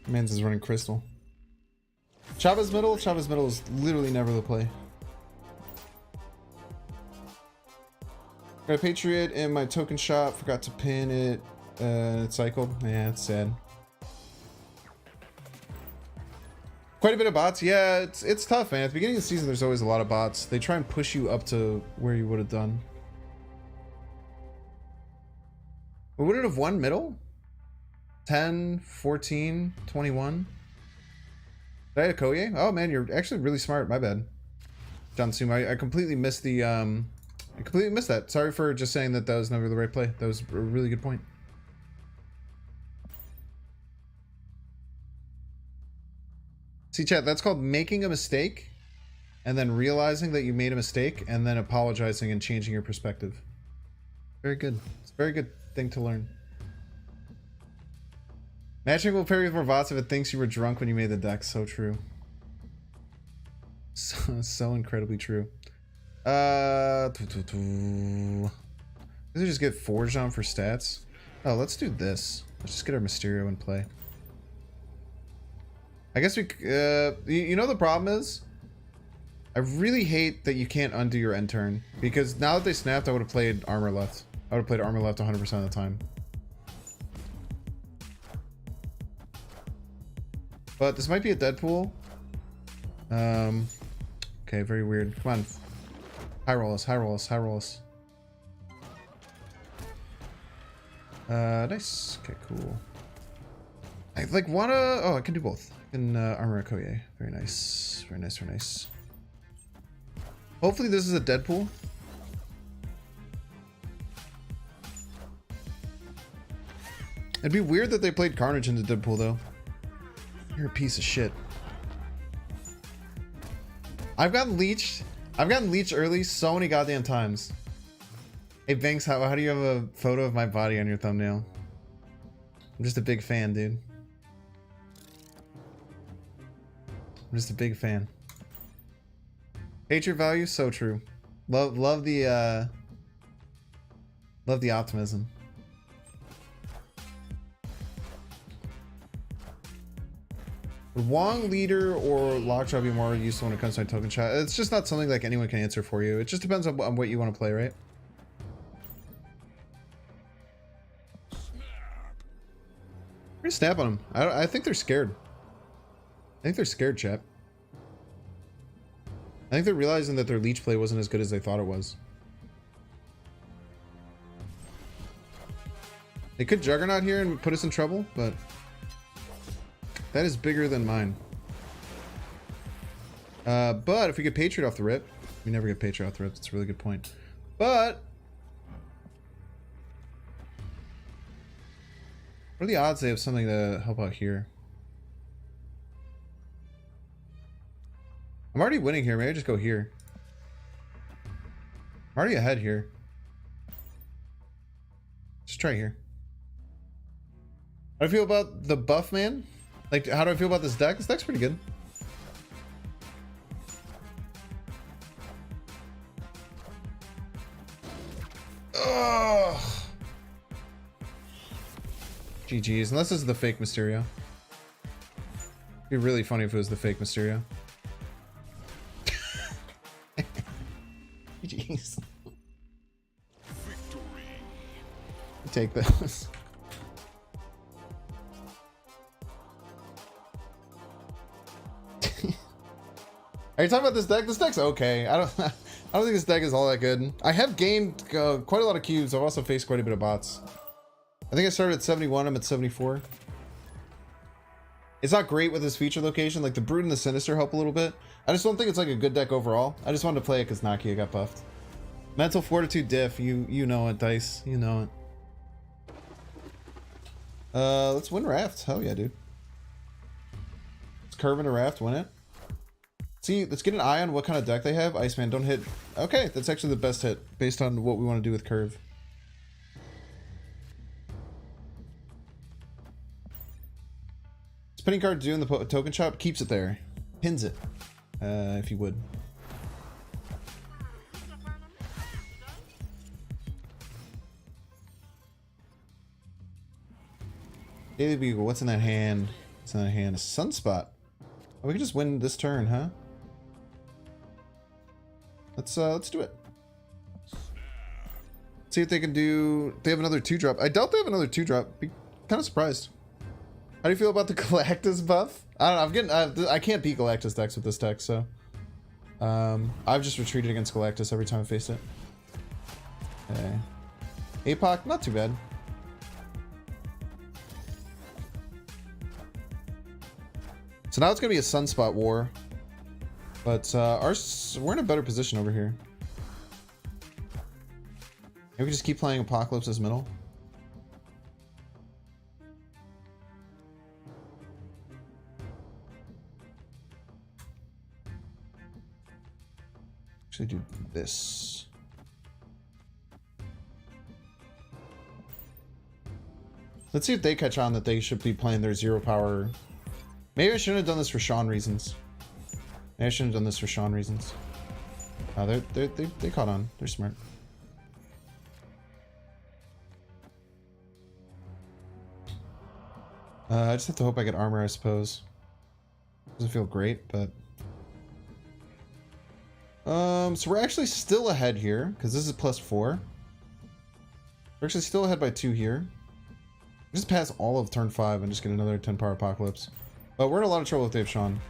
Mans is running Crystal. Chavez middle? Chavez middle is literally never the play. Got a Patriot in my token shop. Forgot to pin it. It cycled. Yeah, it's sad. Quite a bit of bots. Yeah, it's tough, man. At the beginning of the season, there's always a lot of bots. They try and push you up to where you would have done. We would it have won middle? 10, 14, 21. Did I have Koye? Oh man, you're actually really smart. My bad. John Suma. I completely missed the I completely missed that. Sorry for just saying that was never the right play. That was a really good point. See, chat, that's called making a mistake and then realizing that you made a mistake and then apologizing and changing your perspective. Very good. It's a very good thing to learn. Matching will pair you with more bots if it thinks you were drunk when you made the deck. So true. So incredibly true. Does it just get forged on for stats? Oh, let's do this. Let's just get our Mysterio in play. I guess we, you know the problem is? I really hate that you can't undo your end turn. Because now that they snapped, I would have played armor left. I would have played armor left 100% of the time. But this might be a Deadpool. Okay, very weird. Come on. High roll us, high roll us, high roll us. Nice. Okay, cool. I like wanna... Oh, I can do both. I can armor a Koye. Very nice. Very nice, very nice. Hopefully this is a Deadpool. It'd be weird that they played Carnage into Deadpool, though. You're a piece of shit. I've gotten leeched. I've gotten leeched early so many goddamn times. Hey Banks, how do you have a photo of my body on your thumbnail? I'm just a big fan, dude. I'm just a big fan. Patriot value, so true. Love the optimism. Would Wong leader or Lockjaw be more useful when it comes to my token shot? It's just not something like anyone can answer for you. It just depends on what you want to play, right? We're gonna snap on them. I think they're scared. I think they're scared, chap. I think they're realizing that their leech play wasn't as good as they thought it was. They could Juggernaut here and put us in trouble, but that is bigger than mine. But if we get Patriot off the rip, we never get Patriot off the rip. That's a really good point. But what are the odds they have something to help out here? I'm already winning here. Maybe I just go here. I'm already ahead here. Just try here. How do I feel about the buff, man? Like, how do I feel about this deck? This deck's pretty good. Ugh. GG's. Unless this is the fake Mysterio. It'd be really funny if it was the fake Mysterio. GG's. Victory. Take those. Are you talking about this deck? This deck's okay. I don't think this deck is all that good. I have gained quite a lot of cubes. I've also faced quite a bit of bots. I think I started at 71. I'm at 74. It's not great with this feature location. Like the Brood and the Sinister help a little bit. I just don't think it's like a good deck overall. I just wanted to play it because Nakia got buffed. Mental Fortitude diff. You know it, Dice. You know it. Let's win Raft. Hell yeah, dude. Let's curve into Raft. Win it. See, let's get an eye on what kind of deck they have. Iceman, don't hit. Okay, that's actually the best hit based on what we want to do with curve. Spinning card doing the token shop keeps it there. Pins it, if you would. Daily Bugle, what's in that hand? What's in that hand? A Sunspot. Oh, we can just win this turn, huh? Let's do it. See if they can do. They have another 2-drop. I doubt they have another 2-drop. Be kind of surprised. How do you feel about the Galactus buff? I don't know. I'm getting. I can't beat Galactus decks with this deck, so I've just retreated against Galactus every time I faced it. Okay. APOC, not too bad. So now it's gonna be a Sunspot war. But we're in a better position over here. Maybe we just keep playing Apocalypse as middle. Actually do this. Let's see if they catch on that they should be playing their 0 power. Maybe I shouldn't have done this for Sean reasons. Maybe I shouldn't have done this for Sean reasons. They caught on. They're smart. I just have to hope I get armor, I suppose. Doesn't feel great, but... so we're actually still ahead here, because this is +4. We're actually still ahead by 2 here. Just pass all of turn 5 and just get another 10 power Apocalypse. But we're in a lot of trouble if they have Sean.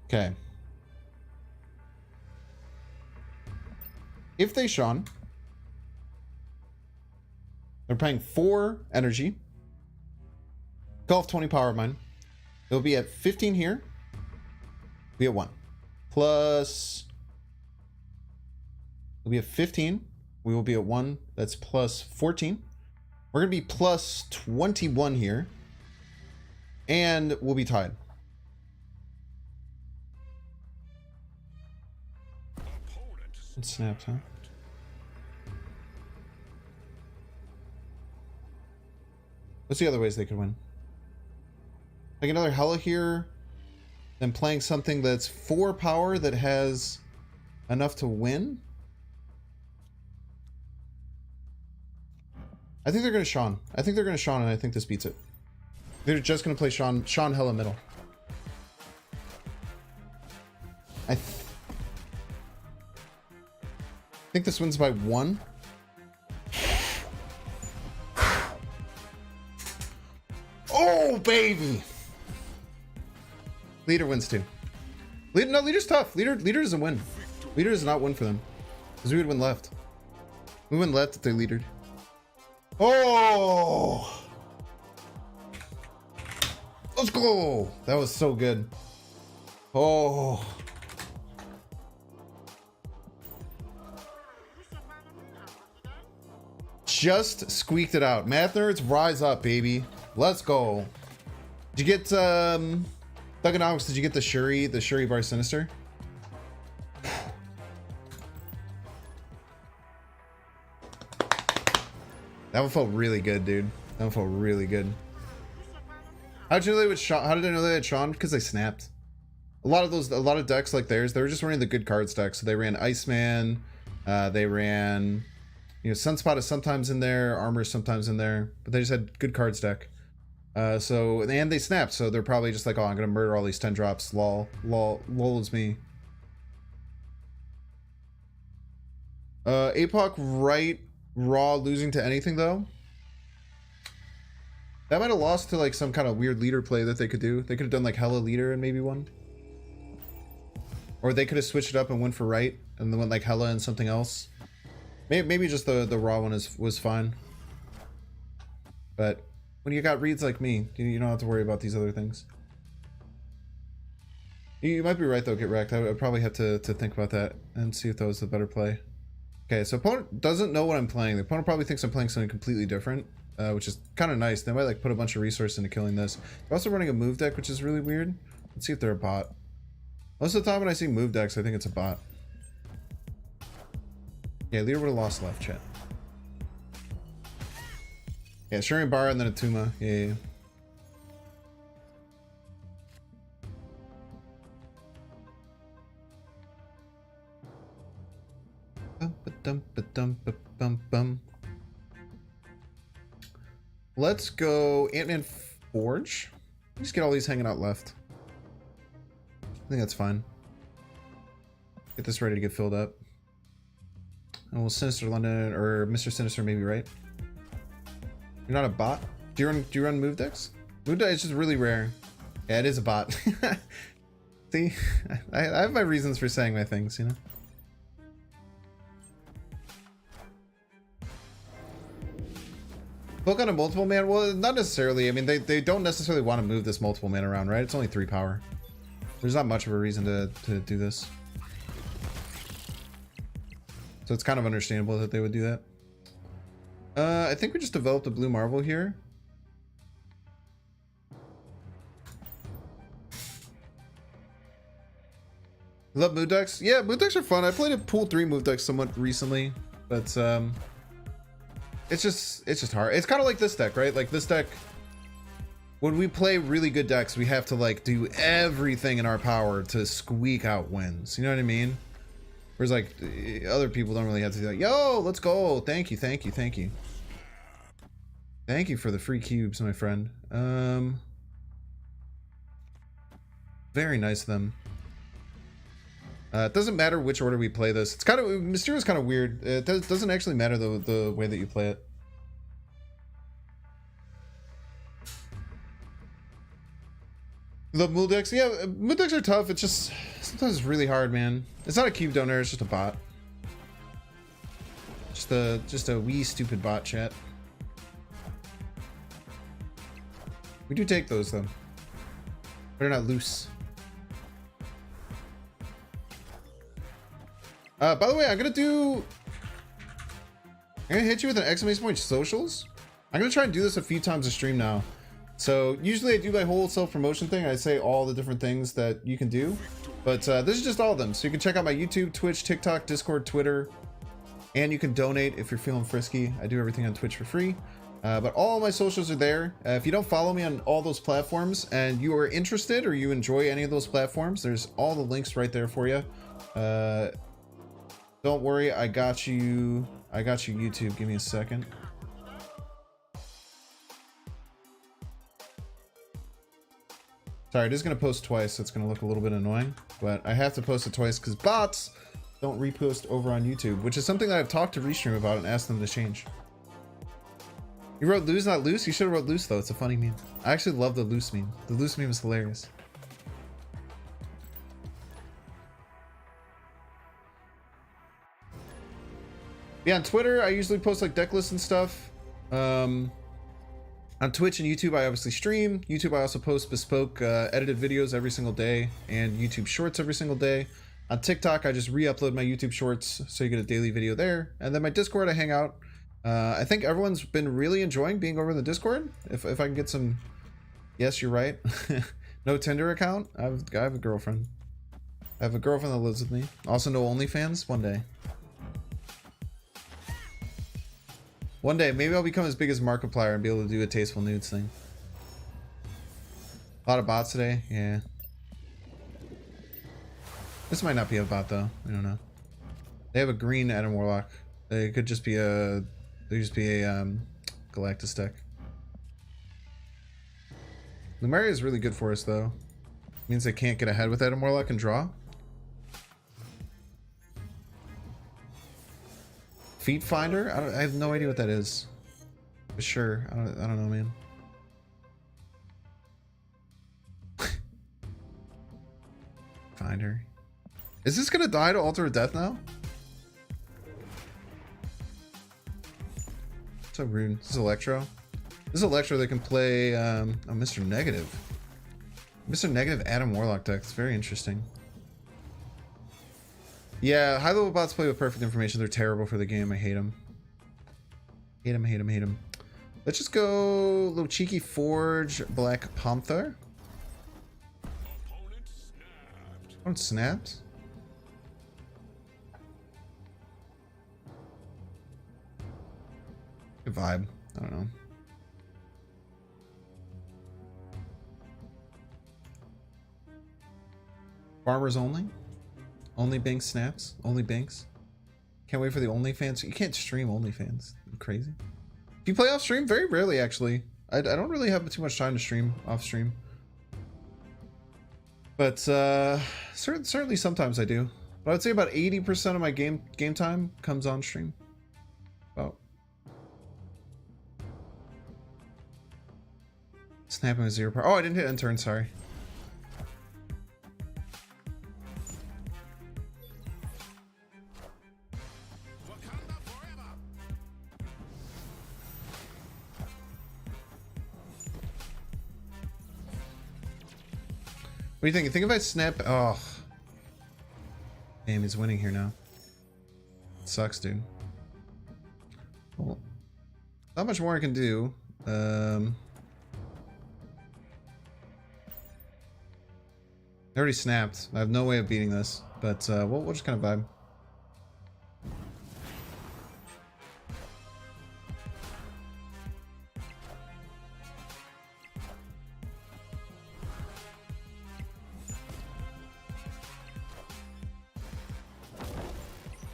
Okay. If they Sean, they're paying 4 energy. Golf 20 power of mine. They'll be at 15 here. Be at 1. Plus. We'll be at 15. We will be at 1. That's plus 14. We're going to be plus 21 here. And we'll be tied. It snapped, huh? What's the other ways they could win? Like another Hela here, then playing something that's 4 power that has enough to win? I think they're going to Sean. I think they're going to Sean, and I think this beats it. They're just going to play Sean Hela middle. I think this wins by 1. Oh, baby! Leader wins too. No, Leader's tough. Leader is a win. Leader is not win for them. Because we would win left. We win left if they leadered. Oh! Let's go! That was so good. Oh. Just squeaked it out. Math nerds, rise up, baby. Let's go. Did you get Thugonomics, did you get the Shuri bar Sinister? That one felt really good, dude. That one felt really good. How did you know they would Sean? How did I know they had Sean? Because they snapped. A lot of decks like theirs, they were just running the good cards deck. So they ran Iceman, they ran, you know, Sunspot is sometimes in there, Armor is sometimes in there, but they just had good cards deck. So and they snapped, so they're probably just like, oh, I'm gonna murder all these 10 drops. Lol is me. APOC right raw losing to anything though. That might have lost to like some kind of weird leader play that they could do. They could have done like hella leader and maybe won. Or they could have switched it up and went for right and then went like hella and something else. Maybe just the raw one was fine. But when you got reads like me, you don't have to worry about these other things. You might be right though, Get Wrecked. I would probably have to think about that and see if that was the better play. Okay, so opponent doesn't know what I'm playing. The opponent probably thinks I'm playing something completely different. Which is kind of nice. They might like put a bunch of resources into killing this. They're also running a move deck, which is really weird. Let's see if they're a bot. Most of the time when I see move decks, I think it's a bot. Yeah, leader would have lost left, chat. Yeah, Shurian Bar and then a Tuma. Yeah. Bum. Let's go Ant-Man Forge. Just get all these hanging out left. I think that's fine. Get this ready to get filled up. And we'll Sinister London or Mr. Sinister maybe, right? You're not a bot? Do you run move decks? Move deck is just really rare. Yeah, it is a bot. See? I have my reasons for saying my things, you know? Book on a multiple man? Well, not necessarily. I mean, they don't necessarily want to move this multiple man around, right? It's only 3 power. There's not much of a reason to do this. So it's kind of understandable that they would do that. I think we just developed a blue marble here. Love mood decks? Yeah, mood decks are fun. I played a pool 3 move deck somewhat recently, but it's just hard. It's kind of like this deck, right? Like this deck, when we play really good decks, we have to like do everything in our power to squeak out wins. You know what I mean? Whereas like other people don't really have to do that. Yo, let's go. Thank you. Thank you for the free cubes, my friend. Very nice of them. It doesn't matter which order we play this. It's kind of Mysterio's kind of weird. It doesn't actually matter the way that you play it. The mood decks, yeah, mood decks are tough. It's just sometimes it's really hard, man. It's not a cube donor. It's just a bot. Just a wee stupid bot, chat. We do take those though. They're not loose. By the way, I'm gonna hit you with an exclamation point socials. I'm gonna try and do this a few times a stream now. So usually I do my whole self-promotion thing. I say all the different things that you can do, but this is just all of them. So you can check out my YouTube, Twitch, TikTok, Discord, Twitter, and you can donate if you're feeling frisky. I do everything on Twitch for free. But all my socials are there. If you don't follow me on all those platforms and you are interested or you enjoy any of those platforms, there's all the links right there for you. Don't worry, I got you YouTube. Give me a second. Sorry, it is going to post twice, so it's going to look a little bit annoying, but I have to post it twice because bots don't repost over on YouTube, which is something that I've talked to Restream about and asked them to change. You wrote lose, not loose? You should have wrote loose, though. It's a funny meme. I actually love the loose meme. The loose meme is hilarious. Yeah, on Twitter, I usually post like deck lists and stuff. On Twitch and YouTube, I obviously stream. YouTube, I also post bespoke edited videos every single day and YouTube shorts every single day. On TikTok, I just re-upload my YouTube shorts, so you get a daily video there. And then my Discord, I hang out. I think everyone's been really enjoying being over in the Discord. If I can get some... Yes, you're right. No Tinder account? I have a girlfriend. I have a girlfriend that lives with me. Also no OnlyFans? One day. One day, maybe I'll become as big as Markiplier and be able to do a Tasteful Nudes thing. A lot of bots today. Yeah. This might not be a bot though. I don't know. They have a green Adam Warlock. It could just be a. They just be a Galactus deck. Lumaria is really good for us though. Means they can't get ahead with Adam Warlock and draw. Feet Finder? I have no idea what that is. But sure, I don't know, man. Finder. Is this gonna die to Altar of Death now? So rude. This is Electro. This is Electro that can play oh, Mr. Negative. Mr. Negative Adam Warlock deck. It's very interesting. Yeah, high level bots play with perfect information. They're terrible for the game. I hate them. Hate them, hate them, hate them. Let's just go little cheeky Forge Black Panther. Opponent snapped. Good vibe. I don't know. Farmers only? Only Banks snaps? Only Banks? Can't wait for the OnlyFans. You can't stream OnlyFans. You crazy? Do you play off stream? Very rarely, actually. I don't really have too much time to stream off stream. But certainly sometimes I do. But I would say about 80% of my game time comes on stream. About. Snapping with 0 power. Oh, I didn't hit end turn, sorry. What do you think? You think if I snap? Oh. Damn, he's winning here now. It sucks, dude. Well, not much more I can do. I already snapped. I have no way of beating this, but we'll just kind of vibe.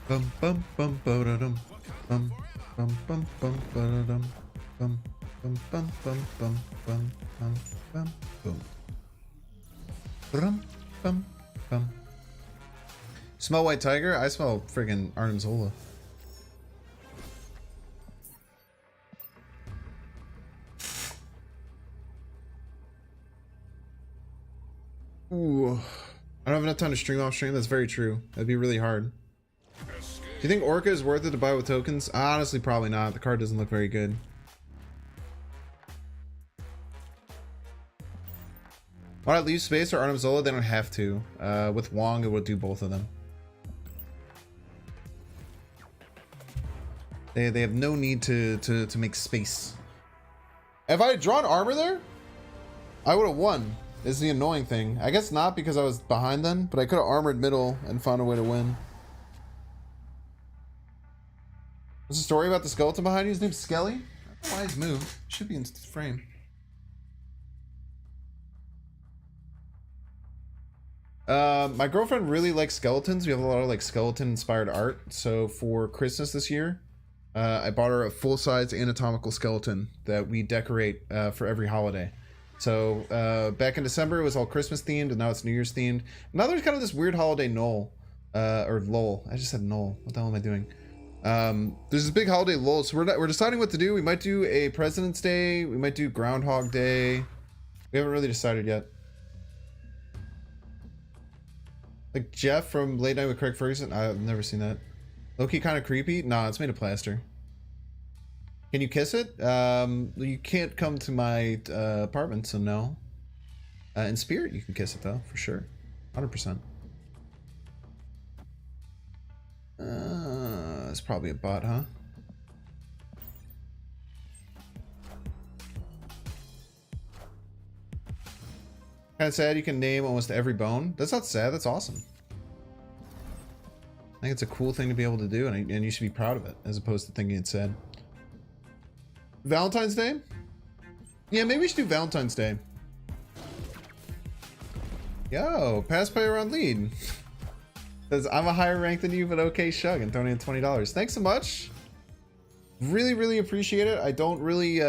Bum bum bum ba-da-dum. Bum bum bum bum ba-da-dum. Bum bum bum bum bum bum bum bum boom. Bum bum bum. Smell White Tiger? I smell friggin' Arnim Zola. Ooh. I don't have enough time to stream off stream. That's very true. That'd be really hard. Do you think Orca is worth it to buy with tokens? Honestly, probably not. The card doesn't look very good. Why not leave space or Arnim Zola? They don't have to. With Wong, it would do both of them. They have no need to make space. If I had drawn armor there, I would have won. Is the annoying thing. I guess not because I was behind then, but I could have armored middle and found a way to win. What's the story about the skeleton behind you? His name's Skelly? I don't know why he's moved. Should be in frame. My girlfriend really likes skeletons. We have a lot of like skeleton inspired art. So for Christmas this year, I bought her a full-size anatomical skeleton that we decorate for every holiday. So back in December it was all Christmas themed, and now it's New Year's themed. Now there's kind of this weird holiday null, or lull. I just said null. What the hell am I doing? There's this big holiday lull, so we're deciding what to do. We might do a President's Day. We might do Groundhog Day. We haven't really decided yet. Like Jeff from Late Night with Craig Ferguson. I've never seen that. Low-key kind of creepy. Nah, it's made of plaster. Can you kiss it? You can't come to my apartment, so no. In spirit, you can kiss it though, for sure, 100%. It's probably a bot, huh? Kind of sad you can name almost every bone. That's not sad, that's awesome. I think it's a cool thing to be able to do, and you should be proud of it, as opposed to thinking it's sad. Valentine's Day? Yeah, maybe we should do Valentine's Day. Yo, pass play around lead. Says I'm a higher rank than you, but okay, Shug, and throwing in $20. Thanks so much. Really appreciate it. I don't really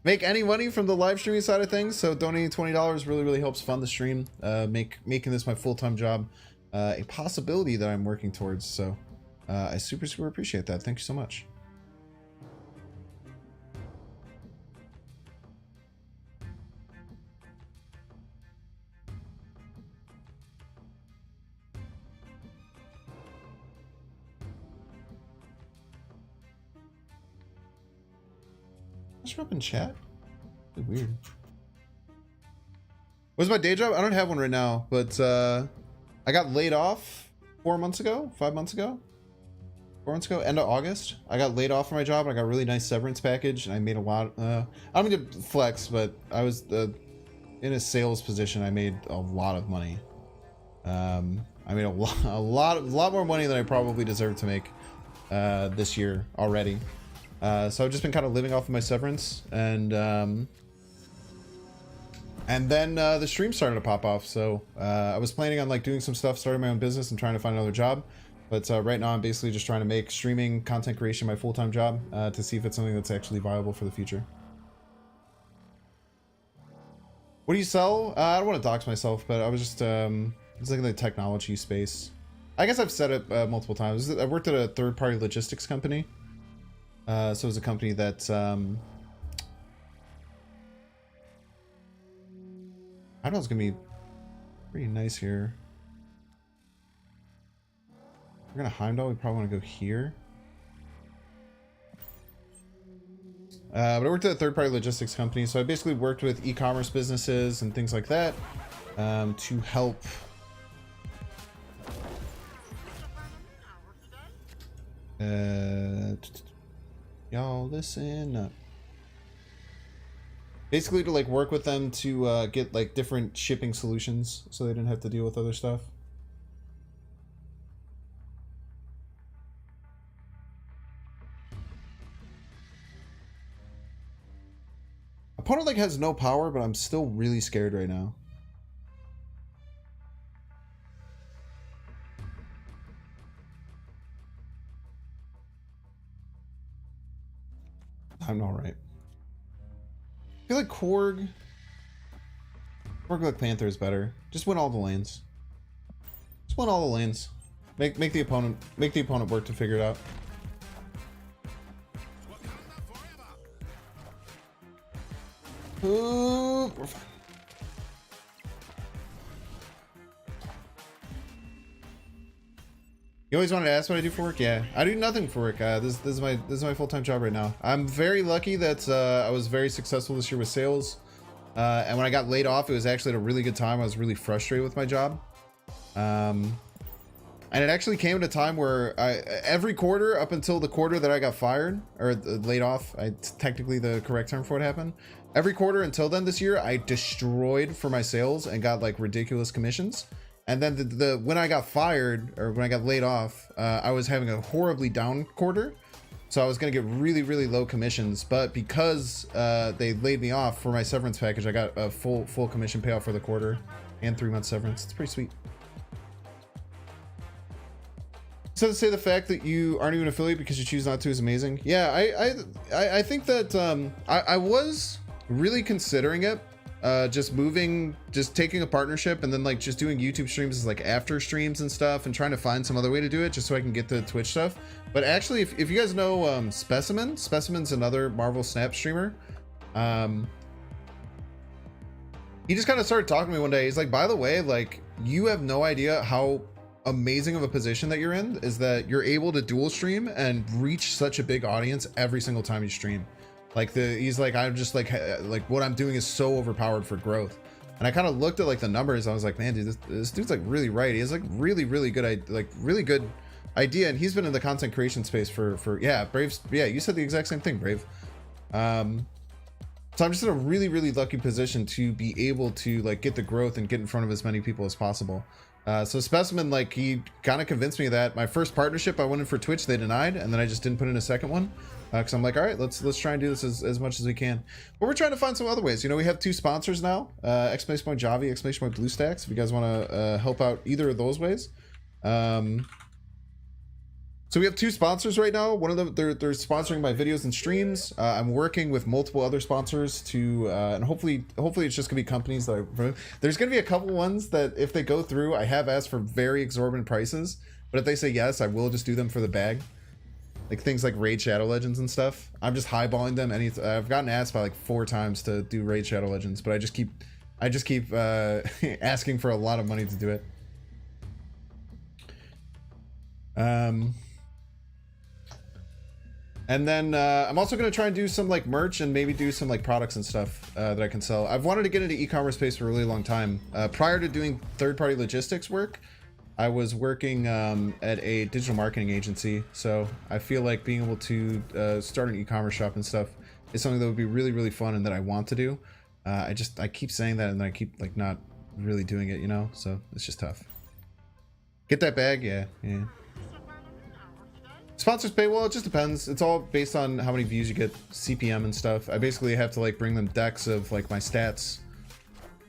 make any money from the live streaming side of things, so donating $20 really helps fund the stream, making this my full-time job, a possibility that I'm working towards. So I super appreciate that. Thank you so much. Show up in chat. Weird. What's my day job? I don't have one right now, but I got laid off 4 months ago, 5 months ago, 4 months ago, end of August. I got laid off from my job and I got a really nice severance package, and I made a lot. I don't mean to flex, but I was in a sales position. I made a lot of money. I made a lot more money than I probably deserve to make this year already. So I've just been kind of living off of my severance, and then the stream started to pop off. So I was planning on like doing some stuff, starting my own business, and trying to find another job. But right now I'm basically just trying to make streaming content creation my full-time job, to see if it's something that's actually viable for the future. What do you sell? I don't want to dox myself, but I was just it's like in the technology space. I guess I've said it multiple times. I worked at a third-party logistics company. So it was a company that I know it's gonna be pretty nice here. We're gonna Heimdall. We probably want to go here. But I worked at a third-party logistics company, so I basically worked with e-commerce businesses and things like that, to help y'all listen up. Basically to like work with them to get like different shipping solutions so they didn't have to deal with other stuff. Opponent like has no power, but I'm still really scared right now. I'm all right. I feel like Korg like Panther is better. Just win all the lanes. Just win all the lanes. Make the opponent work to figure it out. Ooh, we're fine. You always wanted to ask what I do for work? Yeah, I do nothing for work. This is my full-time job right now. I'm very lucky that I was very successful this year with sales. And when I got laid off, it was actually at a really good time. I was really frustrated with my job. And it actually came at a time where every quarter up until the quarter that I got fired or laid off, technically the correct term for what happened. Every quarter until then this year, I destroyed for my sales and got like ridiculous commissions. And then when I got fired or when I got laid off, I was having a horribly down quarter. So I was going to get really low commissions. But because they laid me off for my severance package, I got a full commission payout for the quarter and 3 months severance. It's pretty sweet. So to say the fact that you aren't even an affiliate because you choose not to is amazing. Yeah, I think that I was really considering it. Just taking a partnership and then like just doing YouTube streams as like after streams and stuff and trying to find some other way to do it just so I can get the Twitch stuff. But actually, if you guys know Specimen's another Marvel Snap streamer. He just kind of started talking to me one day. He's like, by the way, like you have no idea how amazing of a position that you're in is that you're able to dual stream and reach such a big audience every single time you stream. Like he's like, I'm just like what I'm doing is so overpowered for growth. And I kind of looked at like the numbers. I was like, man, dude, this dude's like really right. He has like really good, like really good idea. And he's been in the content creation space for yeah, Brave's. Yeah, you said the exact same thing, Brave. So I'm just in a really lucky position to be able to like get the growth and get in front of as many people as possible. So Specimen, like he kind of convinced me that my first partnership I went in for Twitch, they denied, and then I just didn't put in a second one. Because I'm like, all right, let's try and do this as much as we can. But we're trying to find some other ways. You know, we have 2 sponsors now, exclamation point Javi, exclamation point BlueStacks. If you guys want to help out either of those ways. So we have 2 sponsors right now. One of them, they're sponsoring my videos and streams. I'm working with multiple other sponsors to, and hopefully it's just gonna be companies that there's gonna be a couple ones that if they go through, I have asked for very exorbitant prices, but if they say yes, I will just do them for the bag. Like things like Raid Shadow Legends and stuff. I'm just highballing them. I've gotten asked by like 4 times to do Raid Shadow Legends, but I just keep asking for a lot of money to do it. And then I'm also going to try and do some like merch and maybe do some like products and stuff that I can sell. I've wanted to get into e-commerce space for a really long time. Prior to doing third-party logistics work, I was working at a digital marketing agency. So I feel like being able to start an e-commerce shop and stuff is something that would be really, really fun and that I want to do. I keep saying that and then I keep like not really doing it, you know? So it's just tough. Get that bag? Yeah. Sponsors pay, well, it just depends. It's all based on how many views you get, CPM and stuff. I basically have to like bring them decks of like my stats,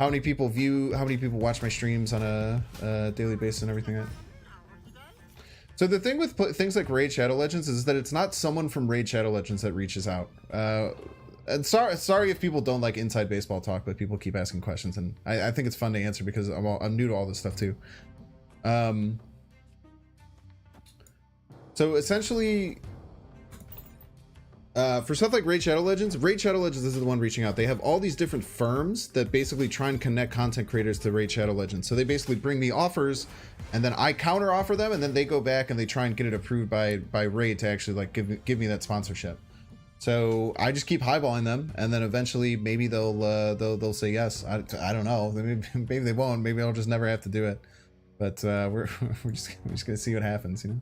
how many people view, how many people watch my streams on a daily basis and everything. So the thing with things like Raid Shadow Legends is that it's not someone from Raid Shadow Legends that reaches out. And sorry if people don't like inside baseball talk, but people keep asking questions, and I think it's fun to answer because I'm new to all this stuff too. So essentially, for stuff like Raid Shadow Legends is the one reaching out. They have all these different firms that basically try and connect content creators to Raid Shadow Legends. So they basically bring me offers, and then I counter offer them, and then they go back and they try and get it approved by Raid to actually like give me that sponsorship. So I just keep highballing them, and then eventually maybe they'll say yes. I don't know. Maybe they won't. Maybe I'll just never have to do it. But we're just gonna see what happens, you know.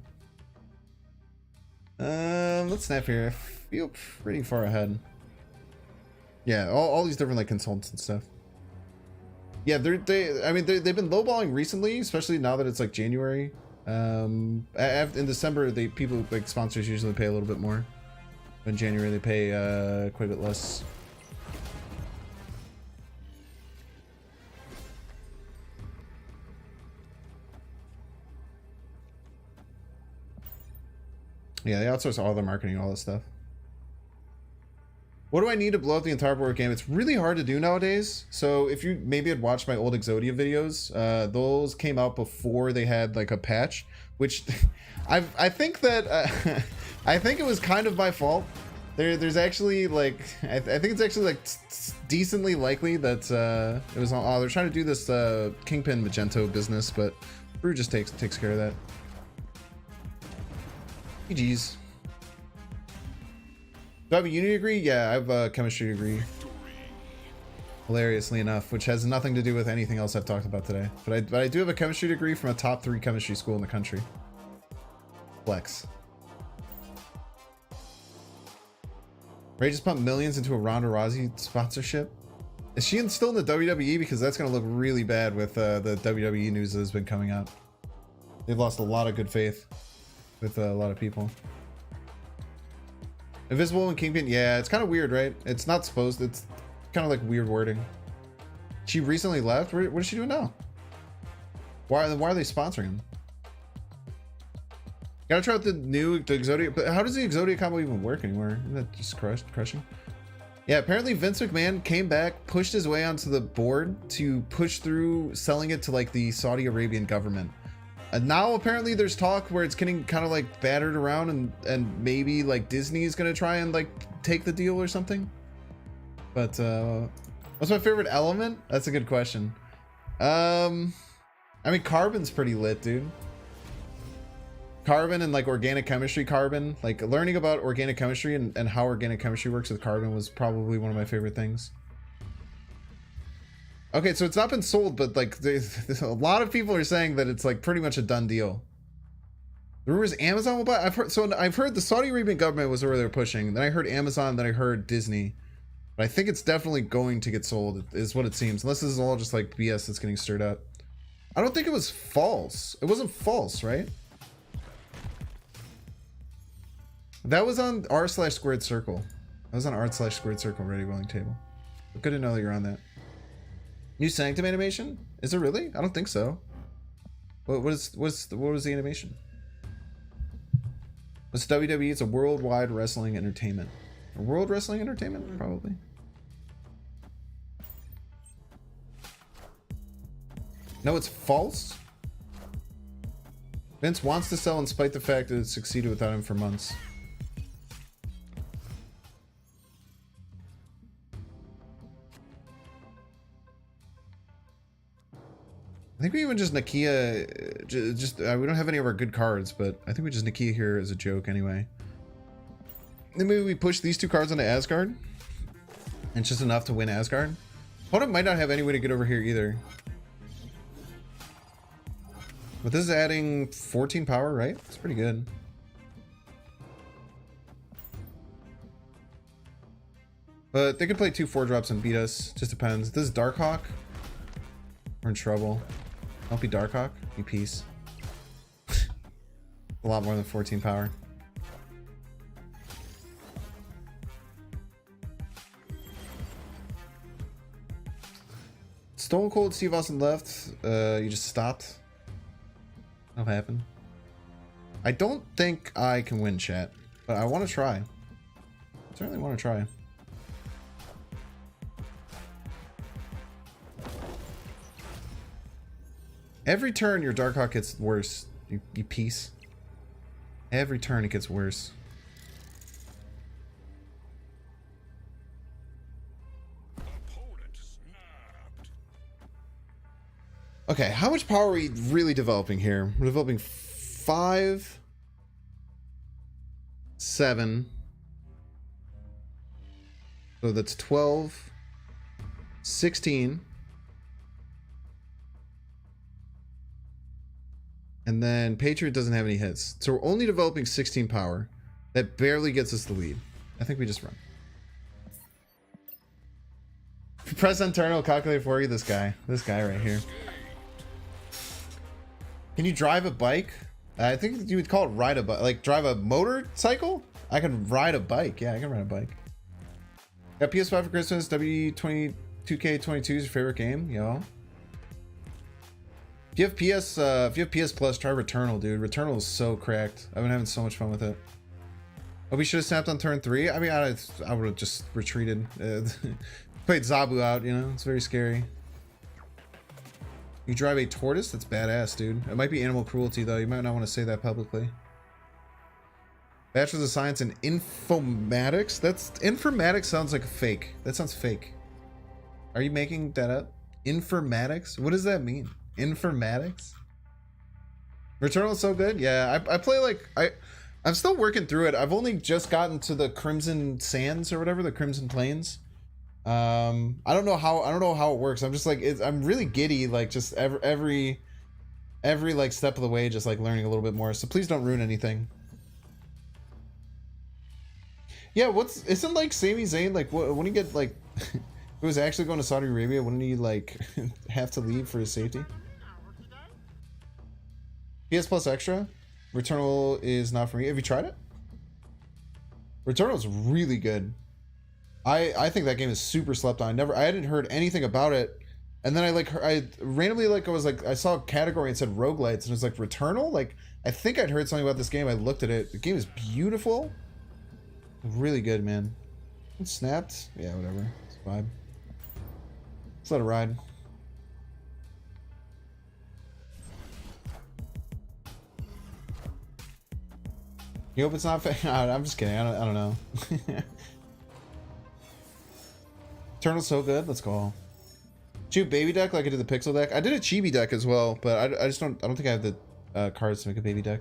Let's snap here. I feel pretty far ahead. Yeah, all these different like consultants and stuff. Yeah, they've been lowballing recently, especially now that it's like January. In December, people like sponsors usually pay a little bit more. In January, they pay quite a bit less. Yeah, they outsource all their marketing, all this stuff. What do I need to blow up the entire board game? It's really hard to do nowadays. So if you maybe had watched my old Exodia videos, those came out before they had like a patch, which I think that I think it was kind of my fault. There's actually like I think it's actually like decently likely that it was on. Oh, they're trying to do this Kingpin Magento business, but Brew just takes care of that. GG's. Do I have a uni degree? Yeah, I have a chemistry degree. Hilariously enough, which has nothing to do with anything else I've talked about today. But I do have a chemistry degree from a top 3 chemistry school in the country. Flex. Ray just pumped millions into a Ronda Rousey sponsorship. Is she still in the WWE? Because that's going to look really bad with the WWE news that has been coming out. They've lost a lot of good faith with a lot of people. Invisible and Kingpin, yeah, it's kind of weird, right? It's not supposed, it's kind of like weird wording. She recently left. What is she doing now? Why are they sponsoring him? Gotta try out the Exodia, but how does the Exodia combo even work anymore? Isn't that just crushing? Yeah, apparently Vince McMahon came back, pushed his way onto the board to push through selling it to like the Saudi Arabian government. And now apparently there's talk where it's getting kind of like battered around and maybe like Disney's gonna try and like take the deal or something. But what's my favorite element? That's a good question. I mean, carbon's pretty lit, dude. Carbon and like organic chemistry carbon, like learning about organic chemistry and how organic chemistry works with carbon was probably one of my favorite things. Okay, so it's not been sold, but like there's a lot of people are saying that it's like pretty much a done deal. The rumors Amazon will buy. I've heard the Saudi Arabian government was where they're pushing. Then I heard Amazon. Then I heard Disney. But I think it's definitely going to get sold, is what it seems. Unless this is all just like BS that's getting stirred up. I don't think it was false. It wasn't false, right? That was on r/squared circle. That was on r/squared circle ready rolling table. But good to know that you're on that. New Sanctum animation? Is it really? I don't think so. What was the animation? What's WWE? It's a worldwide wrestling entertainment. A world wrestling entertainment? Probably. No, it's false. Vince wants to sell in spite the fact that it succeeded without him for months. I think we even just Nakia, we don't have any of our good cards, but I think we just Nakia here as a joke anyway. Then maybe we push these two cards onto Asgard. And it's just enough to win Asgard. Opponent might not have any way to get over here either. But this is adding 14 power, right? It's pretty good. But they could play 2 4-drops and beat us. Just depends. This is Darkhawk. We're in trouble. Don't be Darkhawk. Be peace. A lot more than 14 power. Stone Cold Steve Austin left. You just stopped. That'll happen. I don't think I can win, chat, but I want to try. I certainly want to try. Every turn your Darkhawk gets worse. You piece. Every turn it gets worse. Opponent snapped. Okay, how much power are we really developing here? We're developing 5, 7. So that's 12, 16. And then Patriot doesn't have any hits. So we're only developing 16 power. That barely gets us the lead. I think we just run. Press internal, calculate for you. This guy right here. Can you drive a bike? I think you would call it ride a bike. Like drive a motorcycle? I can ride a bike. Yeah, I can ride a bike. Got PS5 for Christmas. W22K22 is your favorite game? Yo. If you have PS Plus, try Returnal, dude. Returnal is so cracked. I've been having so much fun with it. Oh, we should have snapped on turn 3. I mean, I would have just retreated. Played Zabu out, you know. It's very scary. You drive a tortoise? That's badass, dude. It might be animal cruelty, though. You might not want to say that publicly. Bachelor's of Science in Informatics? Informatics sounds like a fake. That sounds fake. Are you making that up? Informatics? What does that mean? Informatics? Returnal is so good. Yeah, I play like I'm still working through it. I've only just gotten to the Crimson Sands or whatever, the Crimson Plains. I don't know how it works. I'm just like I'm really giddy, like just every like step of the way, just like learning a little bit more. So please don't ruin anything. Yeah, isn't like Sami Zayn like when you get like if it was actually going to Saudi Arabia, wouldn't he like have to leave for his safety? PS Plus Extra? Returnal is not for me. Have you tried it? Returnal is really good. I think that game is super slept on. I hadn't heard anything about it. And then I randomly I saw a category and said roguelites and it was like Returnal? Like I think I'd heard something about this game. I looked at it. The game is beautiful. Really good, man. It snapped. Yeah, whatever. It's a vibe. Let's let it ride. You hope it's not fake? I'm just kidding. I don't know. Eternal's so good. Let's go. Shoot baby deck like I did the pixel deck. I did a chibi deck as well, but I just don't think I have the cards to make a baby deck.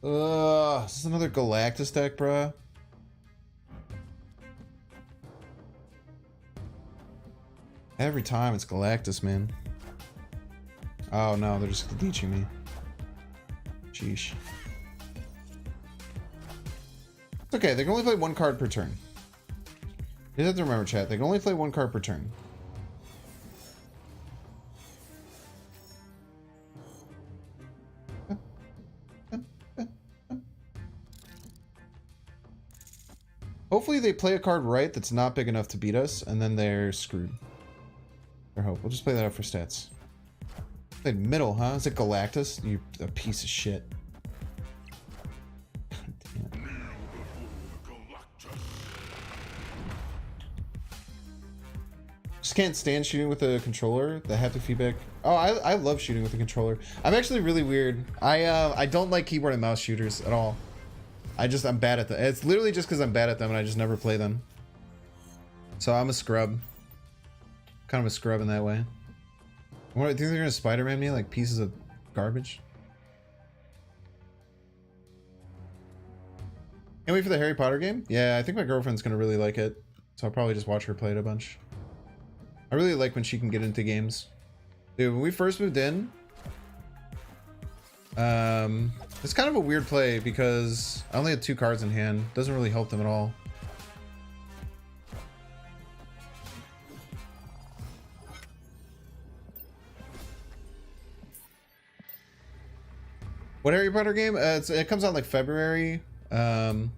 This is another Galactus deck, bruh. Every time it's Galactus, man. Oh no, they're just glitching me. Sheesh. It's okay, they can only play 1 card per turn. You have to remember, chat, they can only play 1 card per turn. Hopefully they play a card right that's not big enough to beat us, and then they're screwed. I hope. We'll just play that out for stats. Played middle, huh? Is it Galactus? You a piece of shit. Just can't stand shooting with a controller. The haptic feedback. Oh, I love shooting with a controller. I'm actually really weird. I don't like keyboard and mouse shooters at all. I'm bad at them. It's literally just because I'm bad at them and I just never play them. So I'm a scrub. Kind of a scrub in that way. What, do you think they're gonna Spider-Man me like pieces of garbage? Can't wait for the Harry Potter game? Yeah, I think my girlfriend's gonna really like it. So I'll probably just watch her play it a bunch. I really like when she can get into games. Dude, when we first moved in, it's kind of a weird play because I only had 2 cards in hand. Doesn't really help them at all. What Harry Potter game? It comes out like February. Comes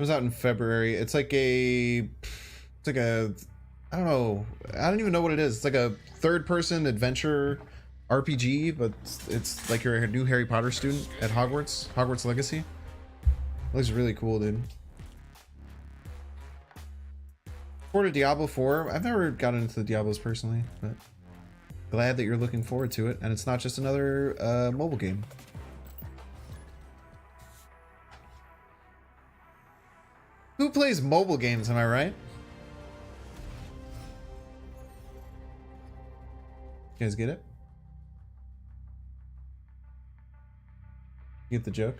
out in February. It's like a, I don't know. I don't even know what it is. It's like a third-person adventure RPG, but it's like you're a new Harry Potter student at Hogwarts Legacy. It looks really cool, dude. Forward to Diablo 4. I've never gotten into the Diablos personally, but glad that you're looking forward to it, and it's not just another mobile game. Who plays mobile games, am I right? You guys get it? You get the joke?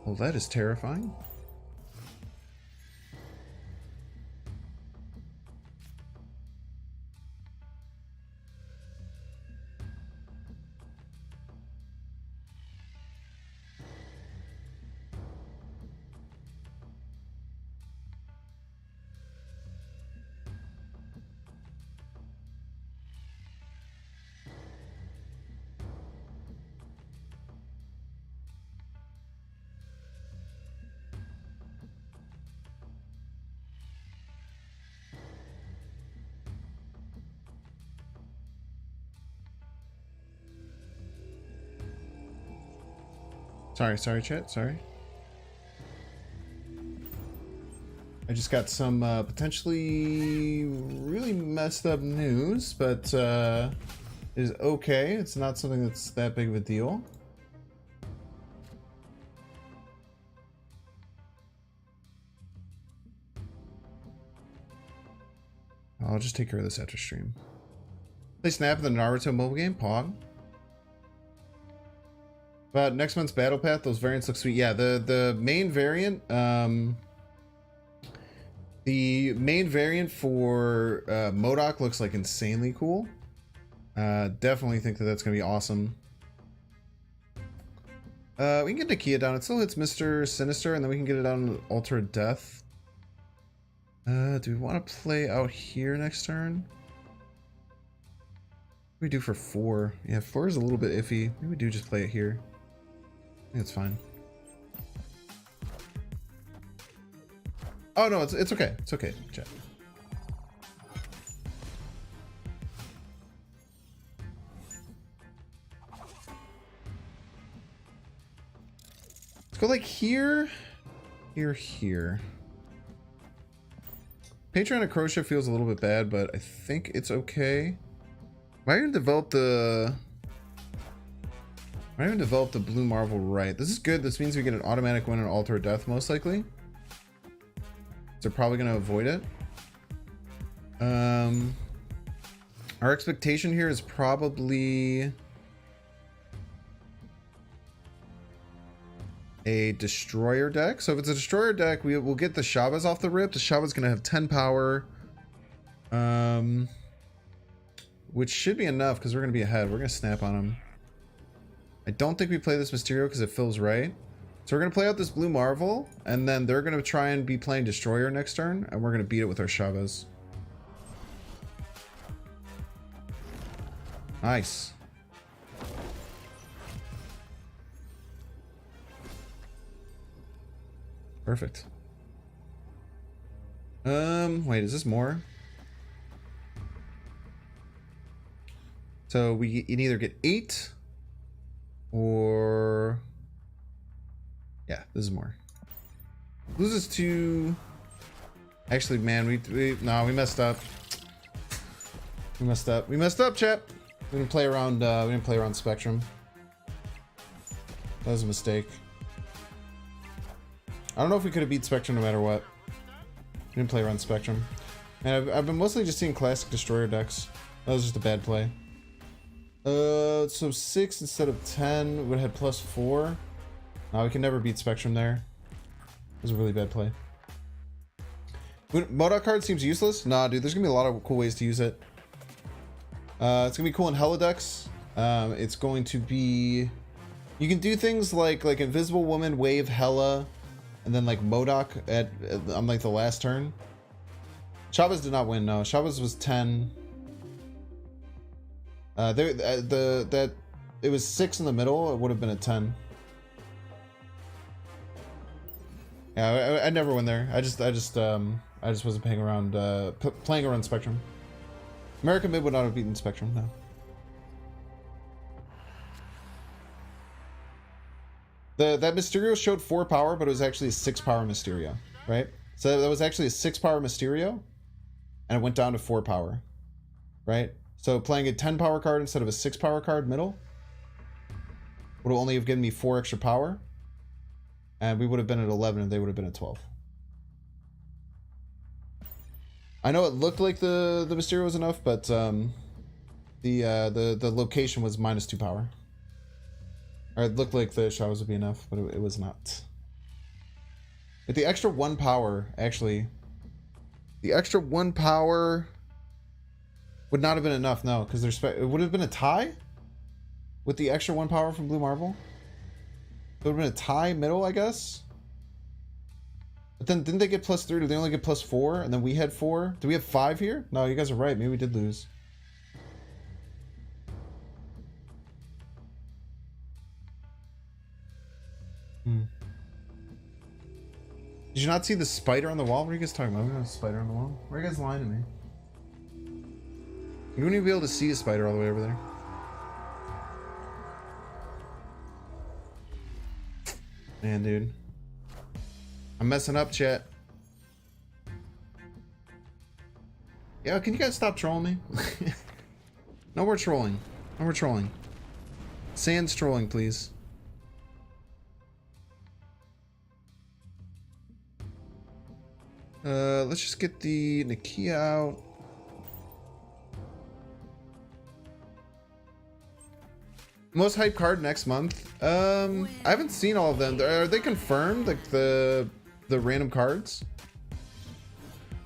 Well, that is terrifying. Sorry, chat. Sorry. I just got some potentially really messed up news, but it is okay. It's not something that's that big of a deal. I'll just take care of this after stream. Play Snap in the Naruto mobile game, Pog. But next month's Battle Path, those variants look sweet. Yeah, the main variant, for MODOK looks like insanely cool. Definitely think that that's gonna be awesome. We can get Nakia down. It still hits Mr. Sinister, and then we can get it on Altar of Death. Do we want to play out here next turn? What do we do for 4? Yeah, 4 is a little bit iffy. Maybe we do just play it here. I think it's fine. Oh no, it's okay. It's okay, chat. Let's go like here, here. Patreon of Crochet feels a little bit bad, but I think it's okay. Am I gonna develop the Blue Marvel right? This is good. This means we get an automatic win on Altar of Death, most likely. They're probably gonna avoid it. Our expectation here is probably a destroyer deck. So if it's a destroyer deck, we will get the Shabas off the rip. The Shaba's gonna have 10 power, which should be enough because we're gonna be ahead. We're gonna snap on him. I don't think we play this Mysterio because it feels right. So we're gonna play out this Blue Marvel, and then they're gonna try and be playing destroyer next turn, and we're gonna beat it with our Shabas. Nice. Perfect. Wait, is this more? So you can either get 8 or yeah, this is more. Loses to actually, man, we messed up. We messed up, chat. We didn't play around Spectrum. That was a mistake. I don't know if we could have beat Spectrum no matter what. We didn't play around Spectrum. And I've been mostly just seeing classic destroyer decks. That was just a bad play. So 6 instead of 10 would have had +4. No, we can never beat Spectrum there. It was a really bad play. MODOK card seems useless. Nah, dude, there's gonna be a lot of cool ways to use it. It's gonna be cool in Hella decks. It's going to be... You can do things like Invisible Woman, Wave Hella, and then like MODOK on like the last turn. Shabas did not win, no. Shabas was 10. It was 6 in the middle. It would have been a 10. Yeah, I never went there. I just wasn't playing around Spectrum. American Mid would not have beaten Spectrum, no. That Mysterio showed 4 power, but it was actually a 6 power Mysterio, right? So that was actually a 6 power Mysterio, and it went down to 4 power, right? So playing a 10 power card instead of a 6 power card middle would only have given me 4 extra power, and we would have been at 11 and they would have been at 12. I know it looked like the Mysterio was enough, but the location was -2 power. Or it looked like the Shadows would be enough, but it was not. With the extra 1 power, actually, the extra 1 power would not have been enough, no, because it would have been a tie with the extra 1 power from Blue Marble. It would have been a tie middle, I guess. But then didn't they get +3? Did they only get +4? And then we had 4. Do we have 5 here? No, you guys are right. Maybe we did lose. Did you not see the spider on the wall? What are you guys talking about? We don't have a spider on the wall. Why are you guys lying to me? You wouldn't even be able to see a spider all the way over there. Man, dude. I'm messing up, chat. Yeah, can you guys stop trolling me? No more trolling. No more trolling. Sans trolling, please. Let's just get the Nakia out. Most hype card next month. I haven't seen all of them. Are they confirmed? Like the random cards?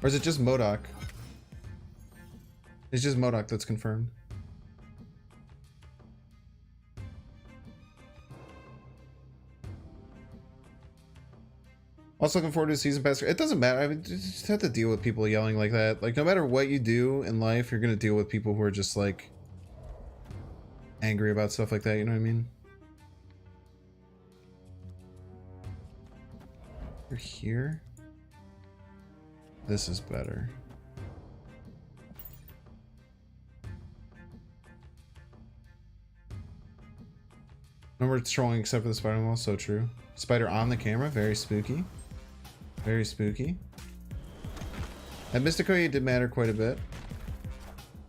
Or is it just MODOK? It's just MODOK that's confirmed. Also looking forward to the season pass. It doesn't matter. I mean, you just have to deal with people yelling like that. Like, no matter what you do in life, you're gonna deal with people who are just like angry about stuff like that. You know what I mean? You're here. This is better. No more trolling except for the spider wall. So true. Spider on the camera. Very spooky. Very spooky. That Mysticoia did matter quite a bit.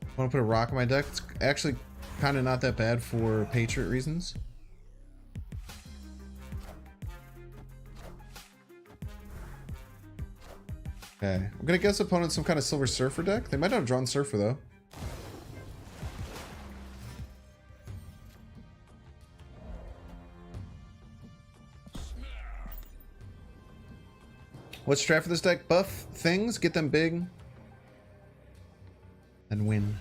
I want to put a rock in my deck. It's actually kind of not that bad for Patriot reasons. Okay. I'm going to guess opponent's some kind of Silver Surfer deck. They might not have drawn Surfer, though. What's strat for this deck? Buff things, get them big, and win.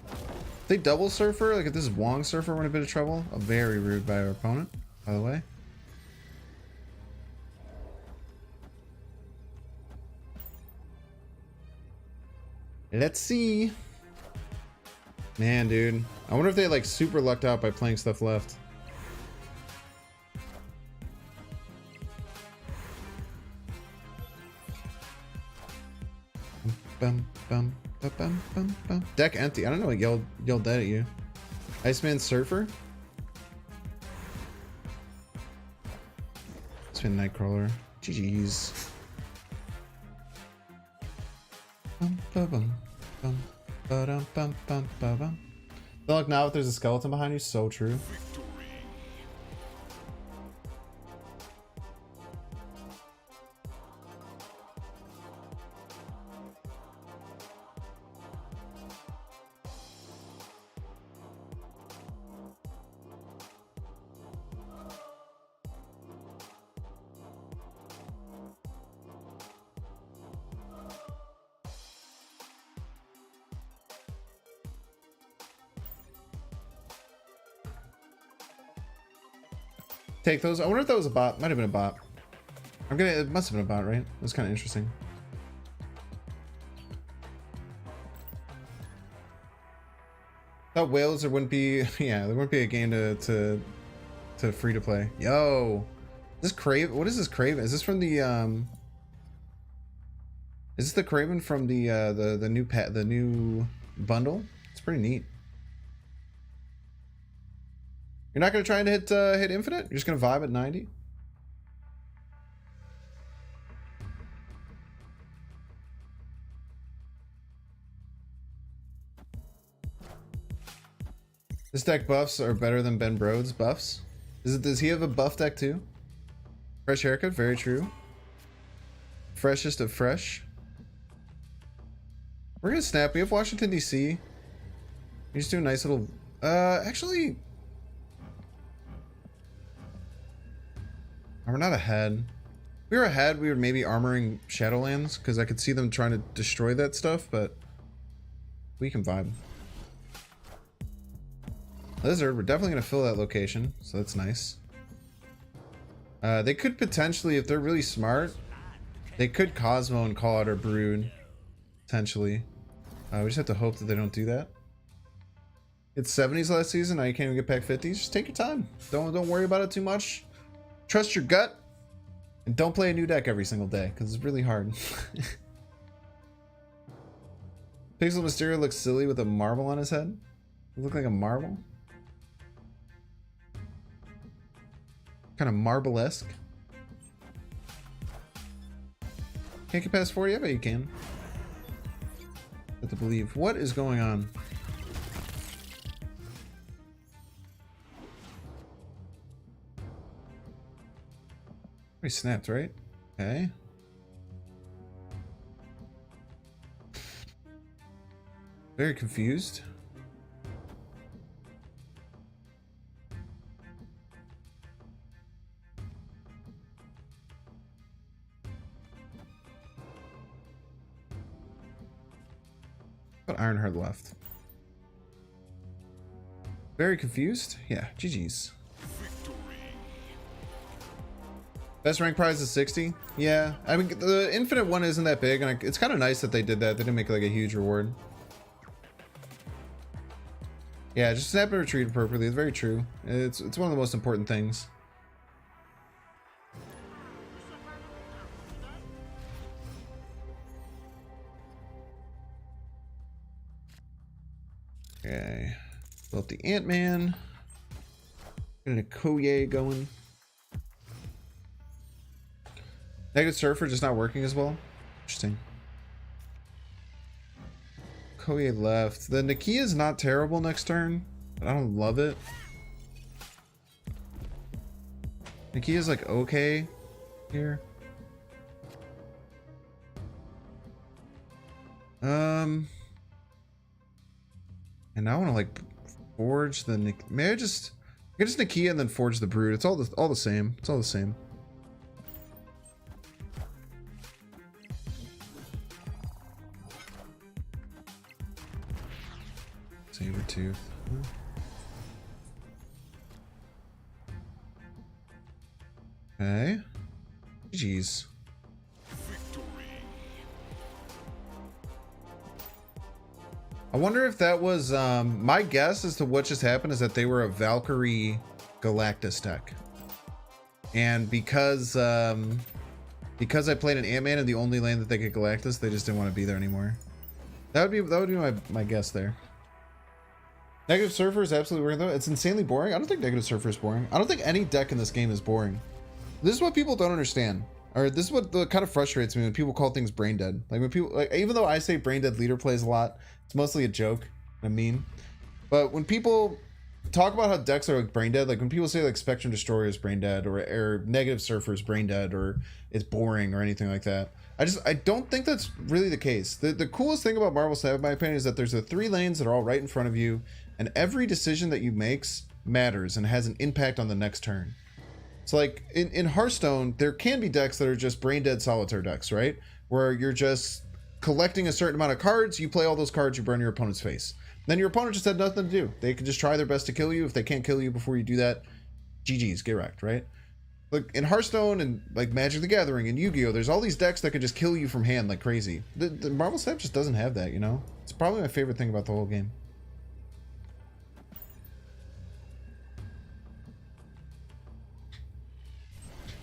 If they double Surfer, like if this is Wong Surfer, we're in a bit of trouble. Oh, very rude by our opponent, by the way. Let's see. Man, dude. I wonder if they like super lucked out by playing stuff left. Bum, bum, bum, bum, bum, bum. Deck empty. I don't know what yelled dead at you. Iceman Surfer? Iceman Nightcrawler. GG's. Bum, bum, bum, bum, ba-dum, bum, bum, ba-bum. Don't look now if there's a skeleton behind you. So true. Take those. I wonder if that was a bot. Might have been a bot. It must have been a bot, right? It was kind of interesting. Thought whales there wouldn't be. Yeah, there wouldn't be a game to free to play. Yo, this Crave. What is this Craven? Is this from the Is this the Craven from the new bundle? It's pretty neat. You're not gonna try and hit infinite? You're just gonna vibe at 90? This deck buffs are better than Ben Brode's buffs. Does he have a buff deck too? Fresh haircut, very true. Freshest of fresh. We're gonna snap. We have Washington DC. We just do a nice little actually. We're not ahead. If we were ahead, we were maybe armoring Shadowlands because I could see them trying to destroy that stuff, but we can vibe. Lizard, we're definitely going to fill that location, so that's nice. They could potentially, if they're really smart, they could Cosmo and call out our Brood, potentially. We just have to hope that they don't do that. It's 70s last season, now you can't even get back 50s. Just take your time. Don't worry about it too much. Trust your gut, and don't play a new deck every single day, because it's really hard. Pixel Mysterio looks silly with a marble on his head. It look like a marble? Kind of marble-esque. Can't get past 40? I bet you can. Have to believe. What is going on? We snapped, right? Okay. Very confused. But Ironheart left. Very confused? Yeah, GG's. Best rank prize is 60. Yeah, I mean the infinite one isn't that big, and it's kind of nice that they did that. They didn't make like a huge reward. Yeah, just snap and retreat appropriately. It's very true. It's one of the most important things. Okay, built the Ant-Man. Getting a Koye going. Negative Surfer just not working as well. Interesting. Koye left. The Nakia is not terrible next turn, but I don't love it. Nakia is like okay here. And now I want to like forge the may I just get just Nakia and then forge the Brood. It's all the same. It's all the same. Sabertooth. Okay. Jeez. I wonder if that was my guess as to what just happened is that they were a Valkyrie Galactus deck. And because I played an Ant-Man in the only lane that they could Galactus, they just didn't want to be there anymore. That would be my guess there. Negative Surfer is absolutely weird though. It's insanely boring. I don't think Negative Surfer is boring. I don't think any deck in this game is boring. This is what people don't understand. Or this is what kind of frustrates me when people call things brain dead. Like when people, like, even though I say brain dead leader plays a lot, it's mostly a joke, a meme. But when people talk about how decks are like brain dead, like when people say like Spectrum Destroyer is brain dead or Negative Surfer is brain dead or it's boring or anything like that, I don't think that's really the case. The coolest thing about Marvel Snap, in my opinion, is that there's the 3 lanes that are all right in front of you, and every decision that you makes matters and has an impact on the next turn. So like in Hearthstone, there can be decks that are just brain dead solitaire decks, right? Where you're just collecting a certain amount of cards, you play all those cards, you burn your opponent's face. Then your opponent just had nothing to do. They could just try their best to kill you. If they can't kill you before you do that, GG's, get wrecked, right? Like in Hearthstone and like Magic the Gathering and Yu-Gi-Oh, there's all these decks that can just kill you from hand like crazy. The Marvel Snap just doesn't have that, you know? It's probably my favorite thing about the whole game.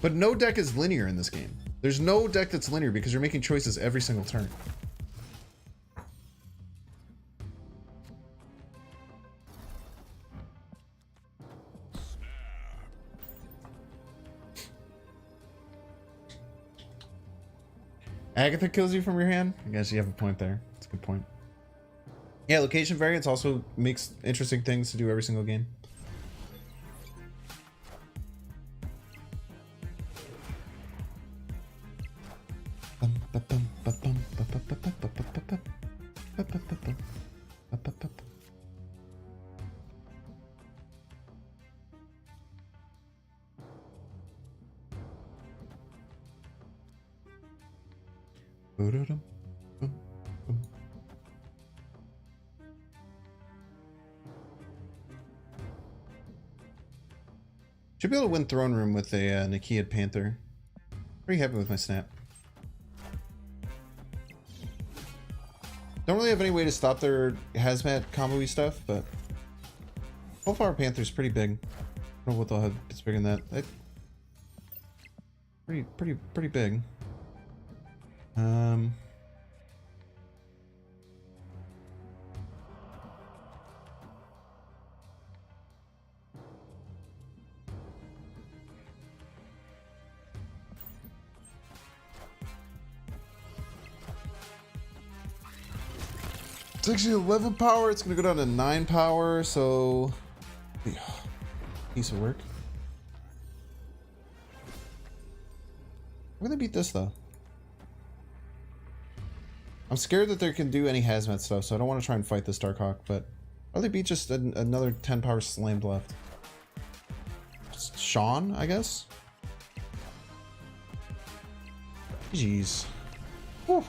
But no deck is linear in this game. There's no deck that's linear because you're making choices every single turn. Agatha kills you from your hand? I guess you have a point there. That's a good point. Yeah, location variance also makes interesting things to do every single game. Should be able to win Throne Room with a Nakiad Panther. Pretty happy with my snap. Don't really have any way to stop their hazmat combo-y stuff, but Wildflower Panther's pretty big. I don't know what they'll have that's bigger than that. Pretty big. It's actually 11 power. It's gonna go down to 9 power, so piece of work. We're gonna beat this though. I'm scared that they can do any hazmat stuff, so I don't want to try and fight this Darkhawk, but or they beat just another 10 power slammed left. Just Sean, I guess. Jeez. Whew.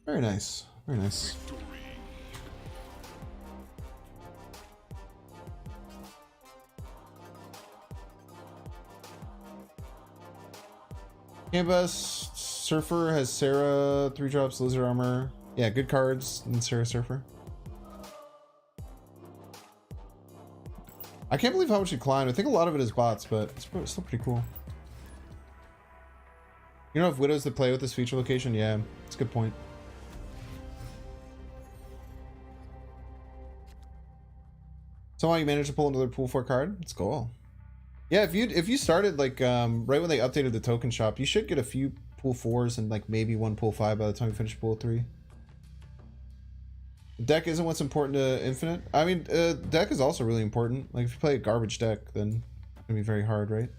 Very nice. Very nice. Canvas Surfer has Sarah, 3 drops, Lizard Armor. Yeah, good cards in Sarah Surfer. I can't believe how much you climbed. I think a lot of it is bots, but it's still pretty cool. You know, if Widows that play with this feature location, yeah, it's a good point. Somehow you managed to pull another pool 4 card. Let's go. Yeah, if you started like right when they updated the token shop, you should get a few pool 4s and like maybe 1 pool 5 by the time you finish pool 3. Deck isn't what's important to Infinite. I mean, deck is also really important. Like if you play a garbage deck, then it's gonna be very hard, right?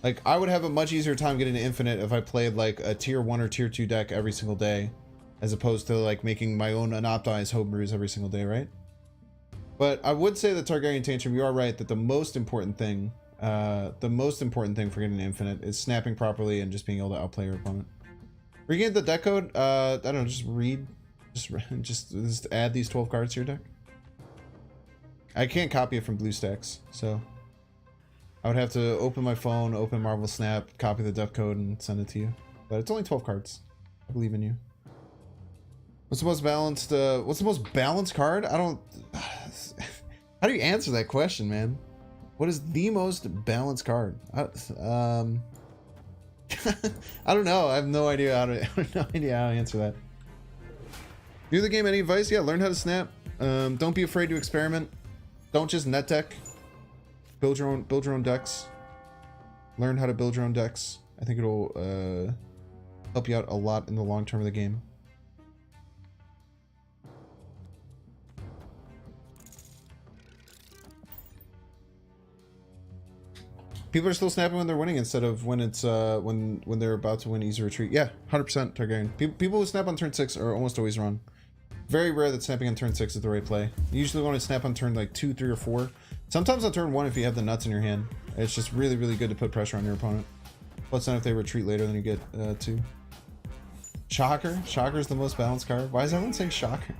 Like, I would have a much easier time getting to Infinite if I played, like, a tier 1 or tier 2 deck every single day, as opposed to, like, making my own unoptimized homebrews every single day, right? But I would say the Targaryen Tantrum, you are right that the most important thing for getting infinite is snapping properly and just being able to outplay your opponent. Regain the deck code, I don't know, just add these 12 cards to your deck. I can't copy it from BlueStacks, so I would have to open my phone, open Marvel Snap, copy the deck code, and send it to you. But it's only 12 cards. I believe in you. What's the most balanced card? I don't... How do you answer that question, man? What is the most balanced card? I don't know. I have no idea how to answer that. New to the game, any advice? Yeah, learn how to snap. Don't be afraid to experiment. Don't just net deck. Build your own decks. Learn how to build your own decks. I think it'll help you out a lot in the long term of the game. People are still snapping when they're winning instead of when it's when they're about to win easy retreat. Yeah, 100% Targaryen. People who snap on turn 6 are almost always wrong. Very rare that snapping on turn 6 is the right play. You usually want to snap on turn like 2, 3, or 4. Sometimes on turn 1 if you have the nuts in your hand. It's just really, really good to put pressure on your opponent. Plus then if they retreat later, then you get 2. Shocker? Shocker is the most balanced card. Why is everyone saying Shocker?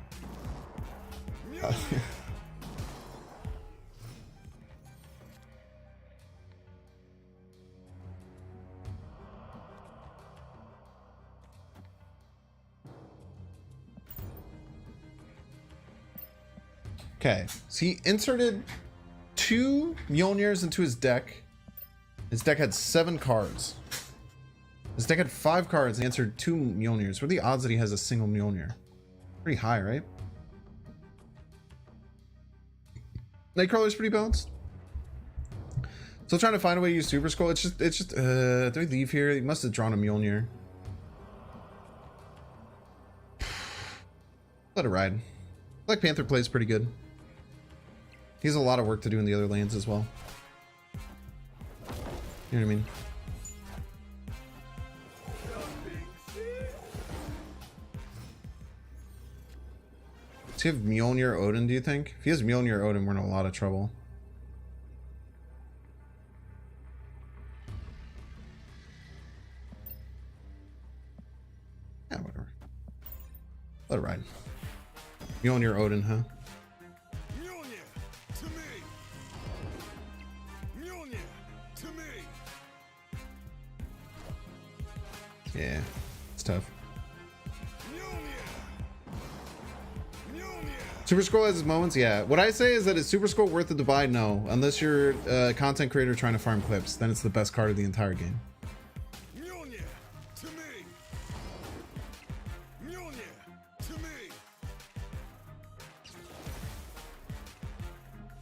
Okay, so he inserted 2 Mjolnirs into his deck. His deck had 7 cards. His deck had 5 cards and he answered 2 Mjolnirs. What are the odds that he has a single Mjolnir? Pretty high, right? Nightcrawler's pretty balanced. Still trying to find a way to use Super Skull. It's just do we leave here? He must have drawn a Mjolnir. Let it ride. Black Panther plays pretty good. He has a lot of work to do in the other lanes as well. You know what I mean? Does he have Mjolnir Odin, do you think? If he has Mjolnir Odin, we're in a lot of trouble. Yeah, whatever. Let it ride. Mjolnir Odin, huh? Mjolnir to me. Mjolnir to me. Yeah, it's tough. Super Scroll has its moments, yeah. What I say is that is Super Scroll worth it to buy? No. Unless you're a content creator trying to farm clips, then it's the best card of the entire game. Mjolnir to me. Mjolnir to me.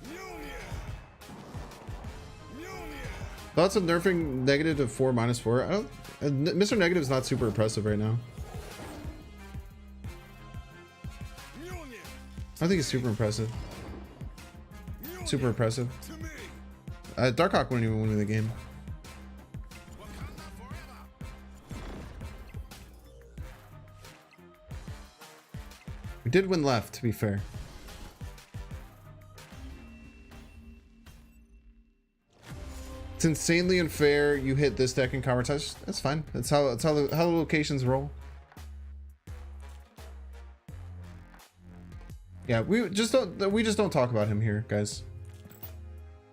Mjolnir. Mjolnir. Thoughts of nerfing negative to 4 minus 4? I don't, Mr. Negative is not super impressive right now. I think it's super impressive. Super impressive. Darkhawk wouldn't even win the game. We did win left, to be fair. It's insanely unfair. You hit this deck in Cover Touch. That's fine. That's how the locations roll. Yeah, we just don't talk about him here, guys.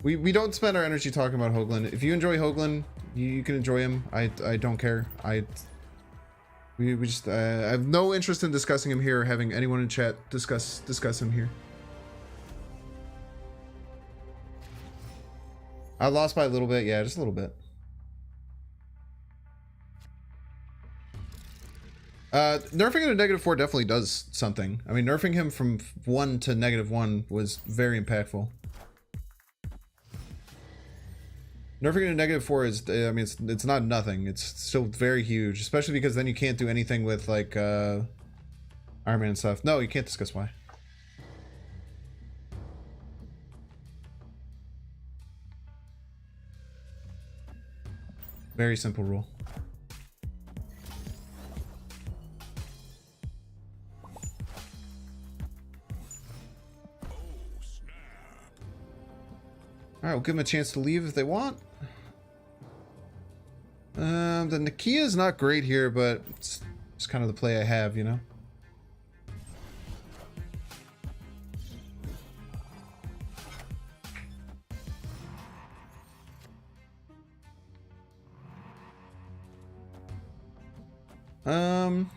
We don't spend our energy talking about Hoagland. If you enjoy Hoagland, you can enjoy him. I don't care. I have no interest in discussing him here or having anyone in chat discuss him here. I lost by a little bit, yeah, just a little bit. Nerfing him to -4 definitely does something. I mean, nerfing him from 1 to -1 was very impactful. Nerfing him to -4 is, I mean, it's not nothing. It's still very huge, especially because then you can't do anything with like Iron Man and stuff. No, you can't discuss why. Very simple rule. Oh, snap. All right, we'll give them a chance to leave if they want. The Nakia is not great here, but it's just kind of the play I have, you know?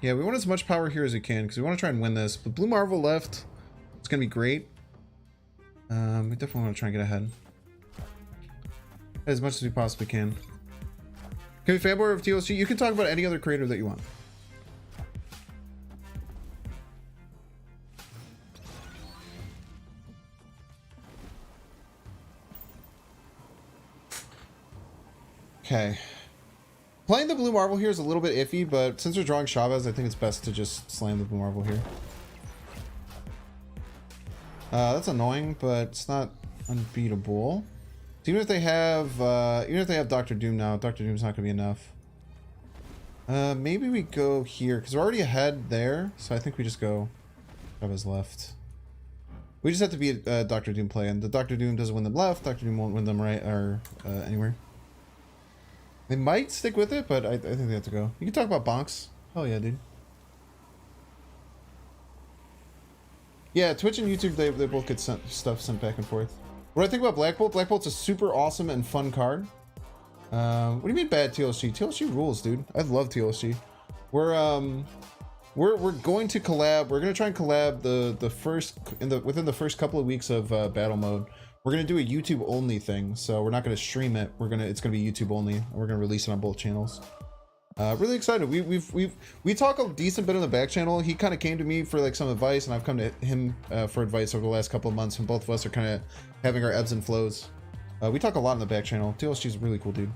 Yeah, we want as much power here as we can because we want to try and win this. But Blue Marvel left. It's going to be great. We definitely want to try and get ahead. As much as we possibly can. Can we fanboy of TLC? You can talk about any other creator that you want. Okay. Playing the Blue Marvel here is a little bit iffy, but since we're drawing Chavez, I think it's best to just slam the Blue Marvel here. That's annoying, but it's not unbeatable. So even if they have Doctor Doom now, Doctor Doom's not gonna be enough. Maybe we go here because we're already ahead there, so I think we just go Chavez left. We just have to be a Doctor Doom play, and the Doctor Doom doesn't win them left. Doctor Doom won't win them right or anywhere. They might stick with it, but I think they have to go. You can talk about bonks. Hell yeah, dude. Yeah, Twitch and YouTube, they both get stuff sent back and forth. What do I think about Black Bolt? Black Bolt's a super awesome and fun card. What do you mean bad TLC? TLC rules, dude. I love TLC. We're going to collab. We're gonna try and collab within the first couple of weeks of battle mode. We're gonna do a YouTube only thing, so we're not gonna stream it. It's gonna be YouTube only, and we're gonna release it on both channels. Really excited. We talk a decent bit on the back channel. He kind of came to me for like some advice, and I've come to him for advice over the last couple of months, and both of us are kind of having our ebbs and flows. We talk a lot on the back channel. TLC's a really cool dude.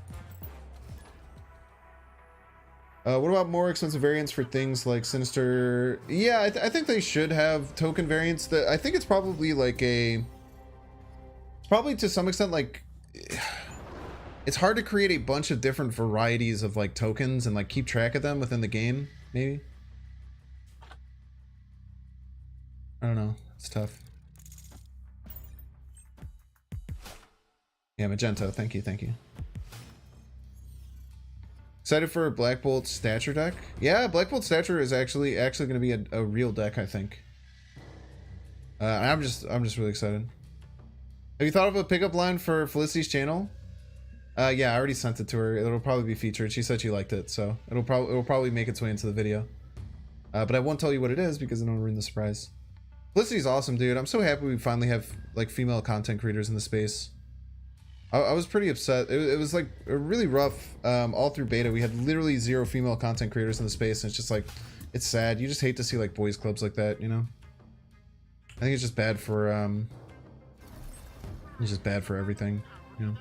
What about more expensive variants for things like Sinister? Yeah, I think they should have token variants. I think it's probably like it's probably to some extent like it's hard to create a bunch of different varieties of like tokens and like keep track of them within the game, maybe. I don't know. It's tough. Yeah, Magento. Thank you. Excited for a Black Bolt Stature deck? Yeah, Black Bolt Stature is actually going to be a real deck, I think. I'm just really excited. Have you thought of a pickup line for Felicity's channel? Yeah, I already sent it to her. It'll probably be featured. She said she liked it, so it'll probably make its way into the video. But I won't tell you what it is because I don't ruin the surprise. Felicity's awesome, dude. I'm so happy we finally have like female content creators in the space. I was pretty upset. It was like really rough all through beta. We had literally 0 female content creators in the space, and it's just like, it's sad. You just hate to see like boys clubs like that, you know? I think it's just bad for everything, you know?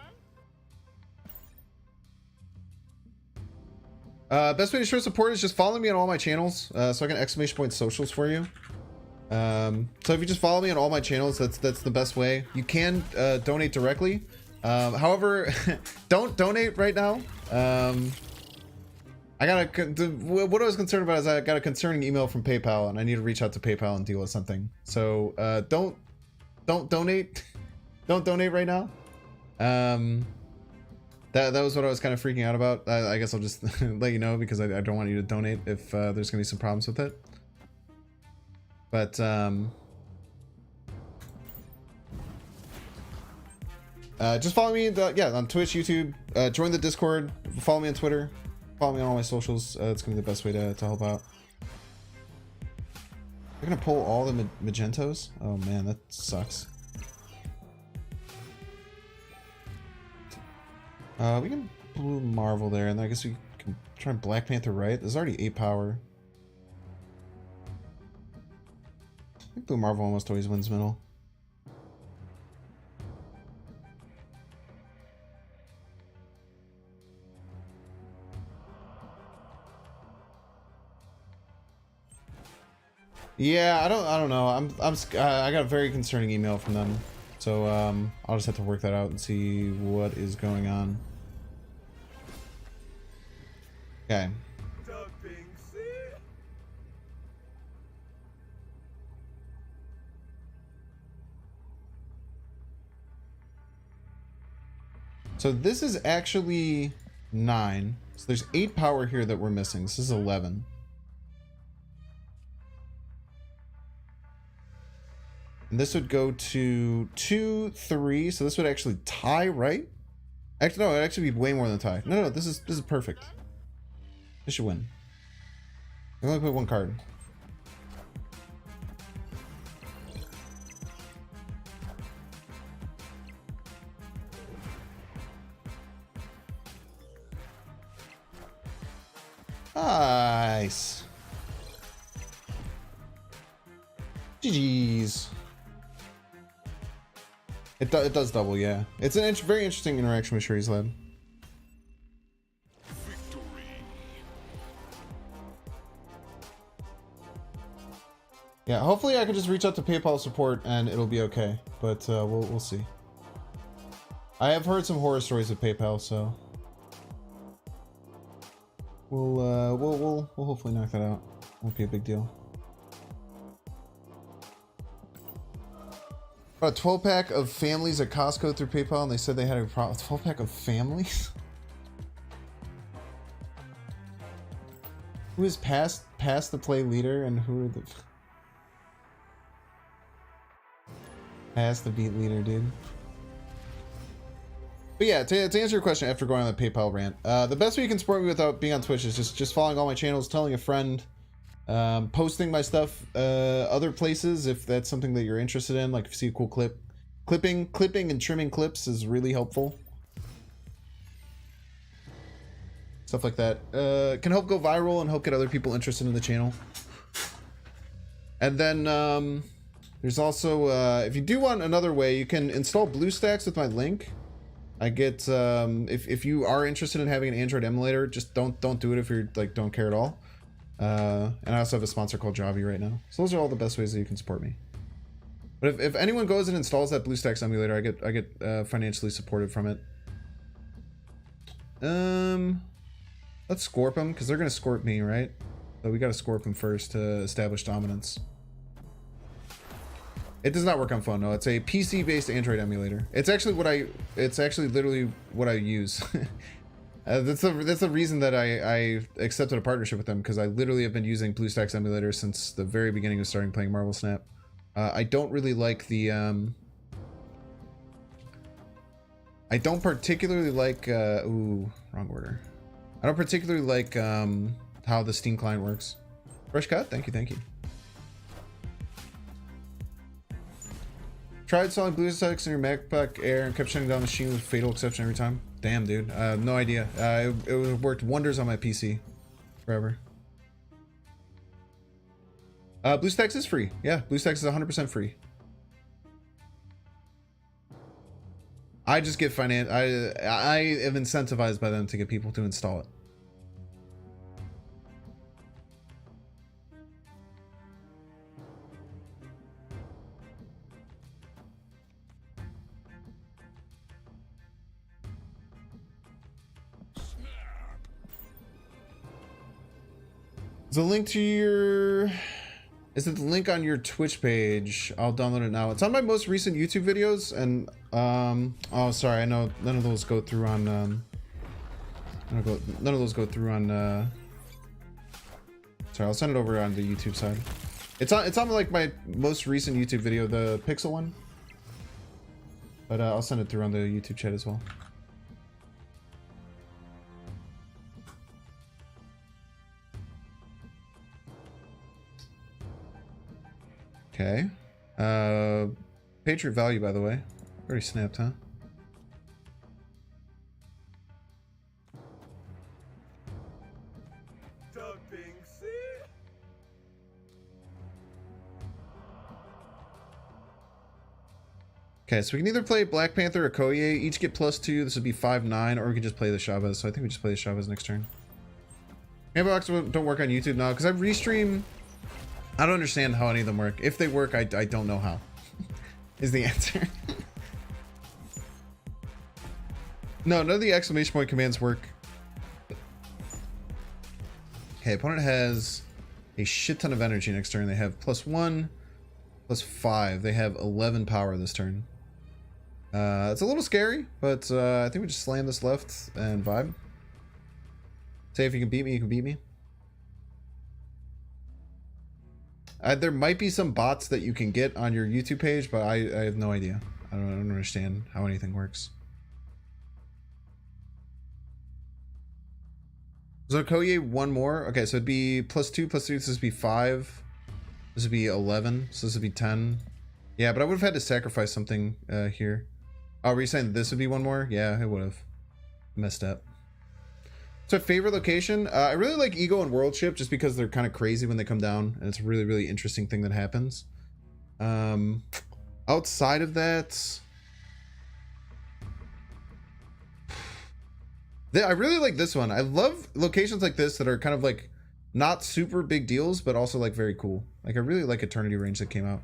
Best way to show support is just follow me on all my channels, so I can exclamation point socials for you. So if you just follow me on all my channels, that's the best way. You can donate directly. However, don't donate right now. What I was concerned about is I got a concerning email from PayPal, and I need to reach out to PayPal and deal with something. So don't donate. Don't donate right now. That was what I was kind of freaking out about. I guess I'll just let you know because I don't want you to donate if there's gonna be some problems with it. But just follow me on Twitch, YouTube, join the Discord, follow me on Twitter, follow me on all my socials. It's gonna be the best way to help out. They're gonna pull all the Magentos? Oh man, that sucks. We can Blue Marvel there, and I guess we can try and Black Panther, right? There's already 8 power. I think Blue Marvel almost always wins middle. Yeah, I don't know. I got a very concerning email from them, so I'll just have to work that out and see what is going on. Okay. So this is actually 9. So there's 8 power here that we're missing. This is 11. And this would go to 2, 3. So this would actually tie, right? Actually, no, it'd actually be way more than tie. No, this is perfect. This should win. I only put 1 card. Nice. GG's. It does double, yeah. It's an very interesting interaction with Shuri's Lab. Yeah, hopefully I can just reach out to PayPal support and it'll be okay. But we'll see. I have heard some horror stories of PayPal, so we'll hopefully knock that out. Won't be a big deal. Got a 12-pack of families at Costco through PayPal, and they said they had a 12-pack of families. Who is past the play leader, and who are the past the beat leader, dude? But yeah, to answer your question after going on the PayPal rant, the best way you can support me without being on Twitch is just following all my channels, telling a friend, posting my stuff other places if that's something that you're interested in. Like if you see a cool clip, clipping and trimming clips is really helpful. Stuff like that can help go viral and help get other people interested in the channel. And then there's also if you do want another way, you can install BlueStacks with my link. I get if you are interested in having an Android emulator, just don't do it if you're like don't care at all. And I also have a sponsor called Javi right now. So those are all the best ways that you can support me. But if anyone goes and installs that BlueStacks emulator, I get financially supported from it. Let's scorp them because they're gonna scorp me, right? So we gotta scorp them first to establish dominance. It does not work on phone. No, it's a PC-based Android emulator. It's actually it's actually literally what I use. That's the reason that I accepted a partnership with them, because I literally have been using BlueStacks emulator since the very beginning of starting playing Marvel Snap. I don't really like the I don't particularly like ooh, wrong order. I don't particularly like how the Steam client works. Fresh cut, thank you. Tried installing BlueStacks in your MacBook Air and kept shutting down the machine with fatal exception every time. Damn, dude. No idea. It worked wonders on my PC. Forever. BlueStacks is free. Yeah, BlueStacks is 100% free. I just get I am incentivized by them to get people to install it. The link to your... Is it the link on your Twitch page? I'll download it now. It's on my most recent YouTube videos, and oh, sorry, I know none of those go through on none of those go through on sorry, I'll send it over on the YouTube side. It's on like my most recent YouTube video, the Pixel one. But I'll send it through on the YouTube chat as well. Okay. Patriot value, by the way. Already snapped, huh? Okay, so we can either play Black Panther or Koye. Each get +2. This would be 5-9, or we can just play the Chavez. So I think we just play the Chavez next turn. Handbox don't work on YouTube now because I restream. I don't understand how any of them work. If they work, I don't know how. Is the answer. No, none of the exclamation point commands work. Okay, opponent has a shit ton of energy next turn. They have +1, +5. They have 11 power this turn. It's a little scary, but I think we just slam this left and vibe. Say if you can beat me, you can beat me. There might be some bots that you can get on your YouTube page, but I have no idea. I don't understand how anything works. So Koye one more. Okay, so it'd be +2, +3. This would be 5. This would be 11. So this would be 10. Yeah, but I would have had to sacrifice something here. Oh, were you saying this would be one more? Yeah, it would have. Messed up. So favorite location? I really like Ego and World Ship just because they're kind of crazy when they come down. And it's a really, really interesting thing that happens. Outside of that... I really like this one. I love locations like this that are kind of like not super big deals, but also like very cool. Like I really like Eternity Range that came out.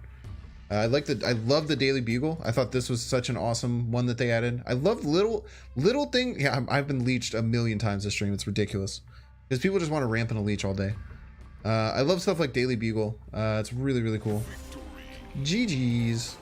I love the Daily Bugle. I thought this was such an awesome one that they added. I love little thing. Yeah, I've been leeched a million times this stream. It's ridiculous because people just want to ramp in a leech all day. I love stuff like Daily Bugle. It's really, really cool. GG's.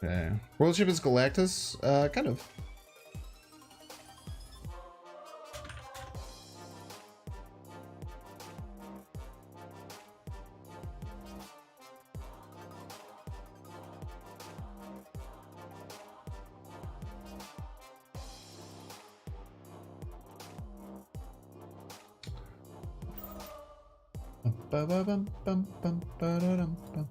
Okay. World Ship is Galactus? Kind of. Ba-ba-bum-bum-bum-ba-da-dum-bum.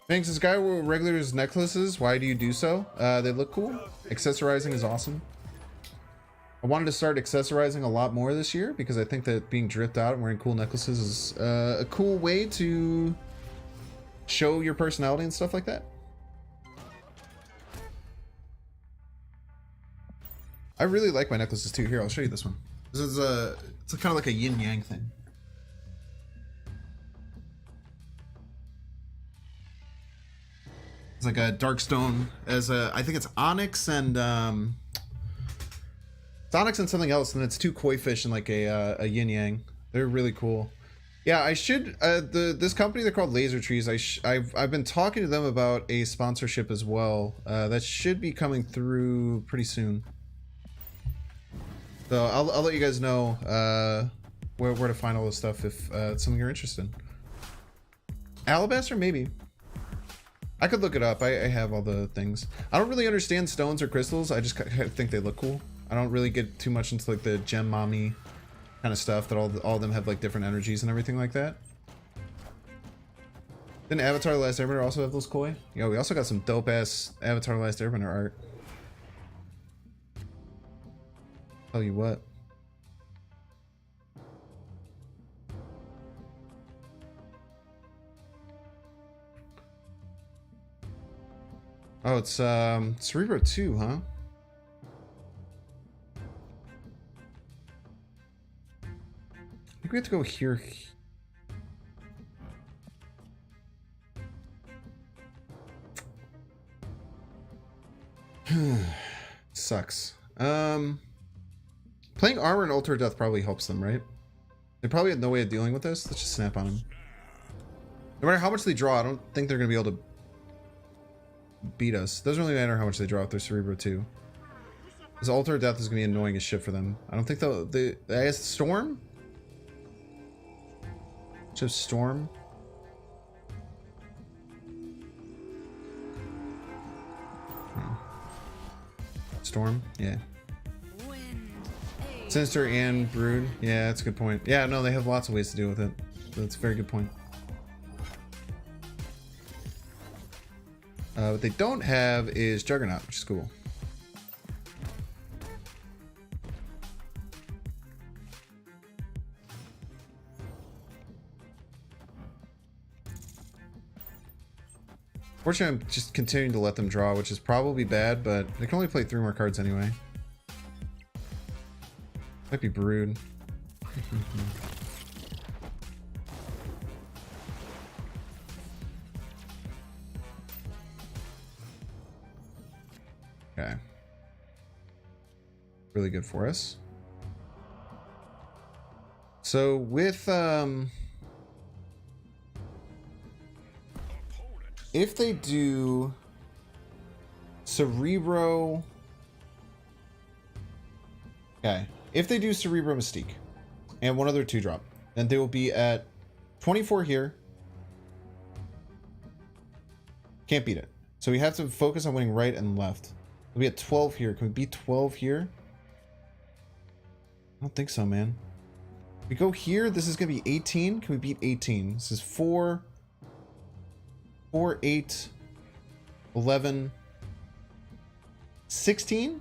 Thanks, this guy will regular his necklaces. Why do you do so? They look cool. Accessorizing is awesome. I wanted to start accessorizing a lot more this year because I think that being dripped out and wearing cool necklaces is a cool way to show your personality and stuff like that. I really like my necklaces too. Here, I'll show you this one. This is it's kind of like a yin yang thing. It's like a dark stone as I think it's onyx and it's onyx and something else, and it's 2 koi fish and like a yin yang. They're really cool. Yeah, I should this company, they're called Laser Trees. I've been talking to them about a sponsorship as well. That should be coming through pretty soon. So I'll let you guys know where to find all this stuff if it's something you're interested in. Alabaster, maybe. I could look it up. I have all the things. I don't really understand stones or crystals. I just think they look cool. I don't really get too much into like the gem mommy kind of stuff that all of them have like different energies and everything like that. Didn't Avatar: The Last Airbender also have those koi? Yo, we also got some dope ass Avatar: The Last Airbender art. Tell you what. Oh, it's Cerebro 2, huh? I think we have to go here. Sucks. Playing armor and Ultra Death probably helps them, right? They probably have no way of dealing with this. Let's just snap on them. No matter how much they draw, I don't think they're going to be able to beat us. Doesn't really matter how much they draw with their Cerebro 2. This Ultra Death is going to be annoying as shit for them. I don't think they'll... I guess Storm? Just Storm? Storm? Yeah. Sinister and Brood. Yeah, that's a good point. Yeah, no, they have lots of ways to deal with it. That's a very good point. What they don't have is Juggernaut, which is cool. Fortunately, I'm just continuing to let them draw, which is probably bad, but they can only play 3 more cards anyway. Might be Brood. Okay. Really good for us. So with if they do Cerebro, okay, if they do Cerebro Mystique and one other 2-drop, then they will be at 24 here. Can't beat it. So we have to focus on winning right and left. We'll be at 12 here. Can we beat 12 here? I don't think so, man. If we go here, this is going to be 18. Can we beat 18? This is 4, 8, 11, 16?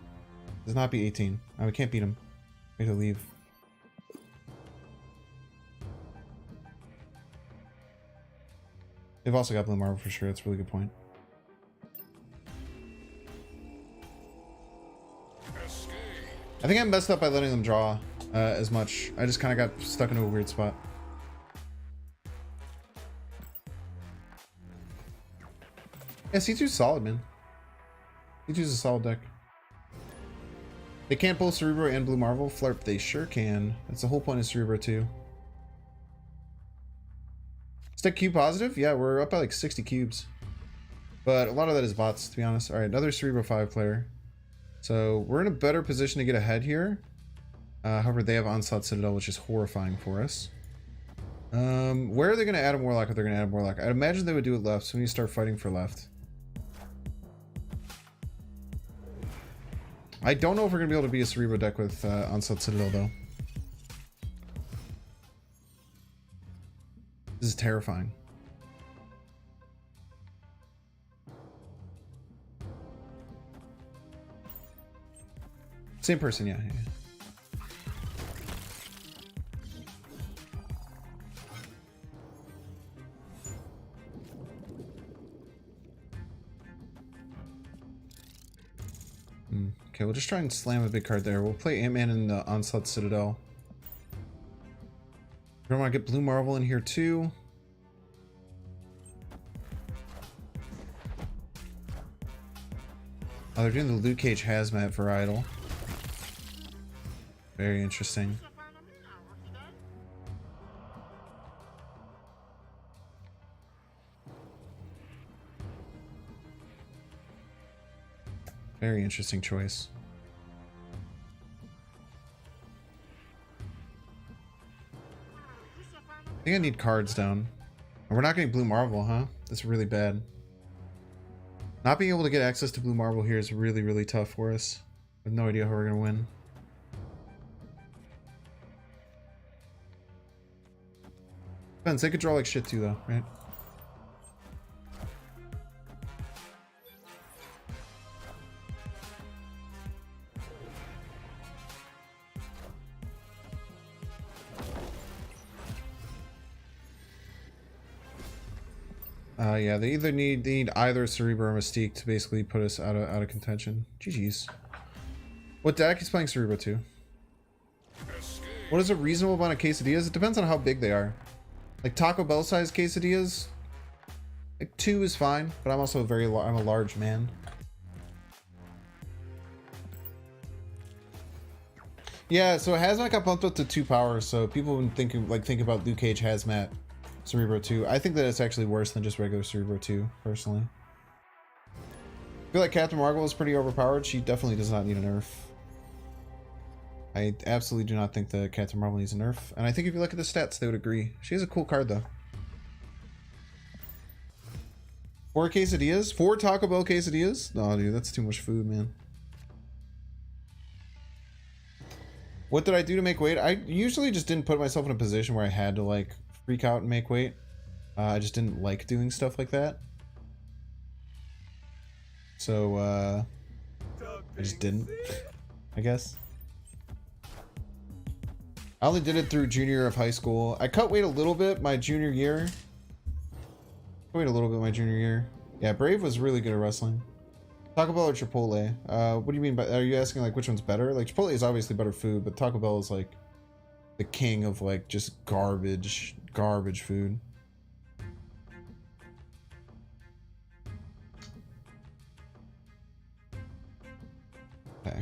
Does not be 18. Oh, we can't beat him. We have to leave. They've also got Blue Marble for sure. That's a really good point. I think I messed up by letting them draw as much. I just kind of got stuck into a weird spot. Yeah, C2's solid, man. C2's a solid deck. They can't pull Cerebro and Blue Marvel. Flarp, they sure can. That's the whole point of Cerebro 2. Stick cube positive? Yeah, we're up by like 60 cubes. But a lot of that is bots, to be honest. Alright, another Cerebro 5 player. So we're in a better position to get ahead here. However, they have Onslaught Citadel, which is horrifying for us. Where are they going to add a Warlock if they're going to add a Warlock? I'd imagine they would do it left, so we need to start fighting for left. I don't know if we're going to be able to beat a Cerebro deck with Onslaught Citadel, though. This is terrifying. Same person, yeah. Okay, we'll just try and slam a big card there. We'll play Ant-Man in the Onslaught Citadel. We want to get Blue Marvel in here too. Oh, they're doing the Luke Cage Hazmat varietal. Very interesting. Very interesting choice. I think I need cards down. And we're not getting Blue Marvel, huh? That's really bad. Not being able to get access to Blue Marble here is really, really tough for us. I have no idea how we're going to win. Depends, they could draw like shit too though, right? Yeah, they either need either Cerebro or Mystique to basically put us out of contention. GG's. What deck is playing Cerebro 2? What is a reasonable amount of quesadillas? It depends on how big they are. Like Taco Bell sized quesadillas, like 2 is fine, but I'm also I'm a large man. Yeah, so Hazmat got bumped up to 2 power, so people have been thinking about Luke Cage Hazmat Cerebro 2. I think that it's actually worse than just regular Cerebro 2, personally. I feel like Captain Marvel is pretty overpowered. She definitely does not need a nerf. I absolutely do not think that Captain Marvel needs a nerf. And I think if you look at the stats, they would agree. She has a cool card, though. 4 quesadillas? 4 Taco Bell quesadillas? No, dude, that's too much food, man. What did I do to make weight? I usually just didn't put myself in a position where I had to, like, freak out and make weight. I just didn't like doing stuff like that. So, I just didn't, I guess. I only did it through junior year of high school. I cut weight a little bit my junior year. Cut weight a little bit my junior year. Yeah, Brave was really good at wrestling. Taco Bell or Chipotle? What do you mean by, are you asking like which one's better? Like Chipotle is obviously better food, but Taco Bell is like the king of like just garbage food. Okay.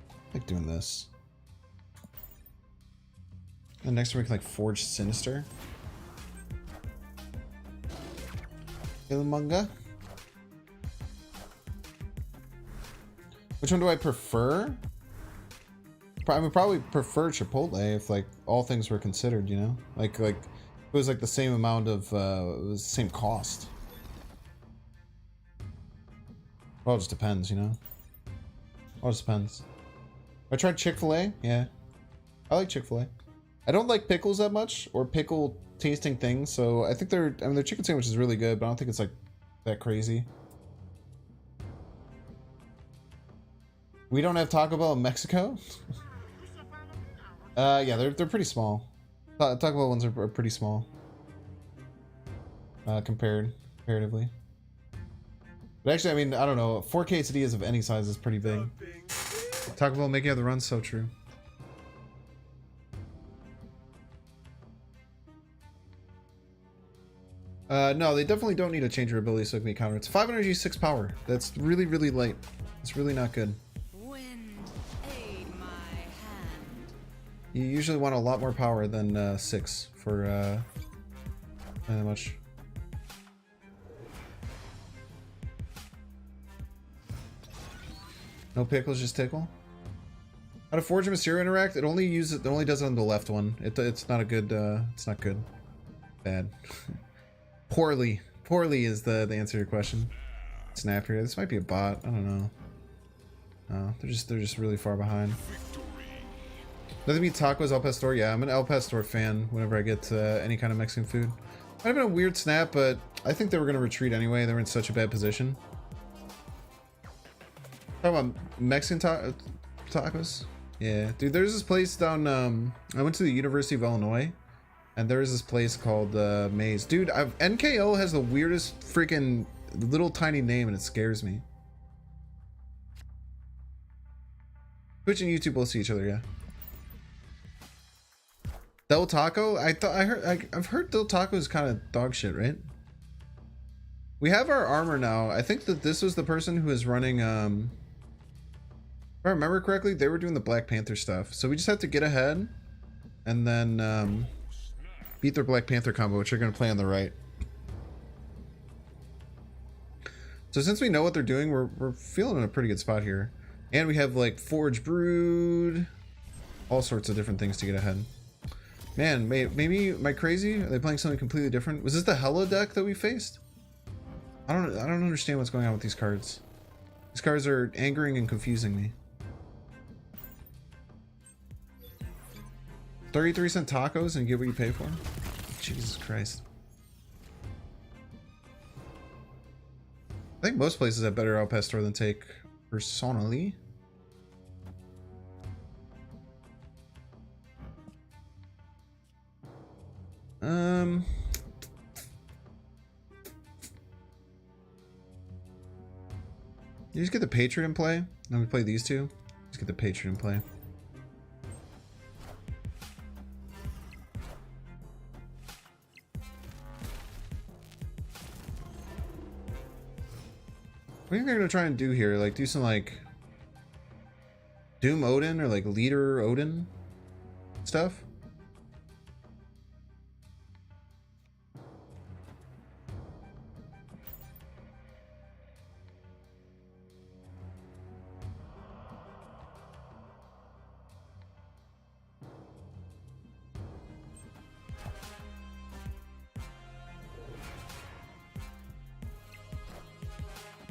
I like doing this. And next we can like Forge Sinister. Ilmunga. Which one do I prefer? I would probably prefer Chipotle if like all things were considered, you know? Like it was like the same amount of it was the same cost. Well, it just depends, you know? All just depends. I tried Chick-fil-A? Yeah. I like Chick-fil-A. I don't like pickles that much, or pickle tasting things, so I think their chicken sandwich is really good, but I don't think it's like that crazy. We don't have Taco Bell in Mexico? Yeah, they're pretty small. Taco Bell ones are pretty small. Comparatively. But actually, I mean, I don't know. 4 quesadillas of any size is pretty big. Taco Bell making out the runs, so true. No, they definitely don't need to change your ability so it can be counter. It's 5 energy, 6 power. That's really, really light. It's really not good. Wind, aid my hand. You usually want a lot more power than 6 for not that much. No pickles, just tickle. How to Forge and Mysterio interact? It only does it on the left one. It's not a good. It's not good. Bad. Poorly is the answer to your question. Snap here. This might be a bot. I don't know. No, they're just really far behind. Nothing beat tacos, El Pastor. Yeah, I'm an El Pastor fan. Whenever I get any kind of Mexican food, might have been a weird snap, but I think they were gonna retreat anyway. They were in such a bad position. Talking about Mexican tacos? Yeah, dude, there's this place down, I went to the University of Illinois, and there's this place called, Maze. Dude, NKO has the weirdest freaking little tiny name, and it scares me. Twitch and YouTube both see each other, yeah. Del Taco? I've heard Del Taco is kind of dog shit, right? We have our armor now. I think that this was the person who is running, if I remember correctly, they were doing the Black Panther stuff. So we just have to get ahead and then beat their Black Panther combo, which are going to play on the right. So since we know what they're doing, we're feeling in a pretty good spot here. And we have like Forge Brood, all sorts of different things to get ahead. Man, maybe am I crazy? Are they playing something completely different? Was this the Hella deck that we faced? I don't understand what's going on with these cards. These cards are angering and confusing me. 33-cent tacos and you get what you pay for? Jesus Christ. I think most places have better El Pastor than Take, personally. You just get the Patriot in play. Then we play these two. Just get the Patriot in play. What do you think they're gonna try and do here? Like do some like Doom Odin or like Leader Odin stuff?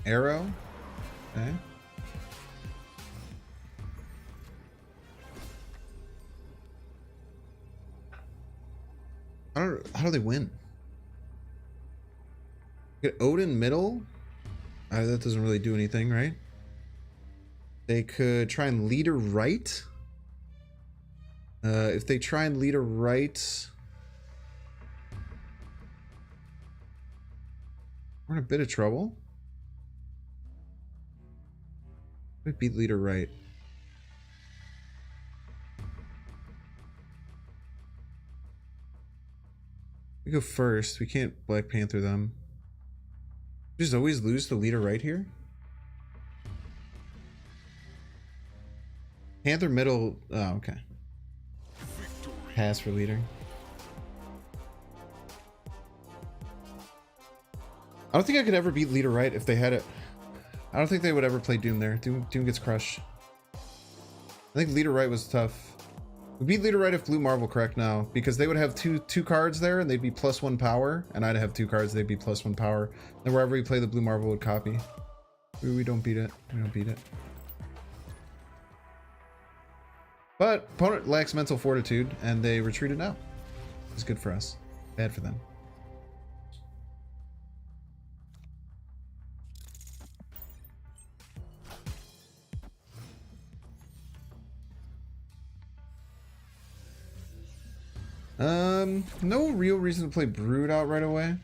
Arrow? Okay. How do they win? Get Odin middle? That doesn't really do anything, right? They could try and leader right. If they try and leader right, We're in a bit of trouble. We beat leader right. We go first. We can't Black Panther them. We just always lose the leader right here. Panther middle. Oh, okay. Pass for leader. I don't think I could ever beat leader right if they had it. I don't think they would ever play Doom there. Doom gets crushed. I think leader right was tough. We beat leader right if blue Marvel correct now, because they would have two cards there and they'd be +1 power, and I'd have 2 cards, they'd be +1 power. Then wherever we play, the blue Marvel would copy. We don't beat it. We don't beat it. But opponent lacks mental fortitude and they retreated now. It's good for us. Bad for them. No real reason to play Brood out right away.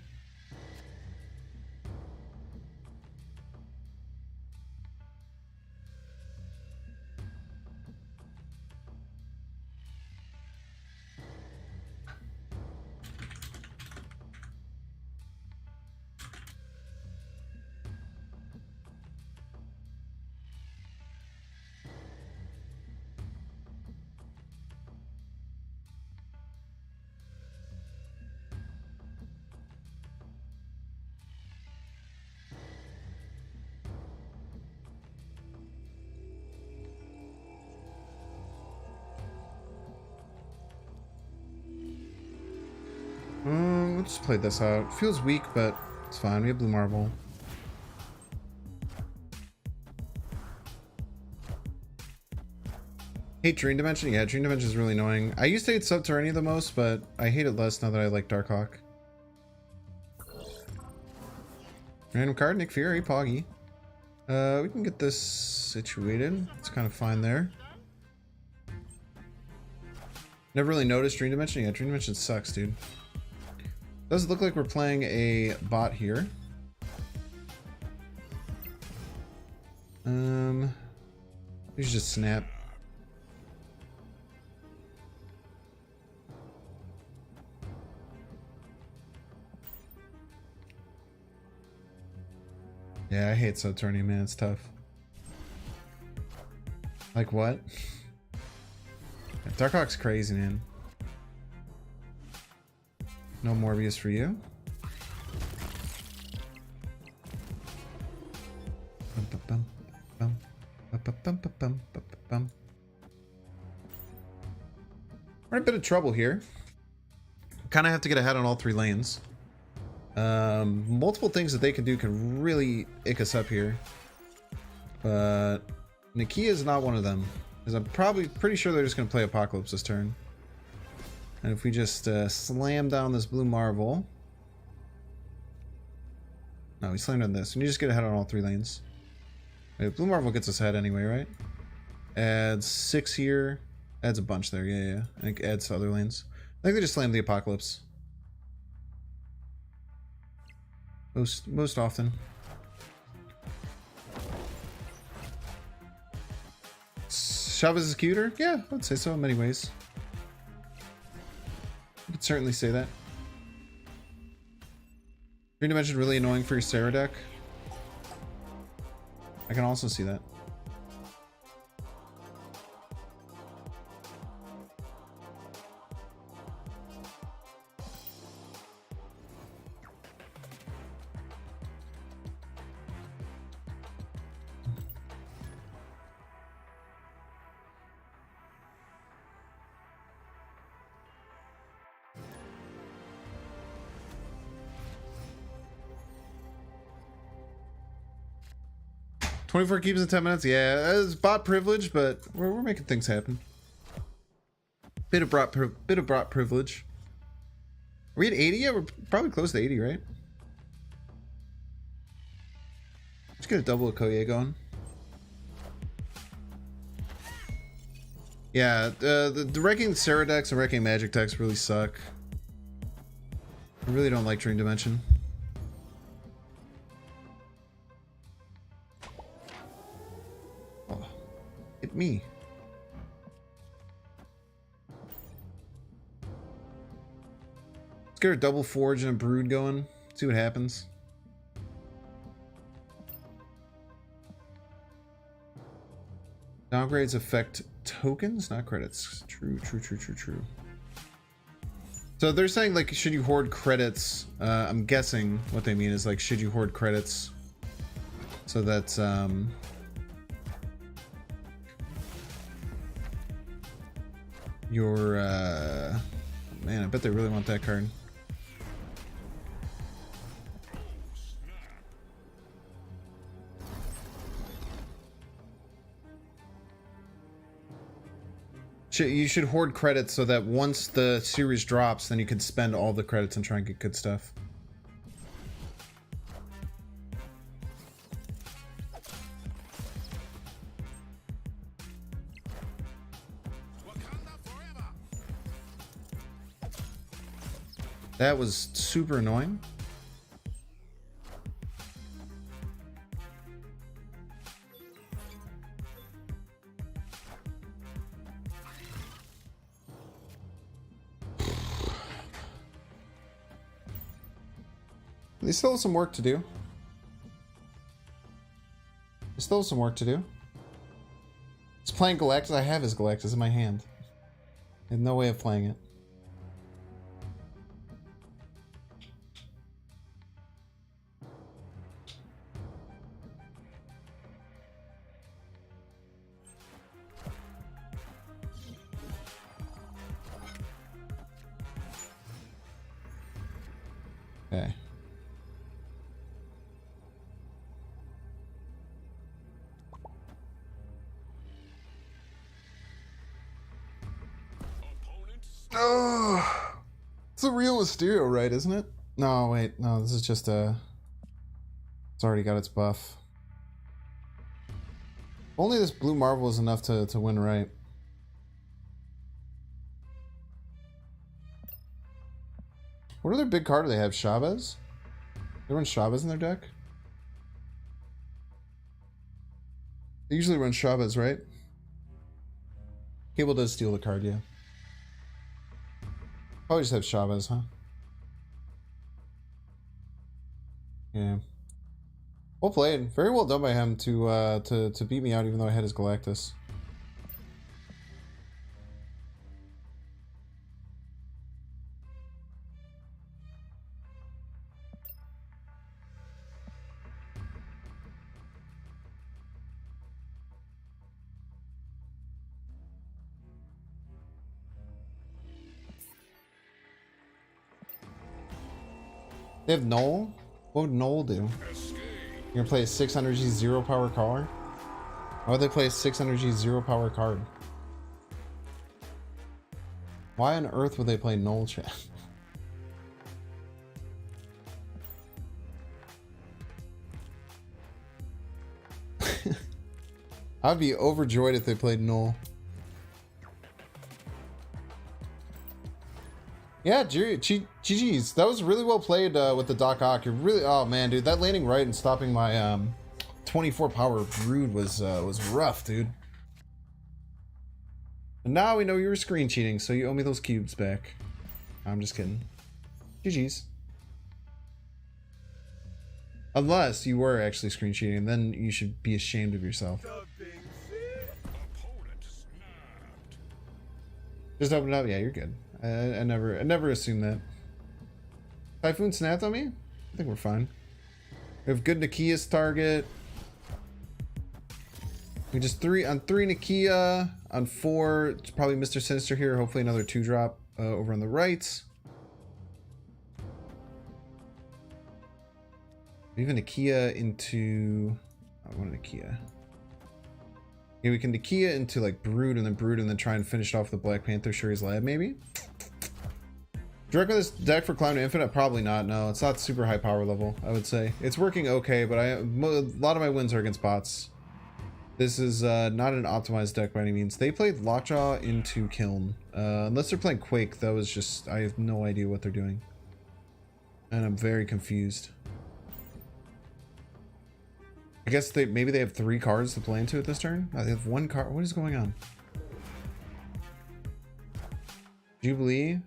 Let's just play this out. Feels weak, but it's fine. We have blue Marvel. Hate Dream Dimension? Yeah, Dream Dimension is really annoying. I used to hate Subterranean the most, but I hate it less now that I like Darkhawk. Random card, Nick Fury, Poggy. We can get this situated. It's kind of fine there. Never really noticed Dream Dimension. Yeah, Dream Dimension sucks, dude. Does look like we're playing a bot here. We should just snap. Yeah, I hate Subterranean, man. It's tough. Like what? Darkhawk's crazy, man. No Morbius for you. We're in a bit of trouble here. Kind of have to get ahead on all 3 lanes. Multiple things that they can do can really ick us up here. But Nakia is not one of them. Because I'm pretty sure they're just going to play Apocalypse this turn. And if we just slam down this blue Marvel. No, we slammed on this. And you just get ahead on all 3 lanes. Wait, blue Marvel gets us ahead anyway, right? Adds 6 here. Adds a bunch there. Yeah. I think adds to other lanes. I think they just slammed the Apocalypse. Most often. Chavez is cuter? Yeah, I would say so in many ways. You could certainly say that. Dream Dimension really annoying for your Sarah deck. I can also see that. $24 keeps in 10 minutes. Yeah, it's bot privilege, but we're making things happen. Bit of bot privilege. Are we at 80 yet? We're probably close to 80, right? Let's get a double Okoye going. Yeah, the wrecking Sarah decks and wrecking Magic decks really suck. I really don't like Dream Dimension. me. Let's get a double forge and a brood going. See what happens. Downgrades affect tokens, not credits. True. So they're saying, like, should you hoard credits? I'm guessing what they mean is, like, should you hoard credits so that your man, I bet they really want that card. You should hoard credits so that once the series drops, then you can spend all the credits and try and get good stuff. That was super annoying. They still have some work to do. There's still some work to do. It's playing Galactus. I have his Galactus in my hand. I have no way of playing it. Okay. Oh, it's a real Mysterio, right? Isn't it? No, wait, no. This is just a. It's already got its buff. Only this blue marble is enough to win, right? What other big card do they have? Chavez? They run Chavez in their deck? They usually run Chavez, right? Cable does steal the card, yeah. Probably just have Chavez, huh? Yeah. Well played. Very well done by him to beat me out, even though I had his Galactus. They have Null? What would Null do? You're gonna play a 600G 0 power card? Why would they play a 600G 0 power card? Why on earth would they play Null, chat? I'd be overjoyed if they played Null. Yeah, GG's. That was really well played with the Doc Ock. You're really, oh man, dude, that landing right and stopping my 24 power brood was rough, dude. And now we know you were screen cheating, so you owe me those cubes back. I'm just kidding. GG's. Unless you were actually screen cheating, then you should be ashamed of yourself. Just open it up. Yeah, you're good. I never assumed that. Typhoon snapped on me? I think we're fine. We have good Nakia's target. We just on 3 Nakia. On 4, it's probably Mr. Sinister here. Hopefully another 2-drop over on the right. Even Nakia into... I want a Nakia. Yeah, we can Nakia into like Brood and then try and finish it off the Black Panther Shuri's Lab, maybe? Do you recommend this deck for Climb to Infinite? Probably not, no. It's not super high power level, I would say. It's working okay, but a lot of my wins are against bots. This is not an optimized deck by any means. They played Lockjaw into Kiln. Unless they're playing Quake, that was just... I have no idea what they're doing. And I'm very confused. I guess maybe they have 3 cards to play into it this turn. They have 1 card. What is going on? Jubilee.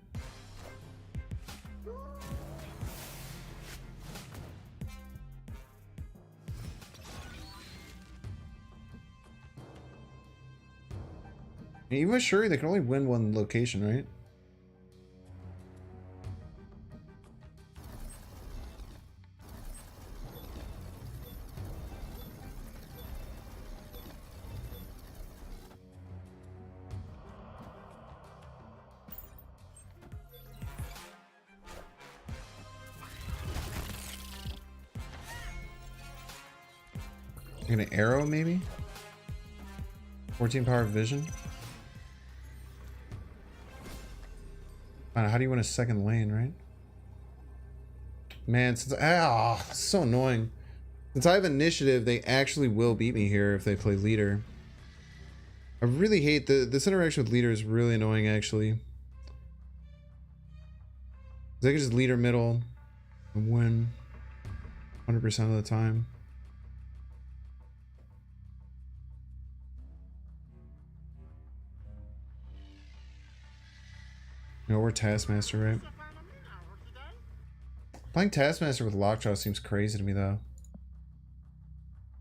Even with Shuri, they can only win 1 location, right? You're gonna arrow maybe? 14 power vision? I don't know, how do you win a second lane, right? Man, since so annoying. Since I have initiative, they actually will beat me here if they play leader. I really hate this interaction with leader is really annoying actually. They can just leader middle and win 100% of the time. No, we're Taskmaster, right? Playing Taskmaster with Lockjaw seems crazy to me, though.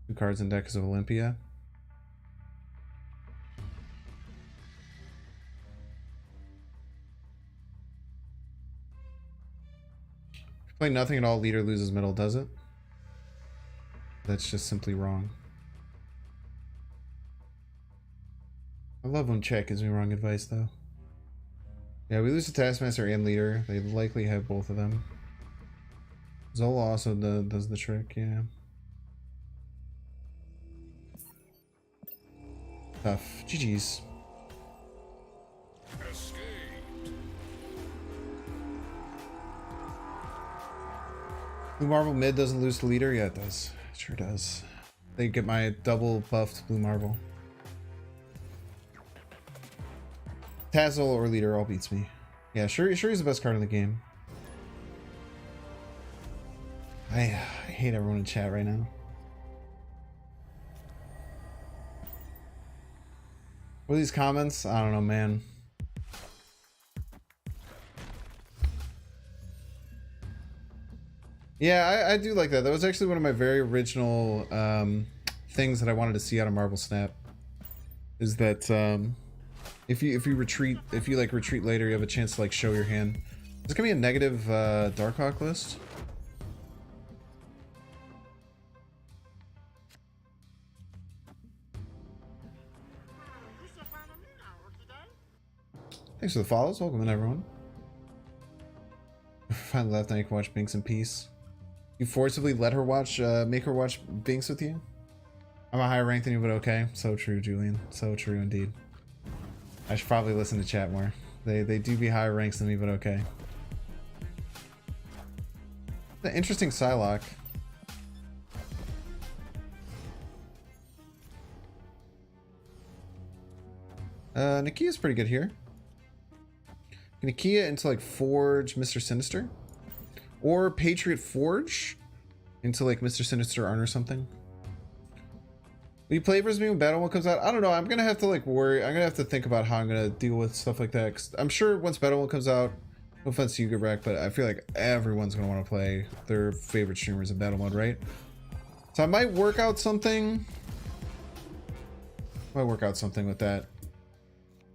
2 cards in deck because of Olympia. If you play nothing at all, leader loses middle, does it? That's just simply wrong. I love when chat gives me wrong advice, though. Yeah, we lose to Taskmaster and leader. They likely have both of them. Zola also does the trick, yeah. Tough. GG's. Escaped. Blue Marble mid doesn't lose to leader? Yeah, it does. It sure does. They get my double buffed Blue Marble. Tazzle or leader all beats me. Yeah, Shuri's the best card in the game. I hate everyone in chat right now. What are these comments? I don't know, man. Yeah, I do like that. That was actually one of my very original things that I wanted to see out of Marble Snap. Is that if you retreat later, you have a chance to like show your hand. There's gonna be a negative Darkhawk list. Thanks for the follows. Welcome in, everyone. Finally left, now you can watch Binks in peace. You forcibly let her watch, make her watch Binks with you? I'm a higher rank than you, but okay. So true, Julian. So true indeed. I should probably listen to chat more. They do be higher ranks than me, but okay. The interesting Psylocke. Nakia's pretty good here. Nakia into like Forge Mr. Sinister, or Patriot Forge into like Mr. Sinister Arn or something. Will you play versus me when Battle Mode comes out? I don't know. I'm gonna have to like worry. I'm gonna have to think about how I'm gonna deal with stuff like that. 'Cause I'm sure once Battle Mode comes out, no offense to you, Gabrek, but I feel like everyone's gonna want to play their favorite streamers in Battle Mode, right? So I might work out something. With that.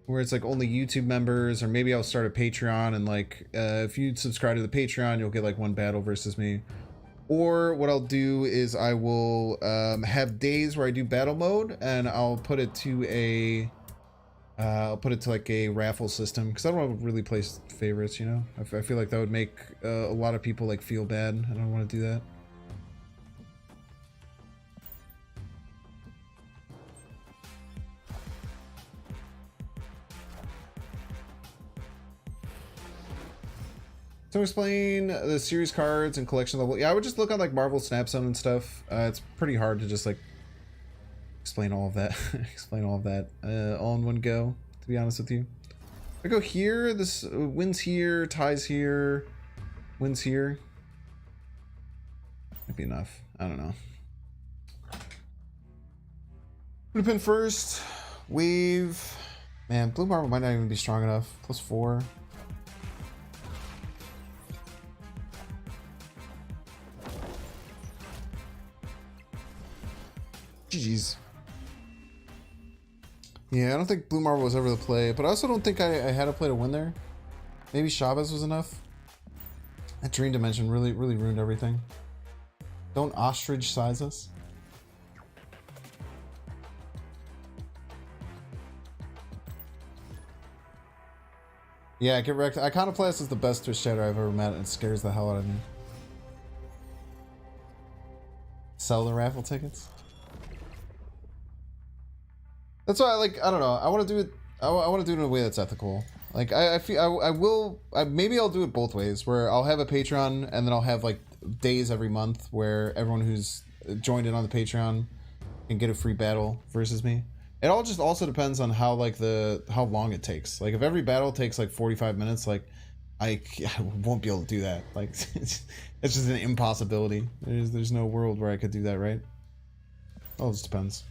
Where it's like only YouTube members, or maybe I'll start a Patreon and like if you subscribe to the Patreon, you'll get like one battle versus me. Or what I'll do is I will have days where I do battle mode, and I'll put it to a like a raffle system, because I don't want to really play favorites, you know. I feel like that would make a lot of people like feel bad. I don't want to do that. So explain the series cards and collection level. Yeah, I would just look on like Marvel Snap Zone and stuff. It's pretty hard to just like explain all of that. All in one go, to be honest with you. I go here, this wins here, ties here, wins here. Might be enough. I don't know. Would have been first. Wave. Man, blue marble might not even be strong enough. +4. GG's. Yeah, I don't think blue marble was ever the play, but I also don't think I had a play to win there. Maybe Chavez was enough. That Dream Dimension really ruined everything. Don't ostrich size us. Yeah, get wrecked. Iconoclast is the best Twitch chatter I've ever met, and it scares the hell out of me. Sell the raffle tickets. That's why I don't know. I want to do it. I want to do it in a way that's ethical. Like I feel I will. Maybe I'll do it both ways. Where I'll have a Patreon and then I'll have like days every month where everyone who's joined in on the Patreon can get a free battle versus me. It all just also depends on how like how long it takes. Like if every battle takes like 45 minutes, like I won't be able to do that. Like it's just an impossibility. There's no world where I could do that, right? Oh, it just depends.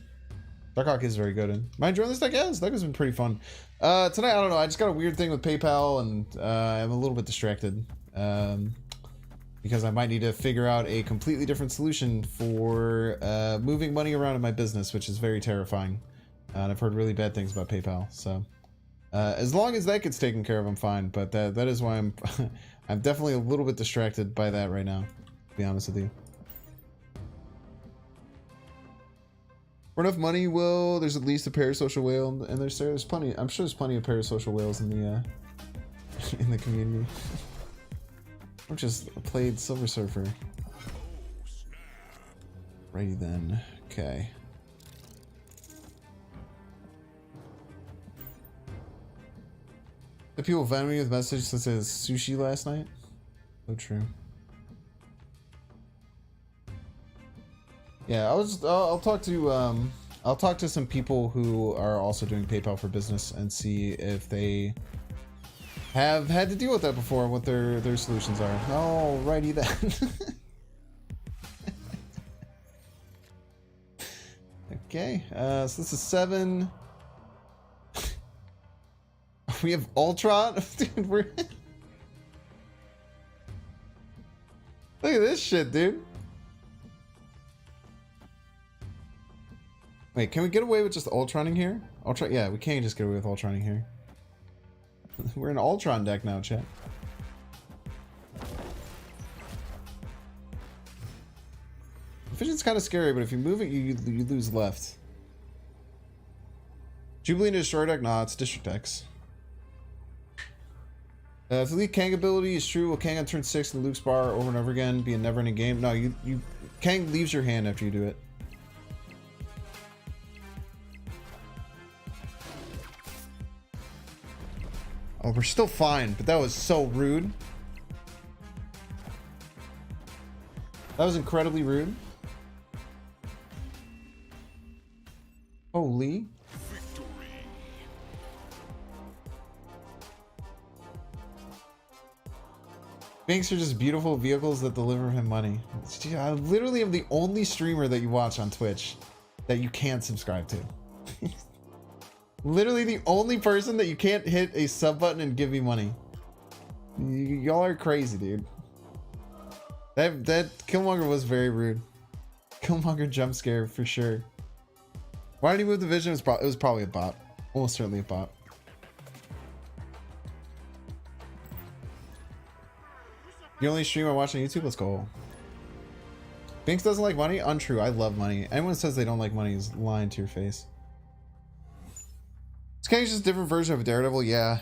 Darkhawk is very good. And am I enjoying this deck? Yeah, this deck has been pretty fun. Tonight, I don't know. I just got a weird thing with PayPal, and I'm a little bit distracted because I might need to figure out a completely different solution for moving money around in my business, which is very terrifying. And I've heard really bad things about PayPal. So as long as that gets taken care of, I'm fine. But that is why I'm I'm definitely a little bit distracted by that right now, to be honest with you. For enough money, Will, there's at least a parasocial whale, and there's plenty. I'm sure there's plenty of parasocial whales in the in the community. I've just played Silver Surfer. Righty then. Okay. The people venom me with message that says sushi last night. So true. Yeah, I'll talk to some people who are also doing PayPal for business and see if they have had to deal with that before, what their solutions are. Alrighty then. Okay, so this is 7. We have Ultron. Dude, we're look at this shit, dude. Wait, can we get away with just Ultroning here? Ultron, yeah, we can't just get away with Ultroning here. We're an Ultron deck now, chat. Vision's kind of scary, but if you move it, you lose left. Jubilee into Destroyer deck? Nah, it's District decks. If the Elite Kang ability is true, will Kang on turn 6 in Luke's bar over and over again be a never-ending game? No, Kang leaves your hand after you do it. Oh, we're still fine, but that was so rude. That was incredibly rude. Holy. Banks are just beautiful vehicles that deliver him money. I literally am the only streamer that you watch on Twitch that you can't subscribe to. Literally the only person that you can't hit a sub button and give me money. Y'all are crazy, dude. That Killmonger was very rude. Killmonger jump scare for sure. Why did he move the vision? It was probably a bot. Almost certainly a bot. You only stream or watch on YouTube? Let's go. Binks doesn't like money? Untrue. I love money. Anyone who says they don't like money is lying to your face. It's kind of just a different version of a Daredevil. Yeah.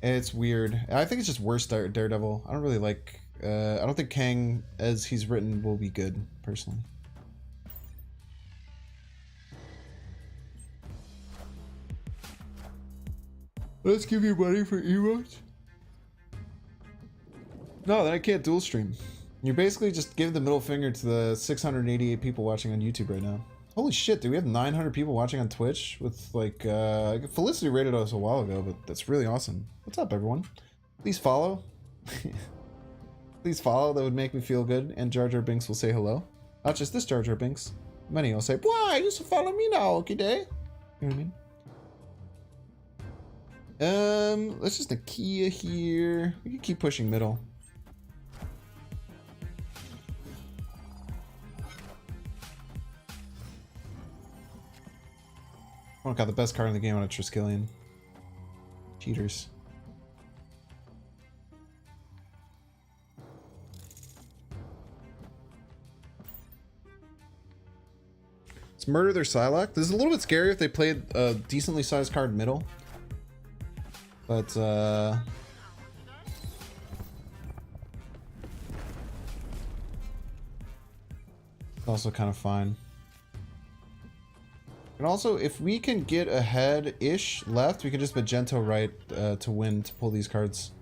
It's weird. I think it's just worse Daredevil. I don't really like... I don't think Kang, as he's written, will be good, personally. Let's give you money for emotes? No, then I can't dual stream. You're basically just giving the middle finger to the 688 people watching on YouTube right now. Holy shit, dude, we have 900 people watching on Twitch with like, Felicity rated us a while ago, but that's really awesome. What's up, everyone? Please follow. Please follow, that would make me feel good, and Jar Jar Binks will say hello. Not just this Jar Jar Binks, Many will say, "Why? You should follow me now, okay, day." You know what I mean? Let's just Nakia here. We can keep pushing middle. Oh, got the best card in the game on a Triskelion. Cheaters. Let's murder their Psylocke. This is a little bit scary if they played a decently sized card middle. But, it's also kind of fine. And also, if we can get ahead-ish left, we can just Magento right to win, to pull these cards.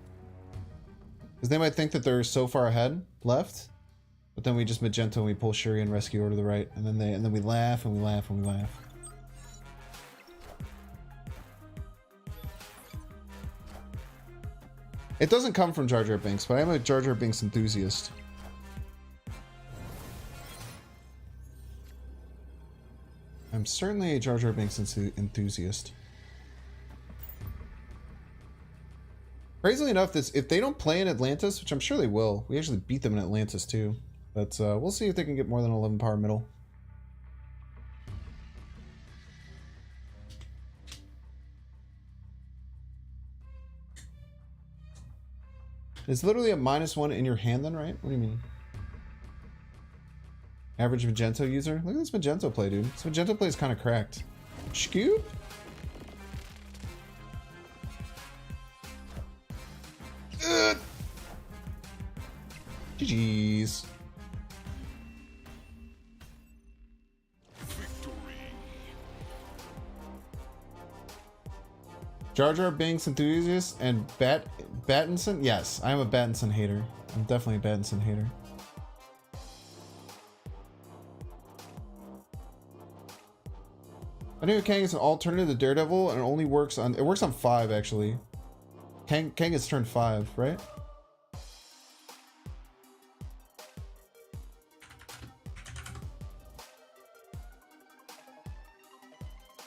Because they might think that they're so far ahead left, but then we just Magento and we pull Shuri and Rescue over to the right, and then we laugh and we laugh and we laugh. It doesn't come from Jar Jar Binks, but I am a Jar Jar Binks enthusiast. I'm certainly a Jar Jar Binks enthusiast. Crazily enough, if they don't play in Atlantis, which I'm sure they will, we actually beat them in Atlantis too. But we'll see if they can get more than 11 power middle. It's literally a -1 in your hand then, right? What do you mean? Average Magento user? Look at this Magento play, dude. This Magento play is kind of cracked. Scoop? GG's. Jar Jar Binks enthusiast and Battinson? Yes, I am a Battinson hater. I'm definitely a Battinson hater. I think Kang is an alternative to Daredevil and it only works on 5 actually. Kang is turn 5, right?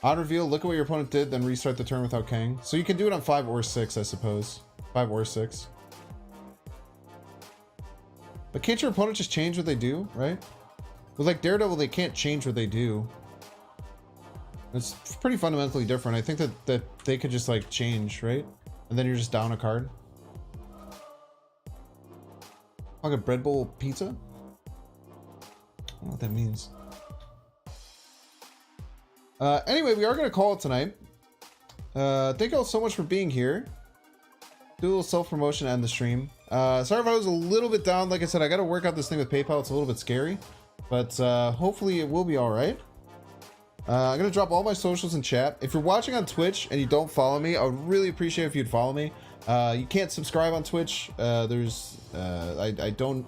Odd reveal, look at what your opponent did, then restart the turn without Kang. So you can do it on 5 or 6, I suppose. 5 or 6. But can't your opponent just change what they do, right? With like Daredevil, they can't change what they do. It's pretty fundamentally different. I think that they could just like change, right? And then you're just down a card. Like a bread bowl pizza? I don't know what that means. Anyway, we are going to call it tonight. Thank you all so much for being here. Do a little self-promotion and the stream. Sorry if I was a little bit down. Like I said, I got to work out this thing with PayPal. It's a little bit scary. But hopefully it will be alright. I'm going to drop all my socials in chat. If you're watching on Twitch and you don't follow me, I would really appreciate if you'd follow me. You can't subscribe on Twitch. I don't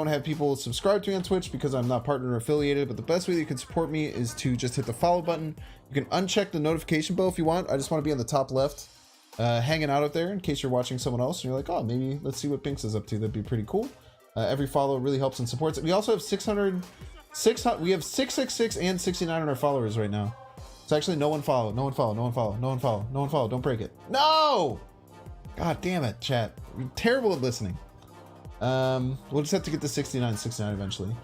have people subscribe to me on Twitch because I'm not partner or affiliated, but the best way that you can support me is to just hit the follow button. You can uncheck the notification bell if you want. I just want to be on the top left, hanging out there in case you're watching someone else and you're like, oh, maybe let's see what Binks is up to. That'd be pretty cool. Every follow really helps and supports it. We also have 600, we have 666 and 69 on our followers right now. It's actually no one follow, no one follow, no one follow, no one follow, no one follow. Don't break it. No! God damn it, chat. You're terrible at listening. We'll just have to get to 69 eventually.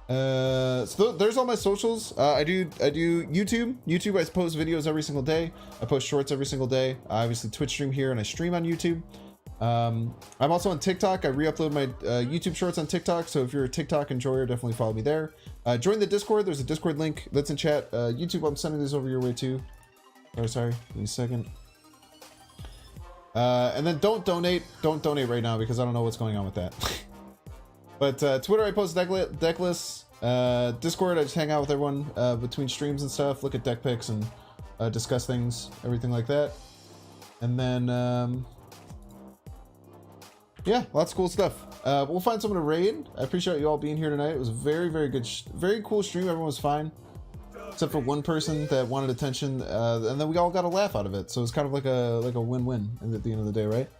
So there's all my socials. I do YouTube. I post videos every single day. I post shorts every single day. I obviously Twitch stream here and I stream on YouTube. I'm also on TikTok. I re-upload my YouTube shorts on TikTok, so if you're a TikTok enjoyer, definitely follow me there. Join the Discord. There's a Discord link that's in chat. YouTube, I'm sending this over your way too. Sorry, give me a second. And then don't donate right now because I don't know what's going on with that. But Twitter, I post deck lists. Discord, I just hang out with everyone between streams and stuff, look at deck picks and discuss things, everything like that. And then yeah, lots of cool stuff. We'll find someone to raid. I appreciate you all being here tonight. It was a very, very good, very cool stream. Everyone was fine, except for one person that wanted attention, and then we all got a laugh out of it. So it's kind of like a win-win at the end of the day, right?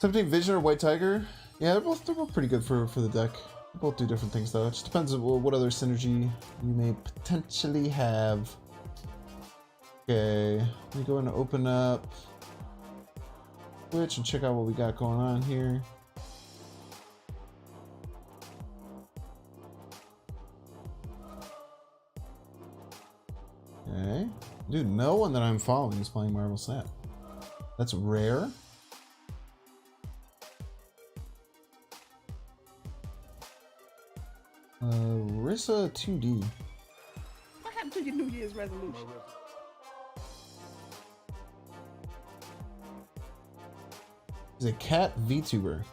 17 Vision or White Tiger. Yeah, they're both pretty good for the deck. Both do different things though. It just depends on what other synergy you may potentially have. Okay, let me go and open up Twitch and check out what we got going on here. Okay. Dude, no one that I'm following is playing Marvel Snap. That's rare. Rissa 2D. What happened to your New Year's resolution? He's a cat VTuber.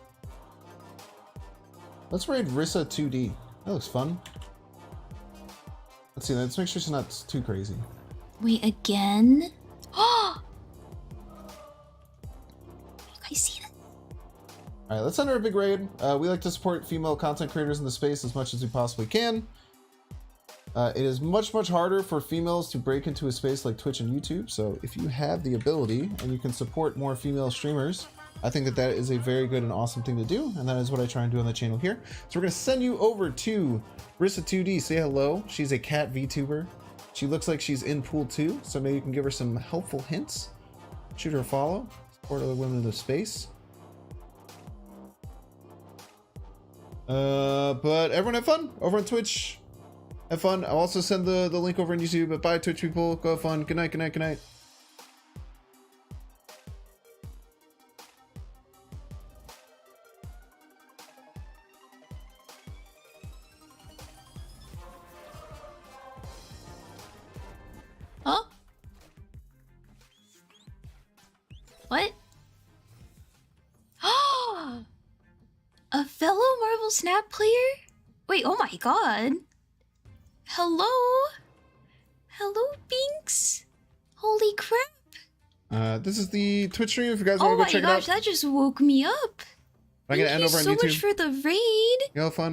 Let's raid Rissa 2D. That looks fun. Let's see, let's make sure she's not too crazy. Wait, again? Oh! You guys see that? Alright, let's enter a big raid. We like to support female content creators in the space as much as we possibly can. It is much, much harder for females to break into a space like Twitch and YouTube, so if you have the ability and you can support more female streamers, I think that that is a very good and awesome thing to do, and that is what I try and do on the channel here. So we're going to send you over to Rissa2D. Say hello. She's a cat VTuber. She looks like she's in Pool 2, so maybe you can give her some helpful hints. Shoot her a follow. Support other women in the space. But everyone have fun over on Twitch. Have fun. I'll also send the link over on YouTube. But bye, Twitch people. Go have fun. Good night, good night, good night. Huh? What? Oh! A fellow Marvel Snap player? Wait, oh my god. Hello? Hello, Binks? Holy crap. This is the Twitch stream if you guys want Oh to go my check gosh, it out. that just woke me up. I'm gonna Thank end you over on so YouTube. much for the raid. Go have fun.